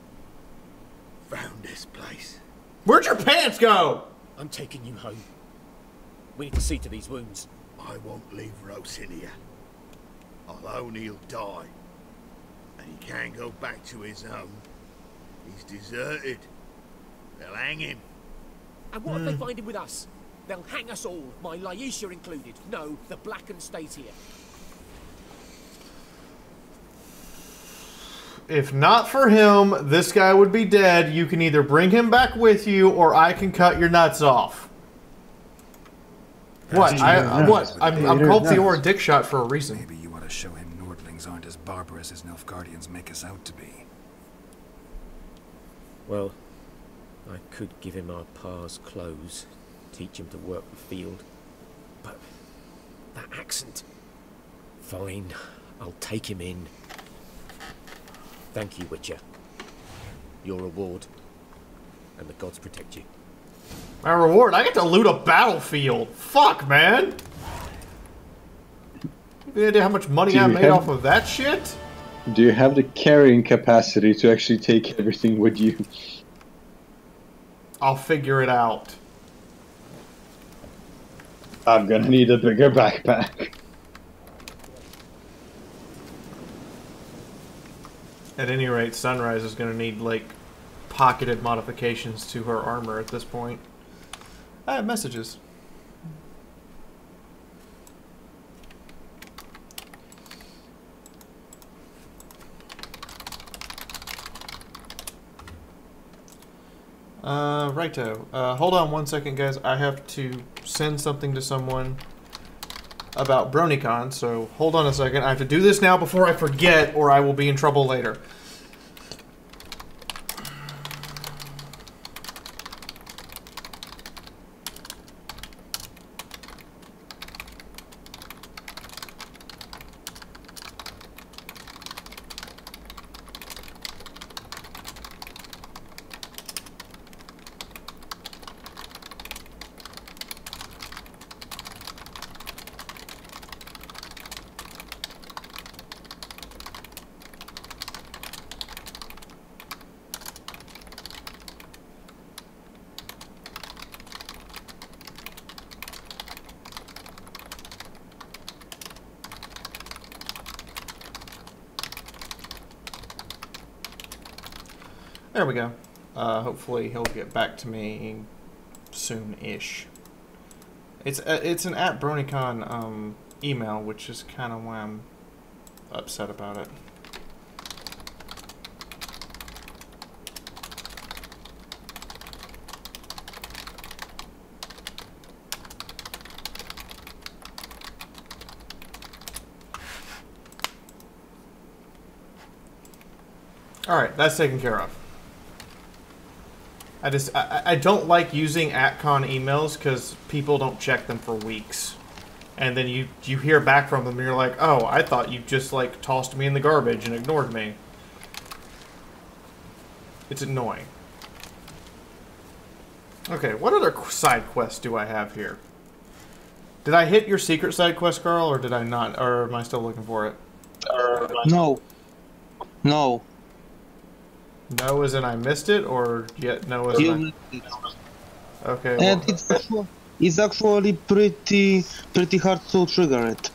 Found this place. Where'd your pants go? I'm taking you home. We need to see to these wounds. I won't leave Rosinia. Alone he'll die. And he can't go back to his home. He's deserted. They'll hang him. And what if they find him with us? They'll hang us all, my Laisha included. No, the Blacken stays here. If not for him, this guy would be dead. You can either bring him back with you, or I can cut your nuts off. What? I'm called Fiaura Dick Shot for a reason. Maybe you ought to show him Nordlings aren't as barbarous as Nilfgaardians make us out to be. Well, I could give him our pa's clothes, teach him to work the field. But that accent... Fine, I'll take him in. Thank you, Witcher. Your reward. And the gods protect you. My reward? I get to loot a battlefield. Fuck, man. You have any idea how much money I made off of that shit? Do you have the carrying capacity to actually take everything with you? I'll figure it out. I'm gonna need a bigger backpack. At any rate, Sunrise is going to need, like, pocketed modifications to her armor at this point. I have messages. Righto. Hold on one second, guys. I have to send something to someone about BronyCon, so hold on a second. I have to do this now before I forget, or I will be in trouble later. There we go. Hopefully he'll get back to me soon-ish. It's an @BronyCon email, which is kind of why I'm upset about it. Alright, that's taken care of. I don't like using @con emails because people don't check them for weeks. And then you hear back from them and you're like, oh, I thought you just like tossed me in the garbage and ignored me. It's annoying. Okay, what other side quests do I have here? Did I hit your secret side quest, Carl, or did I not? Or am I still looking for it? No. No. No as in I missed it, or yet no as in Okay. And well, it's actually pretty hard to trigger it.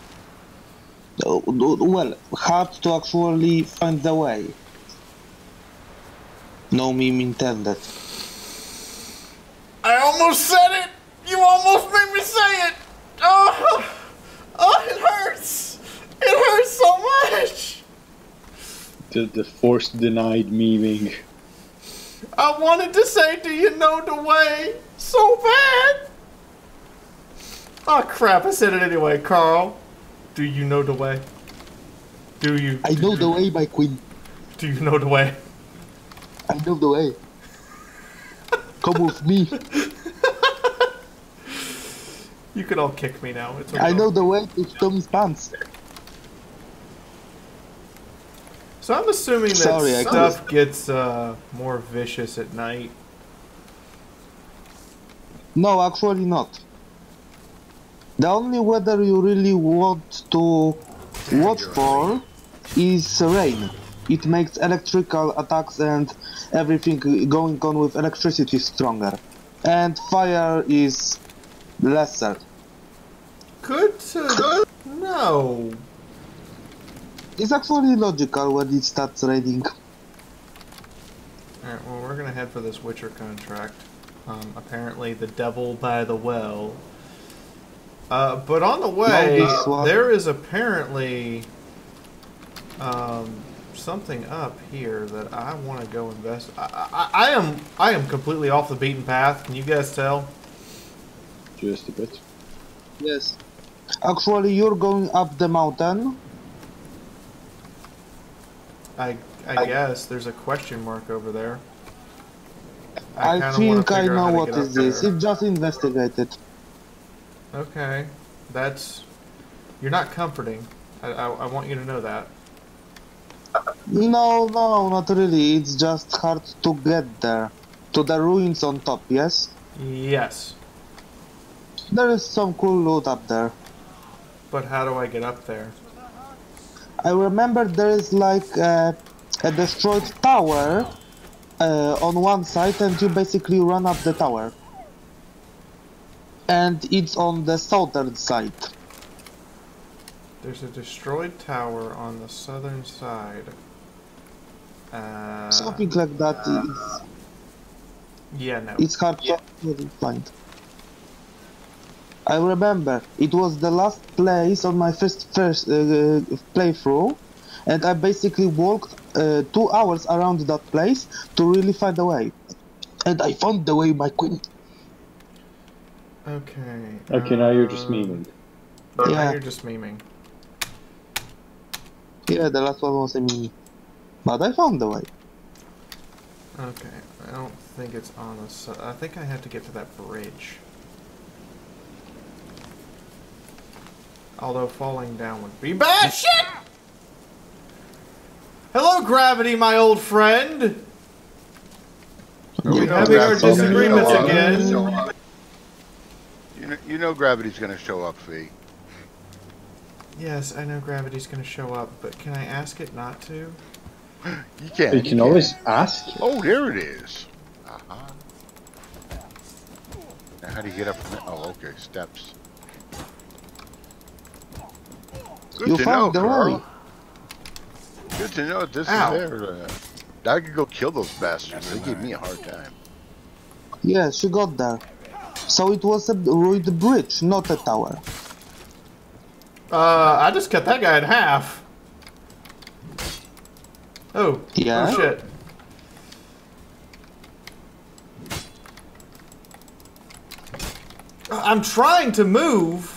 Well, hard to actually find the way. No meme intended. I almost said it! You almost made me say it! Oh, it hurts! It hurts so much! The forced denied memeing. I wanted to say, do you know the way? So bad! Oh crap, I said it anyway, Carl. Do you know the way? Do you? I know the way, my queen. Do you know the way? I know the way. Come with me. You can all kick me now. It's okay. I know the way to Tommy's pants. So I'm assuming that stuff gets more vicious at night. No, actually not. The only weather you really want to watch for is rain. It makes electrical attacks and everything going on with electricity stronger. And fire is lesser. Good to know. It's actually logical when it starts raining. Alright, well, we're gonna head for this Witcher contract. Apparently the devil by the well. But on the way, there is apparently something up here that I want to go invest. I am completely off the beaten path. Can you guys tell? Just a bit. Yes. Actually, you're going up the mountain. I guess there's a question mark over there. I think I know what is this. It just investigated. Okay, that's... You're not comforting. I want you to know that. No, not really. It's just hard to get there. To the ruins on top, yes? Yes. There is some cool loot up there. But how do I get up there? I remember there is like a destroyed tower on one side, and you basically run up the tower. And it's on the southern side. There's a destroyed tower on the southern side. Something like that. Yeah, no. It's hard to find. I remember it was the last place on my first playthrough, and I basically walked 2 hours around that place to really find a way. And I found the way, my queen. Okay. Okay, now you're just memeing. Yeah. Now Yeah. you're just memeing. Yeah, the last one was a meme. But I found the way. Okay, I don't think it's on the I think I have to get to that bridge. Although falling down would be bad shit! Hello, Gravity, my old friend! We're having our disagreements again. You know Gravity's gonna show up, Fee. Yes, I know Gravity's gonna show up, but can I ask it not to? You can. You can always ask it. Oh, there it is. Uh-huh. Now how do you get up from there? Oh, okay, steps. Good You to found know, the Carl. way. Good to know this Ow. is there. I could go kill those bastards. They gave me a hard time. Yeah, she got there. So it was a ruined bridge, not a tower. I just cut that guy in half. Oh, Yeah? oh shit. I'm trying to move.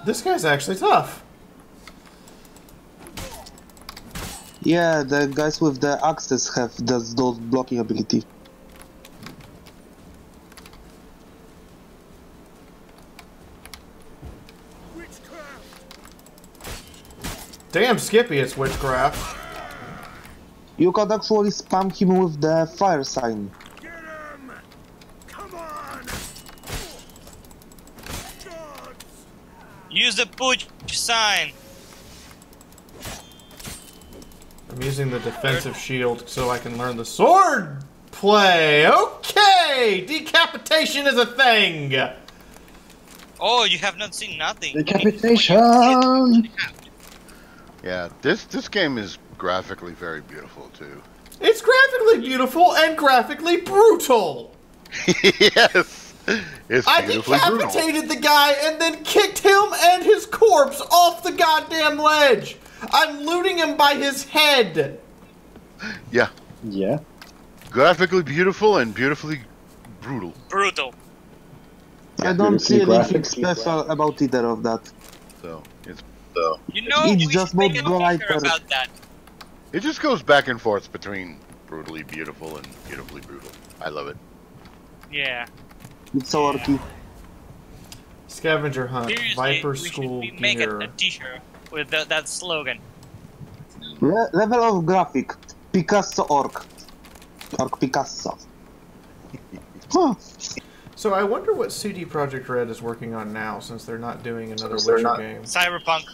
This guy's actually tough. Yeah, the guys with the axes have those blocking ability. Damn, Skippy, it's witchcraft. You can actually spam him with the fire sign. Use the push sign. I'm using the defensive shield so I can learn the sword play. Okay, decapitation is a thing. Oh, you have not seen nothing. Decapitation! Yeah, this game is graphically very beautiful too. It's graphically beautiful and graphically brutal. Yes, it's I beautifully decapitated brutal. the guy and then kicked him and his corpse off the goddamn ledge. I'm looting him by his head! Yeah. Yeah. Graphically beautiful and beautifully brutal. Brutal. I don't see anything special about either of that. So it's You know, it's we just should make a more t-shirt brighter. about that. It just goes back and forth between brutally beautiful and beautifully brutal. I love it. Yeah. It's so arty. Scavenger hunt, Seriously, Viper we School should make gear. a t-shirt with that slogan. Level of graphic. Picasso orc. Orc Picasso. Huh. So I wonder what CD Projekt Red is working on now, since they're not doing another Witcher game. Cyberpunk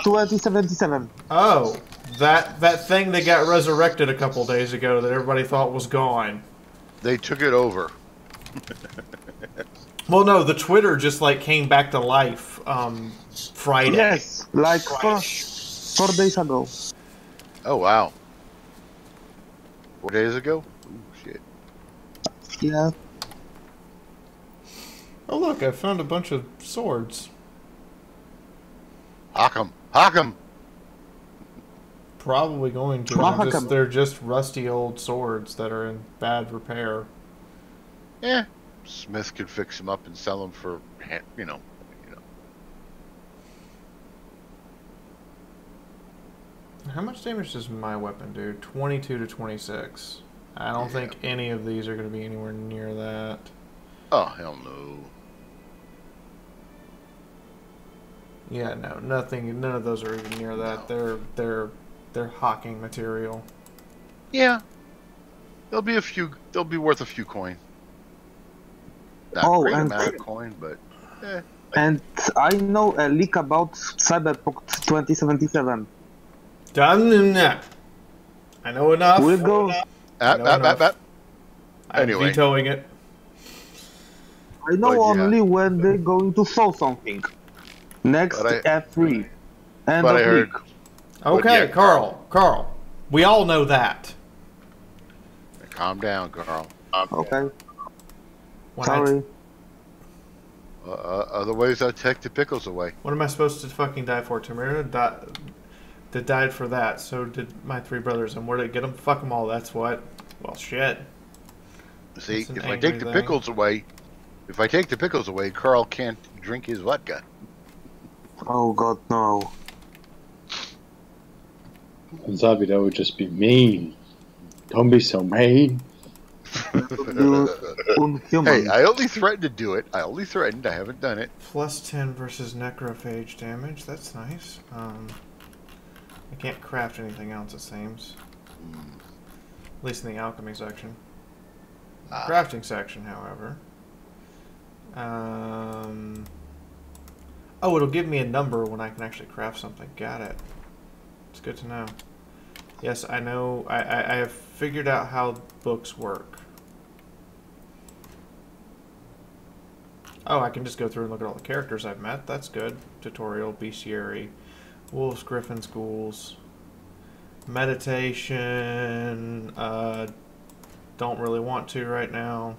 2077. Oh, that thing that got resurrected a couple days ago that everybody thought was gone. They took it over. Well, no, the Twitter just like came back to life Friday. Yes, like 4 days ago. Oh wow. 4 days ago? Ooh, shit. Yeah. Oh look, I found a bunch of swords. Hock 'em! Hock 'em! Probably going to. They're just rusty old swords that are in bad repair. Yeah. Smith could fix them up and sell them for, you know. How much damage does my weapon do? 22 to 26. I don't think any of these are going to be anywhere near that. Oh, hell no. Yeah, no, nothing. None of those are even near that. No. They're hawking material. Yeah. They'll be worth a few coin. Not great amount of coin, but And I know a leak about Cyberpunk 2077. Done that. I know enough. We'll go. I'm Anyway. vetoing it. I know only when they're going to show something. Next F3. End of week. Okay, Carl. We all know that. Calm down, Carl. Okay. Sorry. Otherwise, I'll take the pickles away. What am I supposed to fucking die for? Tamira died for that. So did my 3 brothers. And where did it get them? Fuck them all. That's what. Well, shit. See, if I take the pickles away, Carl can't drink his vodka. Oh God, no. Zabi, that would just be mean. Don't be so mean. Hey, I only threatened to do it. I only threatened. I haven't done it. Plus 10 versus necrophage damage. That's nice. I can't craft anything else, it seems. At least in the alchemy section. Crafting section, however. Oh, it'll give me a number when I can actually craft something. Got it. It's good to know. Yes, I know. I have figured out how books work. Oh, I can just go through and look at all the characters I've met. That's good. Tutorial, bestiary, wolves, griffins, ghouls. Meditation. Don't really want to right now.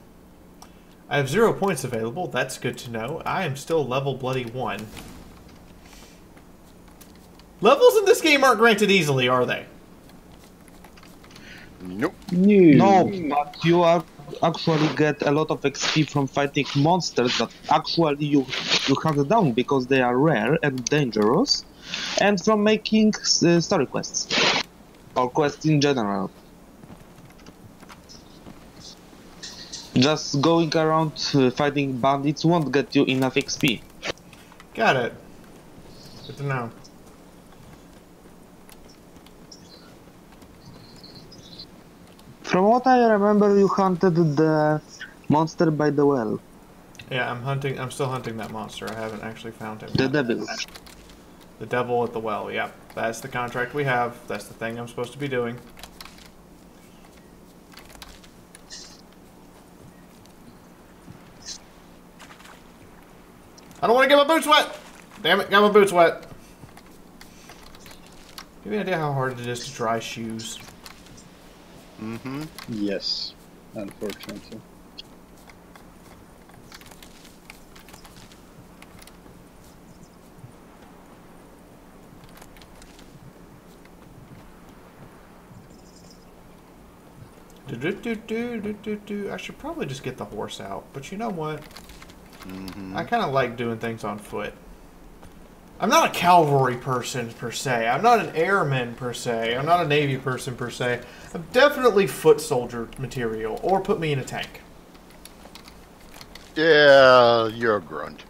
I have 0 points available. That's good to know. I am still level bloody 1. Levels in this game aren't granted easily, are they? Nope. No, but you are actually get a lot of XP from fighting monsters that actually you hunt down because they are rare and dangerous, and from making story quests or quests in general. Just going around fighting bandits won't get you enough XP. Got it. Good to know. From what I remember, you hunted the monster by the well. Yeah, I'm still hunting that monster. I haven't actually found him. The devil. The devil at the well, yep. That's the contract we have. That's the thing I'm supposed to be doing. I don't want to get my boots wet! Damn it, got my boots wet. Give me an idea how hard it is to dry shoes. Mm-hmm. Yes, unfortunately. I should probably just get the horse out, but you know what? I kind of like doing things on foot. I'm not a cavalry person per se. I'm not an airman per se. I'm not a navy person per se. I'm definitely foot soldier material, or put me in a tank. Yeah, you're a grunt.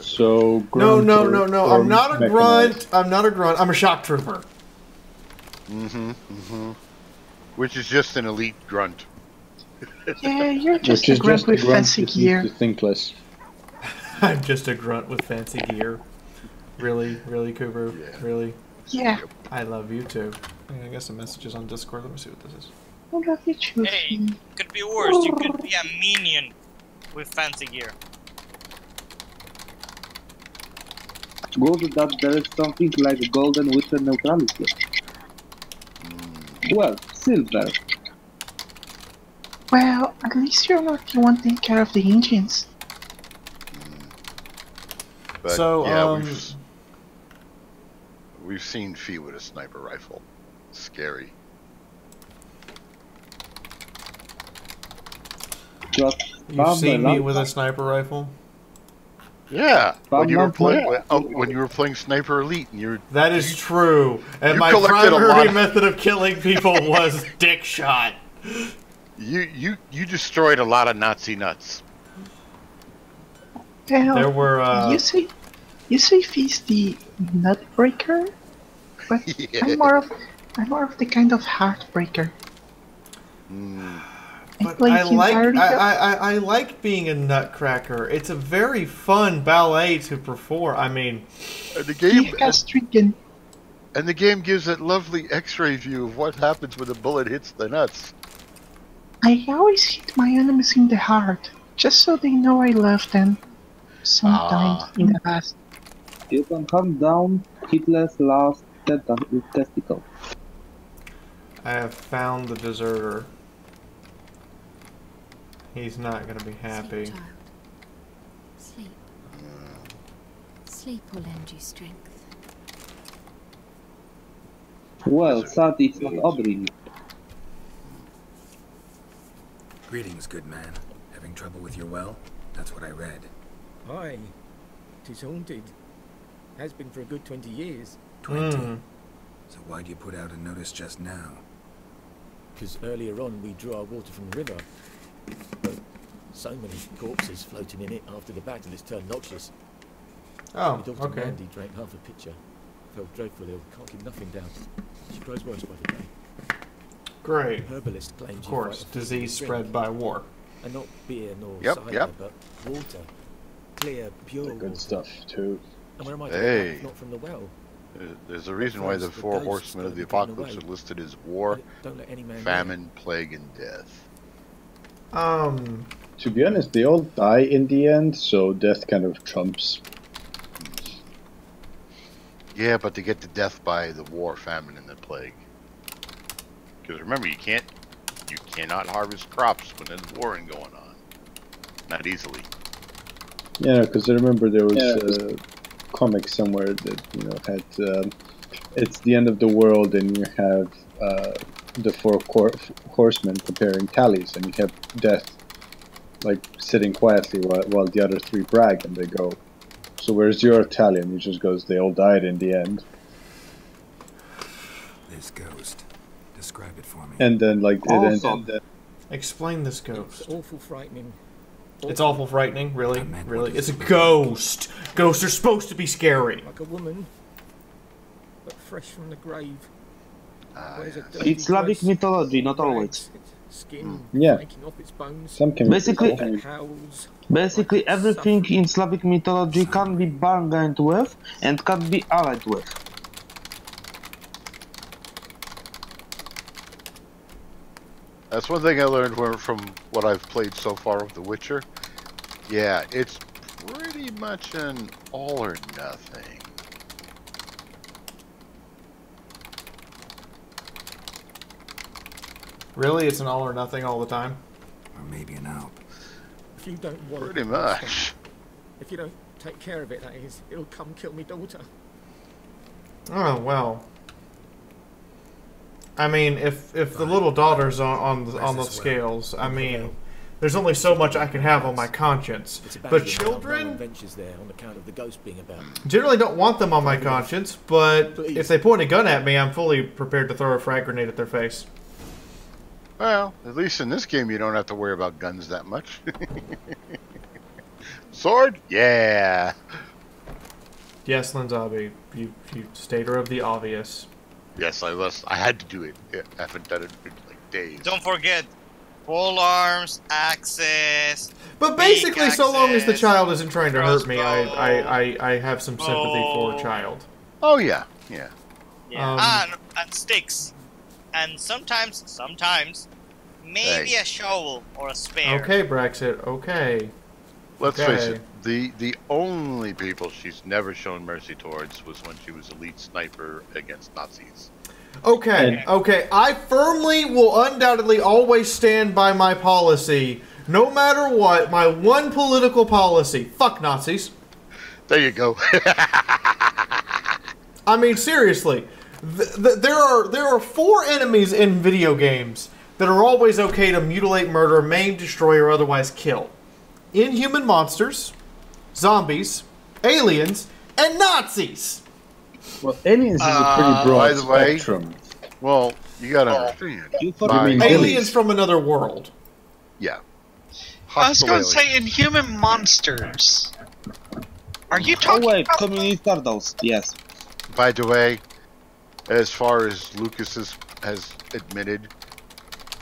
So No. or I'm not a mechanized? grunt. I'm not a grunt. I'm a shock trooper. Which is just an elite grunt. Yeah, you're Which just is a grunt just a with grunt fancy that needs gear. to think less. I'm just a grunt with fancy gear. Really, Kubru? Yeah. Really? Yeah. I love you too. I guess the messages on Discord. Let me see what this is. I love you too. Hey, could be worse. You could be a minion with fancy gear. Good that there is something like a golden with a neutrality. Well, silver. Well, at least you're not the one taking care of the engines. But So, yeah, we've seen Fee with a sniper rifle. Scary. You've seen me with a sniper rifle? Yeah, when you were playing when you were playing Sniper Elite, and you're That is true. And you my collected a lot primary of- method of killing people was dick shot. you destroyed a lot of Nazi nuts. Well, There were, you say Feast the nut breaker, but Yeah. I'm more of the kind of heartbreaker. But like I the like entirety of- I like being a nutcracker. It's a very fun ballet to perform. I mean, the game and the game gives that lovely X-ray view of what happens when a bullet hits the nuts. I always hit my enemies in the heart, just so they know I love them. Sometimes in the past. You can hunt down Hitler's last testicle. I have found the deserter. He's not gonna be happy. Sleep, child. Sleep. Sleep will lend you strength. Well, sad it's not Oberyn. Greetings, good man. Having trouble with your well? That's what I read. Aye. 'Tis haunted. Has been for a good 20 years. 20? So why'd you put out a notice just now? Because earlier on we drew our water from the river. But so many corpses floating in it after the battle it's turned noxious. Oh, My daughter okay. Mandy drank half a pitcher. Fell dreadfully ill, can't keep nothing down. She grows worse by the day. Great. Herbalist claims Of course, you fight a disease drink. spread by war. And not beer nor Yep, cider, yep. but water. Clear, pure Good water. stuff too. And where am I Hey. from? Not from the well. There's a reason why the four horsemen of the apocalypse are listed as war, Don't let any man famine, plague, and death. To be honest, they all die in the end, so death kind of trumps. Yeah, but they get to death by the war, famine, and the plague. Because remember, you cannot harvest crops when there's warring going on. Not easily. Yeah, because I remember there was a comic somewhere that had it's the end of the world, and you have the four horsemen comparing tallies, and you have death like sitting quietly while the other three brag, and they go, "So where's your tally?" And he just goes, "They all died in the end." This ghost. Describe it for me. And then Explain this ghost. It's awful frightening. It's awful frightening, really? Really? It's a ghost! Ghosts are supposed to be scary. Like a woman, but fresh from the grave. Wears a dirty It's Slavic dress, mythology, not always. rags, skin Yeah. flaking off its bones. Some can Basically everything in Slavic mythology can be bargained with and can be allied with. That's one thing I learned from what I've played so far of The Witcher. Yeah, it's pretty much an all or nothing. Really? It's an all or nothing all the time? Or maybe an alp. If you don't worry Pretty about much. stuff, if you don't take care of it, that is, it'll come kill me daughter. Oh, well. I mean, if the little daughter's on the scales, I mean, there's only so much I can have on my conscience. But children, there on account of the ghost being about. Generally don't want them on my conscience, but if they point a gun at me, I'm fully prepared to throw a frag grenade at their face. Well, at least in this game, you don't have to worry about guns that much. Sword? Yeah. Yes, Linzabi, you stater of the obvious. Yes, I had to do it. I haven't done it in like days. Don't forget, pole arms, axes. But basically, so long as the child isn't trying to hurt me, I have some sympathy for a child. Oh yeah, yeah. Yeah. And sticks, and sometimes, maybe a shovel or a spare. Okay, Brexit. Okay. Let's face it. The only people she's never shown mercy towards was when she was elite sniper against Nazis. Okay, okay. I firmly will undoubtedly always stand by my policy, no matter what. My one political policy: fuck Nazis. There you go. I mean, seriously, there are 4 enemies in video games that are always okay to mutilate, murder, maim, destroy, or otherwise kill: inhuman monsters, zombies, aliens, and Nazis. Well, aliens is a pretty broad spectrum. Well, you gotta understand. Aliens from another world. Yeah. I was going to say inhuman monsters. Are you talking about community turtles? Yes. By the way, as far as Lucas has admitted,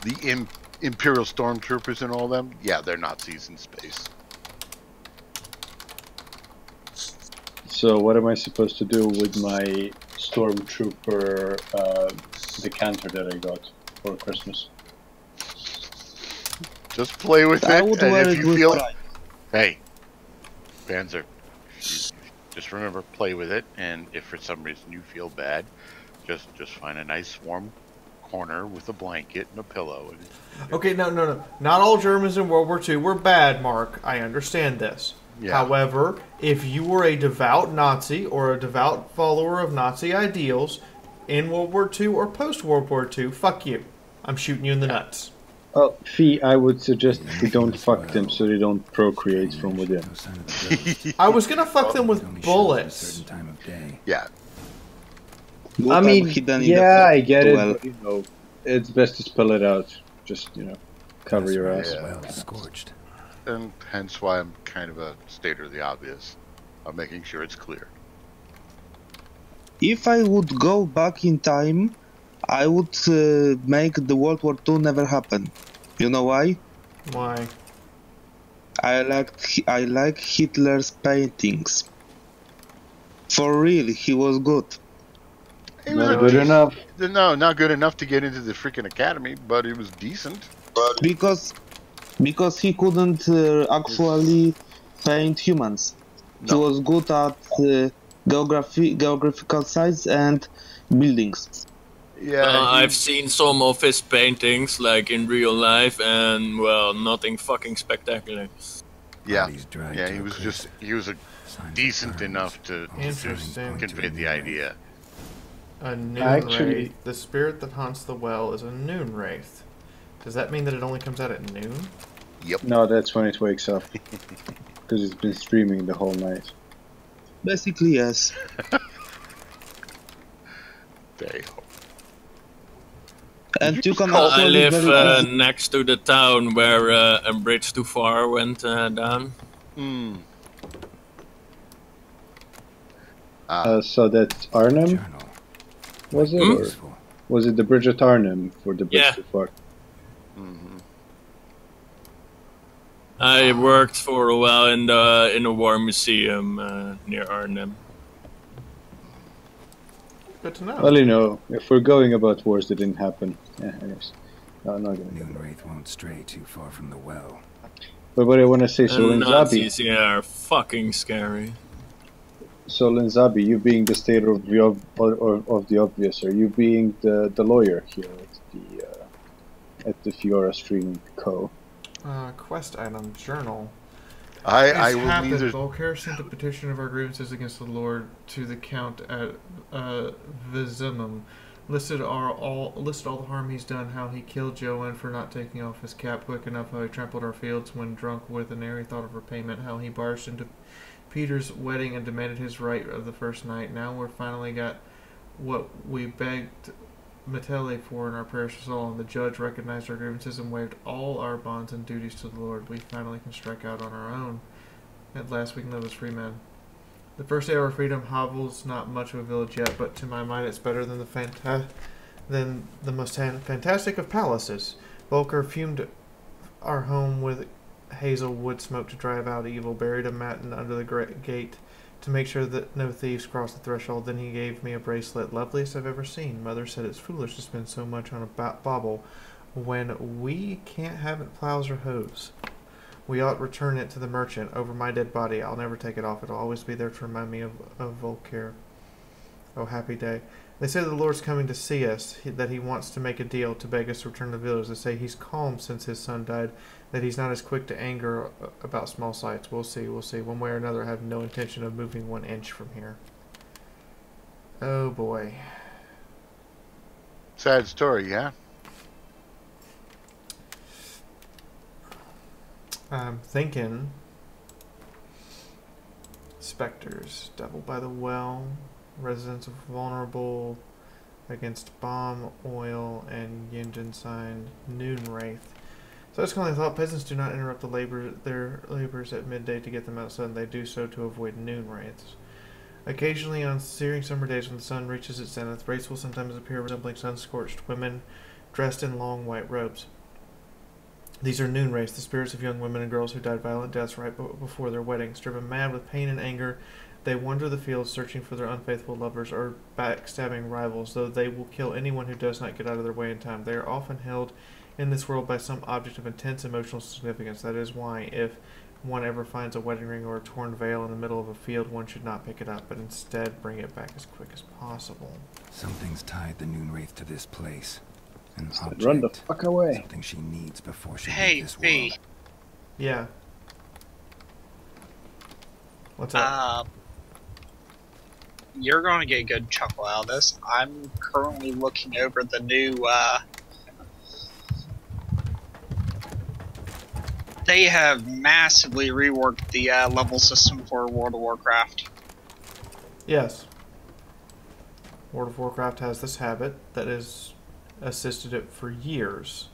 the Imperial Stormtroopers and all them, yeah, they're Nazis in space. So what am I supposed to do with my Stormtrooper decanter that I got for Christmas? Just play with it, and if you feel... Hey, Panzer, just remember, play with it, and if for some reason you feel bad, just find a nice warm corner with a blanket and a pillow. Okay, no. Not all Germans in World War II were bad, Mark. I understand this. Yeah. However, if you were a devout Nazi or a devout follower of Nazi ideals in World War II or post-World War II, fuck you. I'm shooting you in the nuts. Oh, Fee, I would suggest we don't fuck them so they don't procreate from within. I was gonna fuck them with bullets. Yeah. I mean, yeah, I get it, but, you know, it's best to spell it out. Just, you know, cover your ass. Well scorched. And hence why I'm kind of a stater of the obvious. I'm making sure it's clear. If I would go back in time, I would make the World War II never happen. You know why? Why? I like Hitler's paintings. For real, he was good. Not good enough. No, not good enough to get into the freaking academy, but it was decent. Because he couldn't actually paint humans. No. He was good at geographical sites and buildings. Yeah, I've seen some of his paintings, like in real life, and well, nothing fucking spectacular. Yeah, he was decent enough to convey the idea. A noon wraith. The spirit that haunts the well is a noon wraith. Does that mean that it only comes out at noon? Yep. No, that's when it wakes up. Because it's been streaming the whole night. Basically, yes. And you can I live next to the town where a bridge too far went down. So that's Arnhem? Was it? Or was it the bridge at Arnhem for the bridge too far? I worked for a while in a war museum near Arnhem. Good to know. Well, you know, if we're going about wars that didn't happen, anyways. No, I'm not gonna Noon wraith won't stray too far from the well. But what I want to say, so Nazis, Linzabi, are fucking scary. So Linzabi, you being the stater of the obvious, are you being the lawyer here at the Fiaura Streaming Co? Quest item journal. I will neither. Volker sent a petition of our grievances against the Lord to the Count at Vizimum, Listed all the harm he's done, how he killed Joanne for not taking off his cap quick enough, how he trampled our fields when drunk with an airy thought of repayment, how he barged into Peter's wedding and demanded his right of the first night. Now we're finally got what we begged Metele for in our prayers for so long. The judge recognized our grievances and waived all our bonds and duties to the Lord. We finally can strike out on our own. At last we can live as free men. The first day of our freedom. Havel's not much of a village yet, but to my mind it's better than the most fantastic of palaces. Volker fumed our home with hazel wood smoke to drive out evil, buried a matin under the great gate to make sure that no thieves crossed the threshold. Then he gave me a bracelet, loveliest I've ever seen. Mother said it's foolish to spend so much on a bauble when we can't have it plows or hoes. We ought return it to the merchant over my dead body. I'll never take it off. It'll always be there to remind me of Volker. Oh, happy day. They say the Lord's coming to see us, that he wants to make a deal to beg us to return to the village. They say he's calm since his son died, that he's not as quick to anger about small slights. We'll see, we'll see. One way or another, I have no intention of moving 1 inch from here. Oh, boy. Sad story, yeah? I'm thinking specters, devil by the well, residents of vulnerable against bomb, oil, and Yinjin sign, noon wraith. So that's kind of thought. Peasants do not interrupt their labors at midday to get them outside, and they do so to avoid noon wraiths. Occasionally, on searing summer days when the sun reaches its zenith, wraiths will sometimes appear resembling sun-scorched women dressed in long white robes. These are noon wraiths, the spirits of young women and girls who died violent deaths right before their weddings. Driven mad with pain and anger, they wander the fields searching for their unfaithful lovers or backstabbing rivals, though they will kill anyone who does not get out of their way in time. They are often held in this world by some object of intense emotional significance. That is why, if one ever finds a wedding ring or a torn veil in the middle of a field, one should not pick it up, but instead bring it back as quick as possible. Something's tied the noon wraith to this place. An object. Run the fuck away. Something she needs before she leaves this B. world. Yeah. What's up? You're going to get a good chuckle out of this. I'm currently looking over the new, they have massively reworked the level system for World of Warcraft. Yes. World of Warcraft has this habit that has assisted it for years,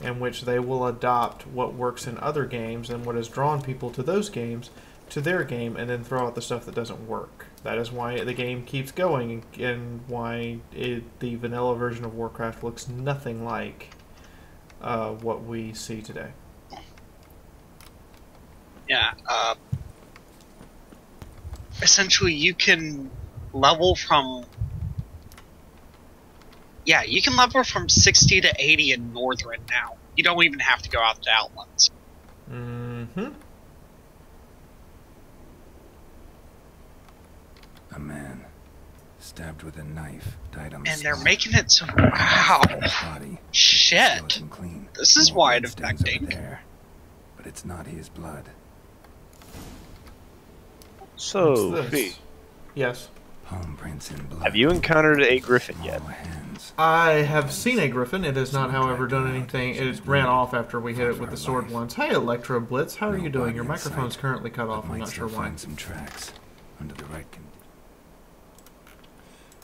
in which they will adopt what works in other games and what has drawn people to those games to their game, and then throw out the stuff that doesn't work. That is why the game keeps going, and why the vanilla version of Warcraft looks nothing like what we see today. Yeah, essentially you can level from... Yeah, you can level from 60 to 80 in Northrend now. You don't even have to go out to Outlands. Mm-hmm. A man, stabbed with a knife, died on the And they're spot. making it so... Wow. Body, Shit. skeleton clean. This is More wide blood stains over affecting. there, but it's not his blood. So, What's Fee, this? Yes. Palm prints in blood. have you encountered a griffin yet? I have seen a griffin. It has not, however, done anything. It ran off after we hit it with the sword once. Hey, Electro Blitz, how are you doing? Your microphone's currently cut off. I'm not sure why. Find some tracks under the right.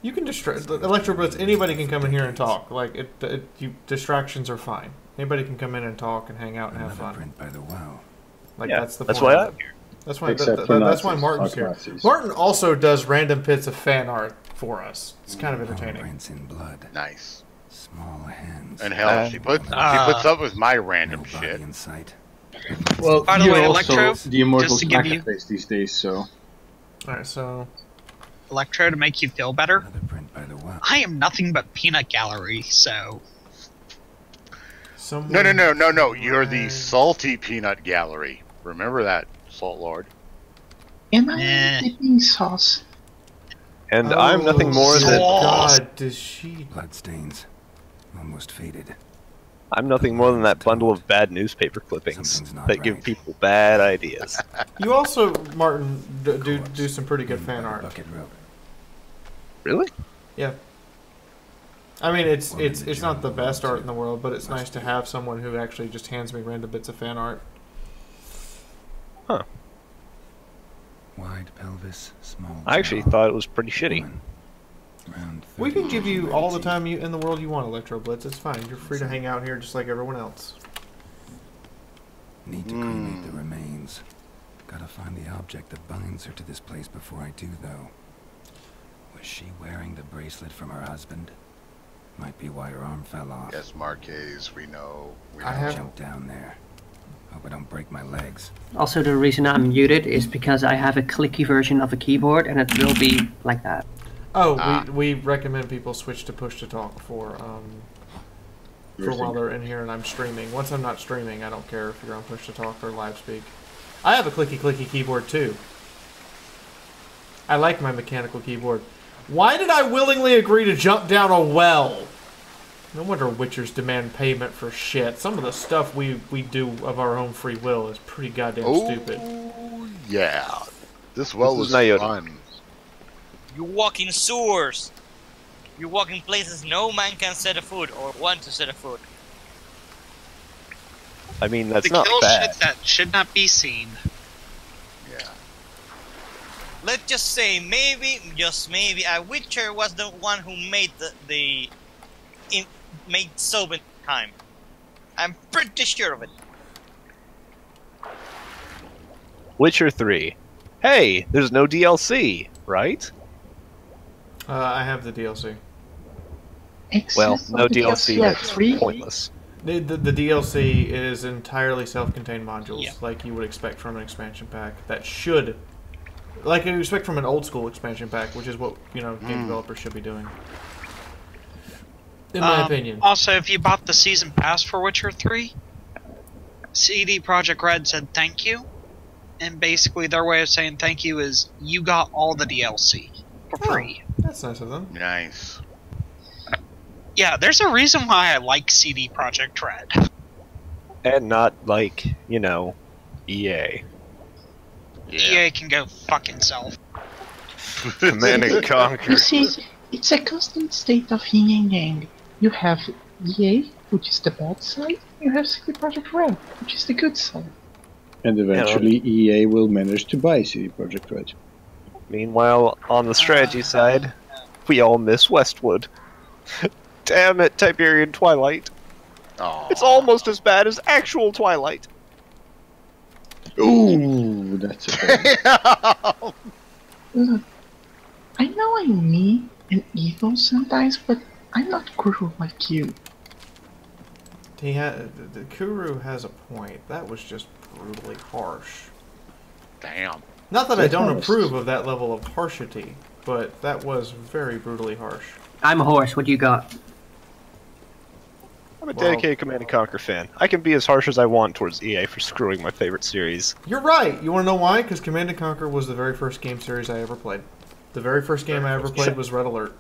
You can Electro Blitz. Anybody can come in here and talk. Like distractions are fine. Anybody can come in and talk and hang out and have fun. Print by the well. Like Yeah, that's the that's point why of I'm it. here. That's why. Except for That's why Nazis, Martin's fuck here. Nazis. Martin also does random bits of fan art for us. It's kind of entertaining. Prints in blood. Nice. Small hands. And hell, she puts up with my random shit. In sight. Well, By the you're way, also Electro, the immortal just to give you- face these days, so... Alright, so... Electro, to make you feel better, Print by the well. I am nothing but peanut gallery, so... No. You're the salty peanut gallery. Remember that, Salt Lord. Am I dipping sauce? And I'm nothing more than... God, does she... Bloodstains. Almost faded. I'm nothing more than that bundle of bad newspaper clippings that give people bad ideas. You also, Martin, do some pretty good fan art. Bucket rope. Really? Yeah. I mean, it's not the best art in the world, but it's nice to have someone who actually just hands me random bits of fan art. Huh. Wide pelvis, small. I actually thought it was pretty shitty. We can give you all the time in the world you want, Electro Blitz. It's fine. You're free to hang out here just like everyone else. Need to cremate the remains. Gotta find the object that binds her to this place before I do, though. Was she wearing the bracelet from her husband? Might be why her arm fell off. Yes, Marquez, we know. I jumped down there. Hope I don't break my legs. Also, the reason I'm muted is because I have a clicky version of a keyboard, and it will be like that. Oh, we recommend people switch to push to talk for while they're in here and I'm streaming. Once I'm not streaming, I don't care if you're on push to talk or live speak. I have a clicky keyboard too. I like my mechanical keyboard. Why did I willingly agree to jump down a well? No wonder Witchers demand payment for shit. Some of the stuff we do of our own free will is pretty goddamn stupid. Yeah. This well was fun. You walk in sewers. You walk in places no man can set a foot or want to set a foot. I mean, that's the not kill bad. That should not be seen. Yeah. Let's just say maybe, just maybe, a Witcher was the one who made made soap in time. I'm pretty sure of it. Witcher 3. Hey, there's no DLC, right? I have the DLC. Well, no DLC, that's pointless. The DLC is entirely self-contained modules, like you would expect from an expansion pack. That should, like you expect from an old school expansion pack, which is what game developers should be doing. In my opinion. Also, if you bought the season pass for Witcher 3, CD Projekt Red said thank you, and basically their way of saying thank you is you got all the DLC for free. That's nice of them. Nice. Yeah, there's a reason why I like CD Projekt Red. And not like, EA. EA can go fuck itself. Command and Conquer. You see, it's a constant state of yin and yang. You have EA, which is the bad side, you have CD Projekt Red, which is the good side. And eventually EA will manage to buy CD Projekt Red. Meanwhile, on the strategy side, we all miss Westwood. Damn it, Tiberian Twilight. Aww. It's almost as bad as actual Twilight. Ooh, that's a Look, I know I'm mean and evil sometimes, but I'm not cruel like you. The Kuru has a point. That was just brutally harsh. Damn. Not that I don't approve of that level of harshity, but that was very brutally harsh. I'm a horse. What do you got? I'm a dedicated Command & Conquer fan. I can be as harsh as I want towards EA for screwing my favorite series. You're right. You want to know why? Because Command & Conquer was the very first game series I ever played. The very first game I ever played was Red Alert.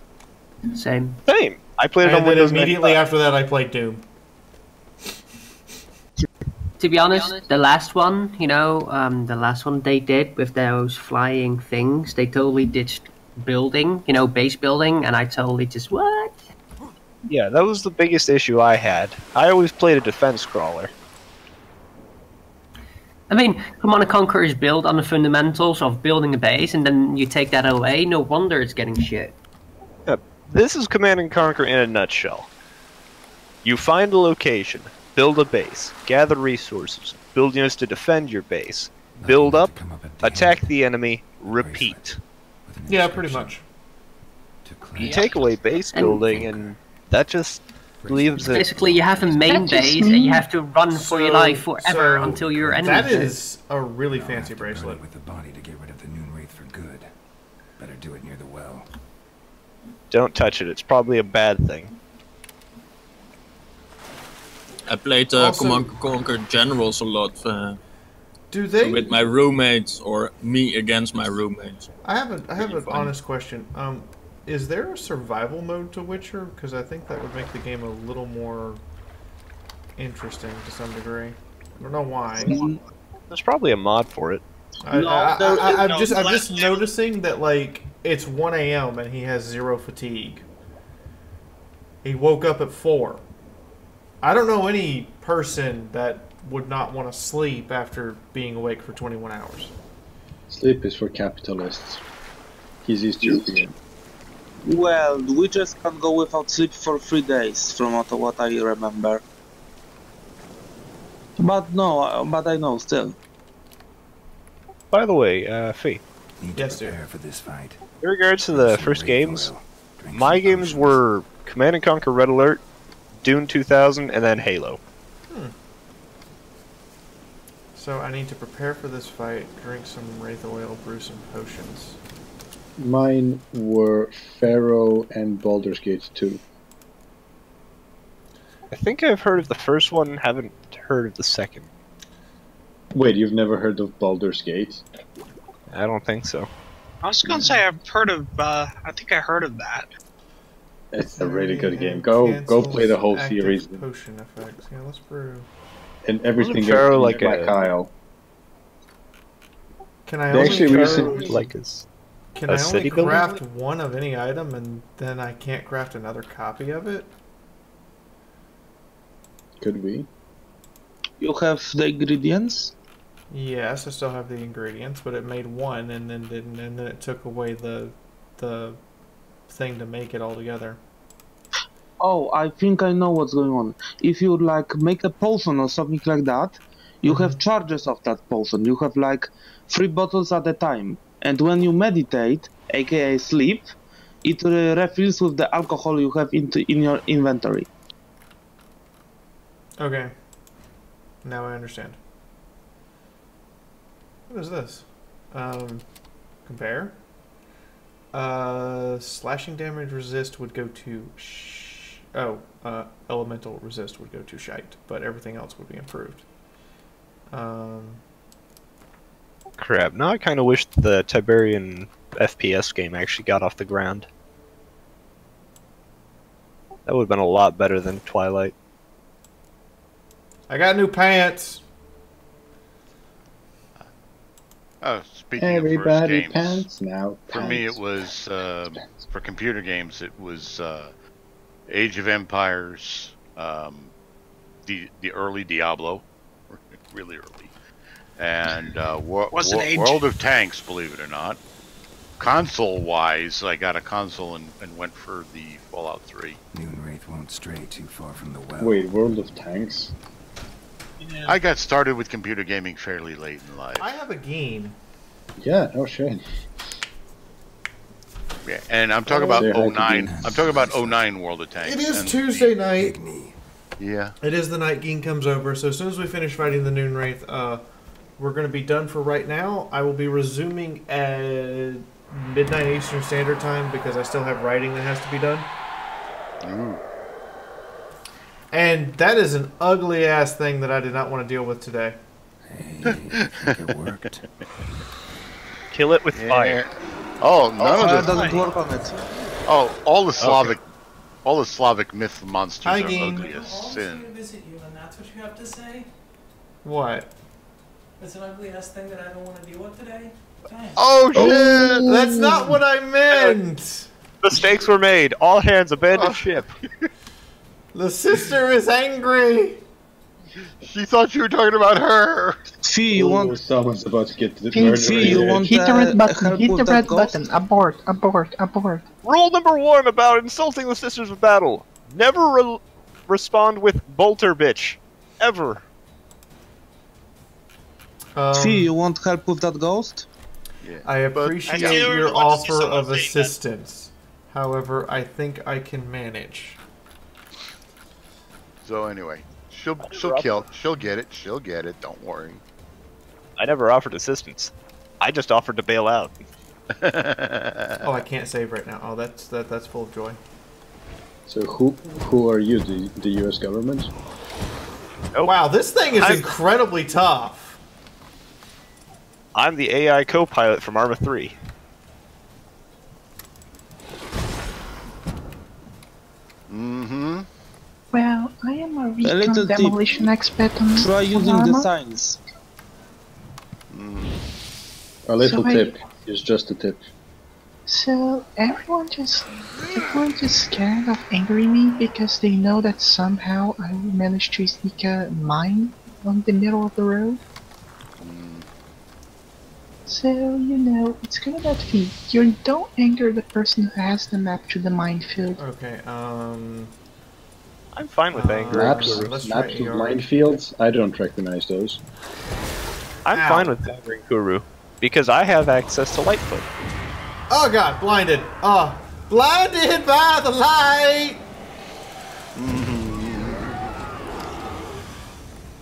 Same. I played it on Windows immediately after that I played Doom. To be honest, the last one, the last one they did with those flying things, they totally ditched building, base building, and I totally just, what? Yeah, that was the biggest issue I had. I always played a defense crawler. I mean, Command & Conquer is built on the fundamentals of building a base, and then you take that away, no wonder it's getting shit. Yeah, this is Command & Conquer in a nutshell. You find a location, build a base, gather resources, build units to defend your base, build up, attack the enemy, repeat. Yeah, pretty much. You take away base building, and that just leaves it. Basically, you have a main base, and you have to run for your life forever until your enemy. That is a really fancy bracelet. With the body to get rid of the Noon Wraith for good. Better do it near the well. Don't touch it. It's probably a bad thing. I played Command & Conquer Generals a lot. Do they? With my roommates, or me against my roommates. I have an honest question. Is there a survival mode to Witcher? Because I think that would make the game a little more interesting to some degree. I don't know why. There's probably a mod for it. I'm just noticing that like it's 1 a.m. and he has 0 fatigue. He woke up at 4. I don't know any person that would not want to sleep after being awake for 21 hours. Sleep is for capitalists. He's East European. Well, we just can't go without sleep for 3 days, from what I remember. But no, but I know still. By the way, Fee. Yes, sir. For this fight. In regards to the first games, my games were Command & Conquer Red Alert, Dune 2000, and then Halo. So I need to prepare for this fight, drink some Wraith Oil, brew some potions. Mine were Pharaoh and Baldur's Gate 2. I think I've heard of the first one, haven't heard of the second. Wait, you've never heard of Baldur's Gate? I don't think so. I was gonna say I've heard of. I think I heard of that. It's a really good game. Go play the whole series. Potion effects. Yeah, let's brew. And everything Pharaoh like Kyle. Can I They only actually recently Can I only craft one of any item and then I can't craft another copy of it? Could we? You have the ingredients? Yes, I still have the ingredients, but it made one and then didn't, and then it took away the thing to make it all together. Oh, I think I know what's going on. If you like make a potion or something like that, you have charges of that potion. You have like 3 bottles at a time, and when you meditate, aka sleep, it refills with the alcohol you have in your inventory. Okay. Now I understand. What is this? Compare. Slashing damage resist would go to elemental resist would go to shite, but everything else would be improved. Crap, now I kind of wish the Tiberian FPS game actually got off the ground. That would have been a lot better than Twilight. I got new pants! Oh, speaking Everybody of first games, pants now. For me, it was for computer games. It was Age of Empires, the early Diablo, really early, and World of Tanks. Believe it or not, console-wise, I got a console and went for the Fallout 3. Noon Wraith won't stray too far from the well. Wait, World of Tanks? Yeah. I got started with computer gaming fairly late in life. I have a game. Yeah, no shit. Yeah, and I'm talking about 09. I'm talking about 09 World of Tanks. It is Tuesday night. Yeah. It is the night Geen comes over, so as soon as we finish fighting the Noon Wraith, we're going to be done for right now. I will be resuming at midnight Eastern Standard Time because I still have writing that has to be done. Ooh. And that is an ugly-ass thing that I did not want to deal with today. Hey, I think it worked. Kill it with fire. Oh, none of doesn't work on it. Oh, all the Slavic myth monsters are ugly as sin. Visit you, and that's what you have to say? What? It's an ugly-ass thing that I don't want to deal with today? Thanks. Oh, shit! That's not what I meant! Mistakes were made. All hands abandon ship. The sister is angry! She thought you were talking about her! Fee, you want... Someone's about to get the Fee, you want hit the red button, help hit with the that red ghost? button. Abort, abort, abort. Rule number 1 about insulting the Sisters of Battle. Never respond with bolter bitch. Ever. Fee, you want help with that ghost? Yeah. I appreciate your offer of assistance. However, I think I can manage. So anyway, she'll get it, don't worry. I never offered assistance. I just offered to bail out. Oh, I can't save right now. Oh, that's full of joy. So who are you, the US government? Oh, wow, this thing is incredibly tough. I'm the AI co-pilot from Arma 3. Mm-hmm. Well, I am a recon demolition expert on Try using the signs. A little tip is just a tip. So everyone just scared of angering me because they know that somehow I will manage to sneak a mine on the middle of the road. So, you know, it's kind of that thing. You don't anger the person who has the map to the minefield. Okay, I'm fine with anger. Maps with minefields? I don't recognize those. I'm fine with angering Kuru, because I have access to Lightfoot. Oh god, blinded. Oh, blinded by the light!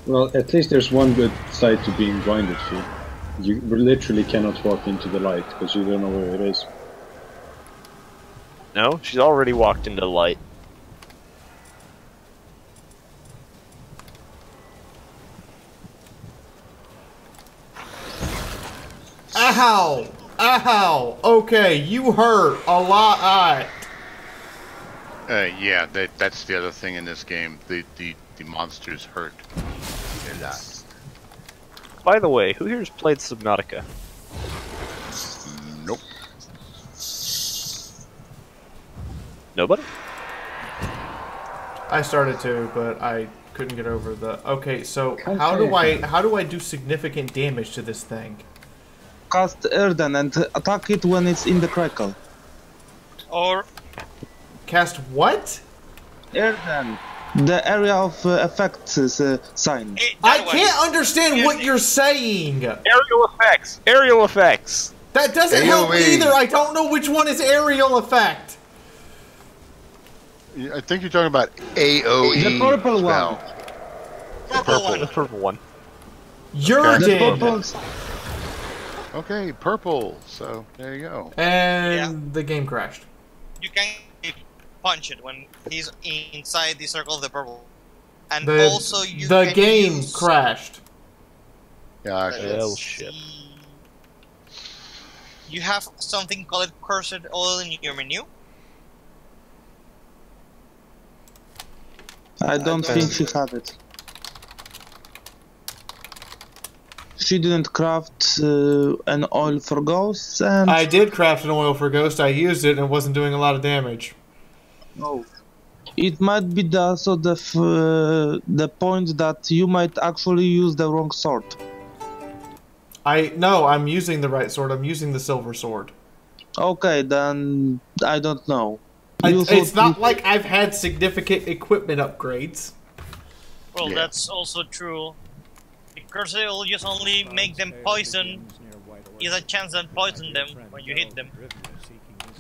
Well, at least there's one good side to being blinded, Phil. You literally cannot walk into the light, because you don't know where it is. No, she's already walked into the light. Ow! Ow! Okay, you hurt a lot. Yeah, that's the other thing in this game. The monsters hurt a lot. By the way, who here has played Subnautica? Nope. Nobody? I started to, but I couldn't get over the. Okay, so how do I do significant damage to this thing? Cast Erden and attack it when it's in the crackle. Or cast what? Erden. The area of effects sign. I can't understand what you're saying. Aerial effects. Aerial effects. That doesn't help either. I don't know which one is aerial effect. I think you're talking about AOE. The purple one. The purple one. You're dead. Okay, purple. So there you go. And the game crashed. You can punch it when he's inside the circle of the purple, and The also you. the can game use... crashed. Hell shit. You have something called cursed oil in your menu. I don't think she had it. She didn't craft an oil for ghosts, and I did craft an oil for ghost. I used it and it wasn't doing a lot of damage. oh, it might be also the point that you might actually use the wrong sword. No, I'm using the right sword. I'm using the silver sword. Okay, then I don't know. It's not like I've had significant equipment upgrades. Well, that's also true. Because it will just only make them poison. Is a chance that poison them when you hit them.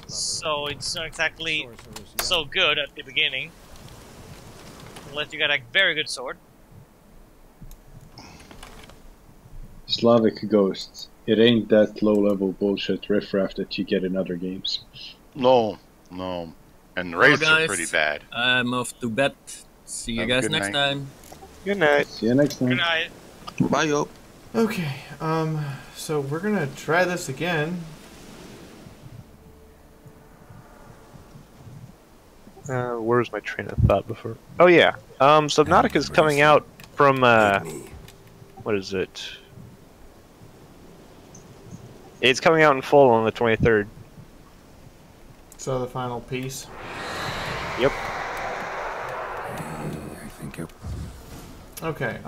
So it's not exactly so good at the beginning. Unless you got a very good sword. Slavic ghosts. It ain't that low-level bullshit riffraff that you get in other games. No. And the raids are pretty bad. I'm off to bed. See you guys next time. Good night. See you next time. Good night. Bye, yo. Okay, so we're gonna try this again. Where's my train of thought before? Oh yeah, Subnautica is coming out from, what is it? It's coming out in full on the 23rd. So the final piece. Yep. I think it... Okay,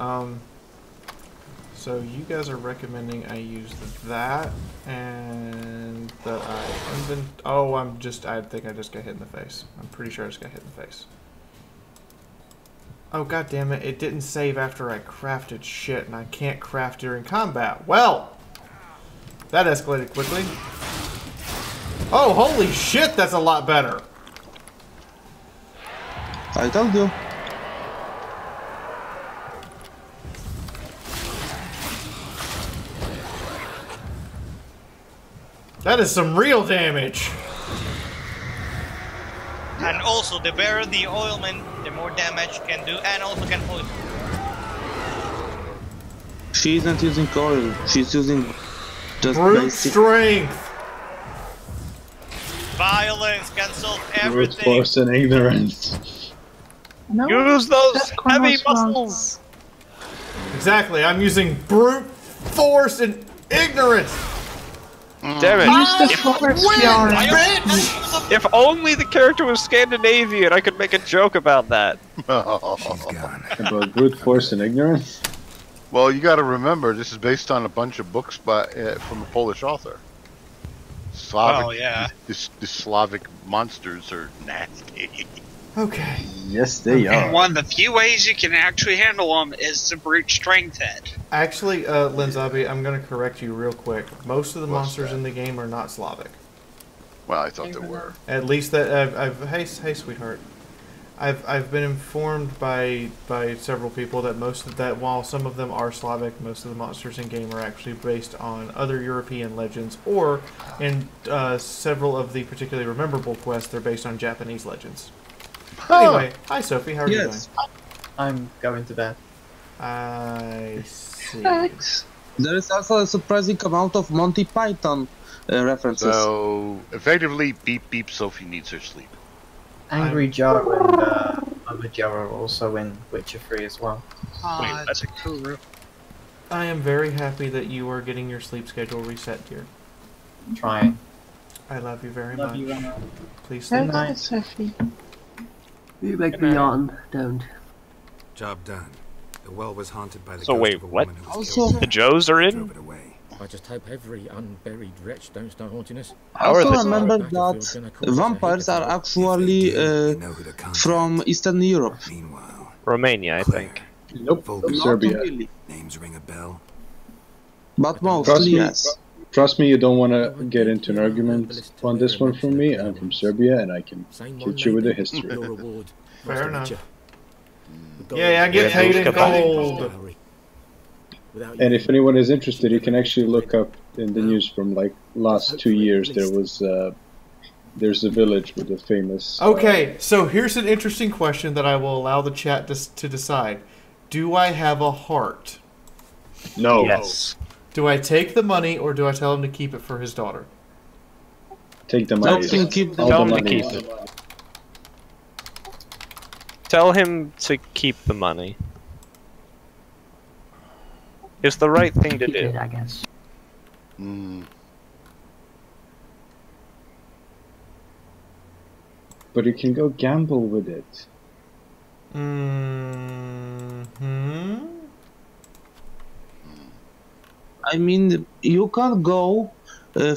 so you guys are recommending I use that, and that I I think I just got hit in the face. I'm pretty sure I just got hit in the face. Oh god damn it, it didn't save after I crafted shit, and I can't craft during combat. Well, that escalated quickly. Oh, holy shit, that's a lot better. I told you. That is some real damage. And also, the better the oilman, the more damage can do, and also can poison. She isn't using oil. She's using just brute basic strength. Violence can solve Brute everything. force and ignorance. No, Use those that heavy was wrong. muscles! Exactly, I'm using brute force and ignorance. Damn it! Use the force, Fiaura. If only the character was Scandinavian, I could make a joke about that. She's gone. About brute force and ignorance? Well, you got to remember, this is based on a bunch of books by from a Polish author. Slavic, Oh, yeah. The Slavic monsters are nasty. Okay. Yes, they And are. one of the few ways you can actually handle them is the brute strength head. Actually, Lenzabi, I'm going to correct you real quick. Most of the What's monsters that? in the game are not Slavic. Well, I thought there were. At least that hey sweetheart. I've been informed by several people that while some of them are Slavic, most of the monsters in game are actually based on other European legends, or in several of the particularly rememberable quests, they're based on Japanese legends. Anyway, hi Sophie, how are you doing? I'm going to bed. I see. Thanks. There is also a surprising amount of Monty Python references. So, effectively, beep beep, Sophie needs her sleep. Angry Joe and other Joe are also in Witcher 3 as well. Wait, that's a cool. I am very happy that you are getting your sleep schedule reset, dear. Trying. I love you very Love much. you, Anna. Please sleep. Good night, Sophie. You make me yawn. Don't. Job done. The well was haunted by the So ghost wait, of a what? woman who was Also- killed. The Joes are in? Drove it away. I just hope every unburied wretch don't start haunting us. I How are also they- remember that vampires are actually from Eastern Europe. Meanwhile, Romania, I think. Nope, Full from Not Serbia. really. names ring a bell. But Trust mostly me, yes. trust me, you don't want to get into an argument on this one from me. I'm from Serbia, and I can hit you with the history. Fair enough. Mm. Yeah, I get paid in gold. And if anyone is interested, you can actually look up in the news from like last 2 years. There's a village with a famous. Okay, so here's an interesting question that I will allow the chat to decide. Do I have a heart? No. Yes. Do I take the money, or do I tell him to keep it for his daughter? Take the money. Tell him to keep the All Tell the him to money. keep it. Tell him to keep the money. It's the right thing to Keep do. it, I guess. Mm. But you can go gamble with it. Mm-hmm. I mean, you can go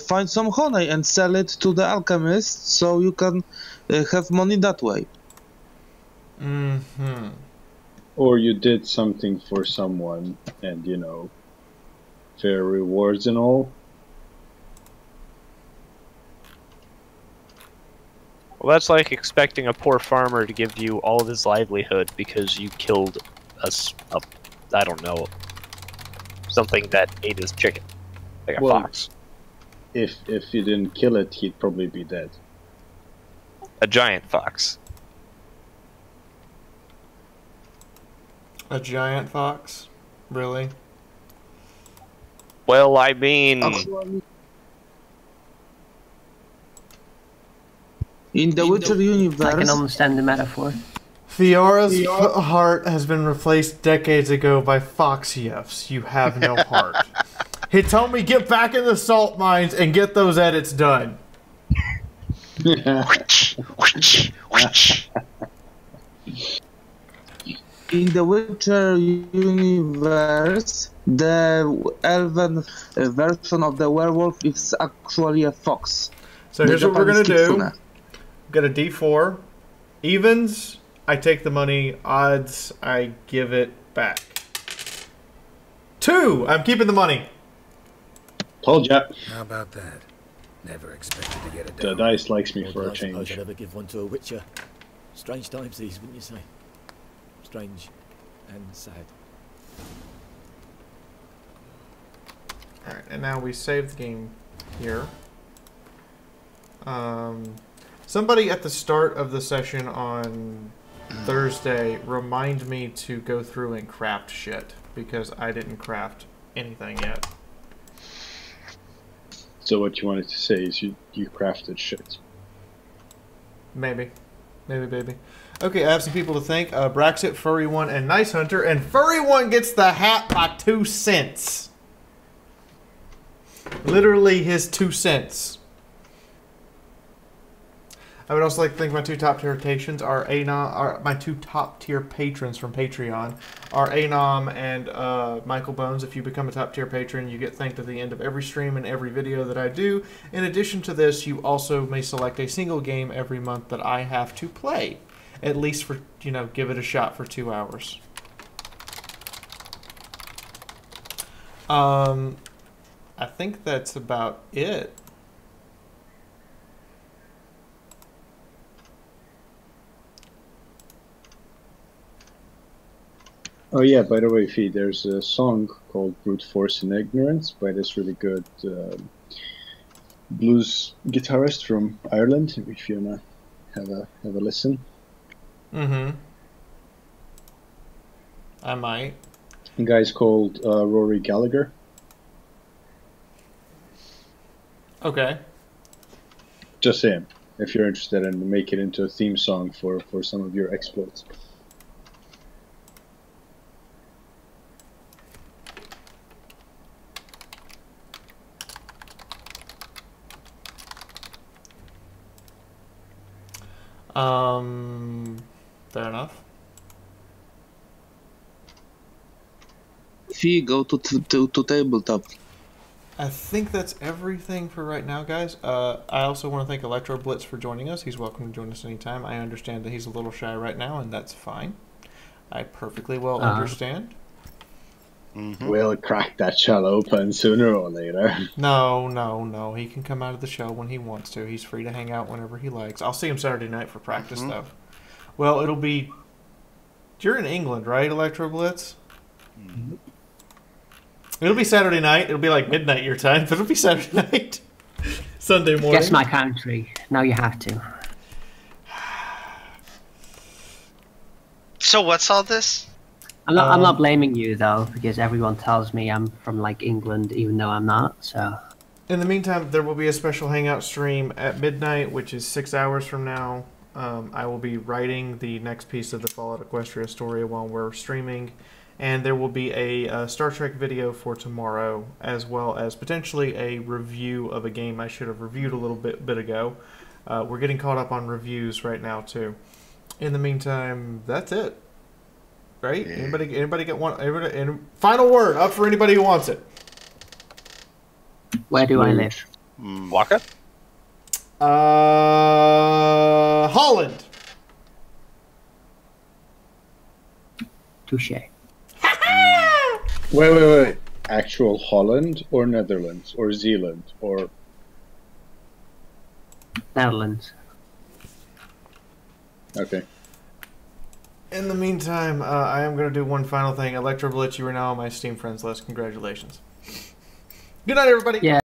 find some honey and sell it to the alchemist, so you can have money that way. Mm-hmm. Or you did something for someone, and fair rewards and all. Well, that's like expecting a poor farmer to give you all of his livelihood because you killed I don't know, something that ate his chicken, like a Well, fox. If you didn't kill it, he'd probably be dead. A giant fox. A giant fox? Really? Well, I mean, Actually, in the Witcher universe, I can understand the metaphor. Fiaura's heart has been replaced decades ago by Foxief's. You have no heart. He told me get back in the salt mines and get those edits done. in the Witcher universe, the elven version of the werewolf is actually a fox. So here's The what we're going to Japanese do. kitsune. Got a D4. Evens, I take the money. Odds, I give it back. 2! I'm keeping the money. Told ya. How about that? Never expected to get it The done. dice likes me Well, for a I suppose change. I'd ever give one to a witcher. Strange times these, wouldn't you say? Strange and sad. Alright, and now we save the game here. Somebody at the start of the session on Thursday remind me to go through and craft shit, because I didn't craft anything yet. So what you wanted to say is you crafted shit. Maybe. Maybe, baby. Okay, I have some people to thank. Braxit, Furry1, and Nice Hunter. And Furry1 gets the hat by 2 cents. Literally his 2 cents. I would also like to thank my 2 top tier patrons are my 2 top tier patrons from Patreon are Anom and Michael Bones. If you become a top tier patron, you get thanked at the end of every stream and every video that I do. In addition to this, you also may select a single game every month that I have to play, at least for, you know, give it a shot for 2 hours. I think that's about it. Oh yeah, by the way, Fee, there's a song called Brute Force and Ignorance by this really good blues guitarist from Ireland, if you wanna have a listen. Mm-hmm. I might. The guy's called Rory Gallagher. Okay. Just saying, if you're interested and make it into a theme song for some of your exploits. Fair enough. Fee, go to tabletop. I think that's everything for right now, guys. I also want to thank Electro Blitz for joining us. He's welcome to join us anytime. I understand that he's a little shy right now, and that's fine. I perfectly well understand. We'll crack that shell open sooner or later. No. He can come out of the shell when he wants to. He's free to hang out whenever he likes. I'll see him Saturday night for practice, though. Well, it'll be... You're in England, right, Electro Blitz? It'll be Saturday night. It'll be like midnight your time, but it'll be Saturday night. Sunday morning. Guess my country. Now you have to. So what's all this? I'm not blaming you though, because everyone tells me I'm from like England, even though I'm not. So. In the meantime, there will be a special hangout stream at midnight, which is 6 hours from now. I will be writing the next piece of the Fallout Equestria story while we're streaming. And there will be a Star Trek video for tomorrow, as well as potentially a review of a game I should have reviewed a little bit ago. We're getting caught up on reviews right now, too. In the meantime, that's it. Right? Yeah. Anybody get one? Final word up for anybody who wants it. Where do I live? Waka? Holland. Touche. Wait. Actual Holland or Netherlands or Zealand or... Netherlands. Okay. In the meantime, I am going to do one final thing. Electro Blitz, you are now on my Steam friends list. Congratulations. Good night, everybody. Yeah.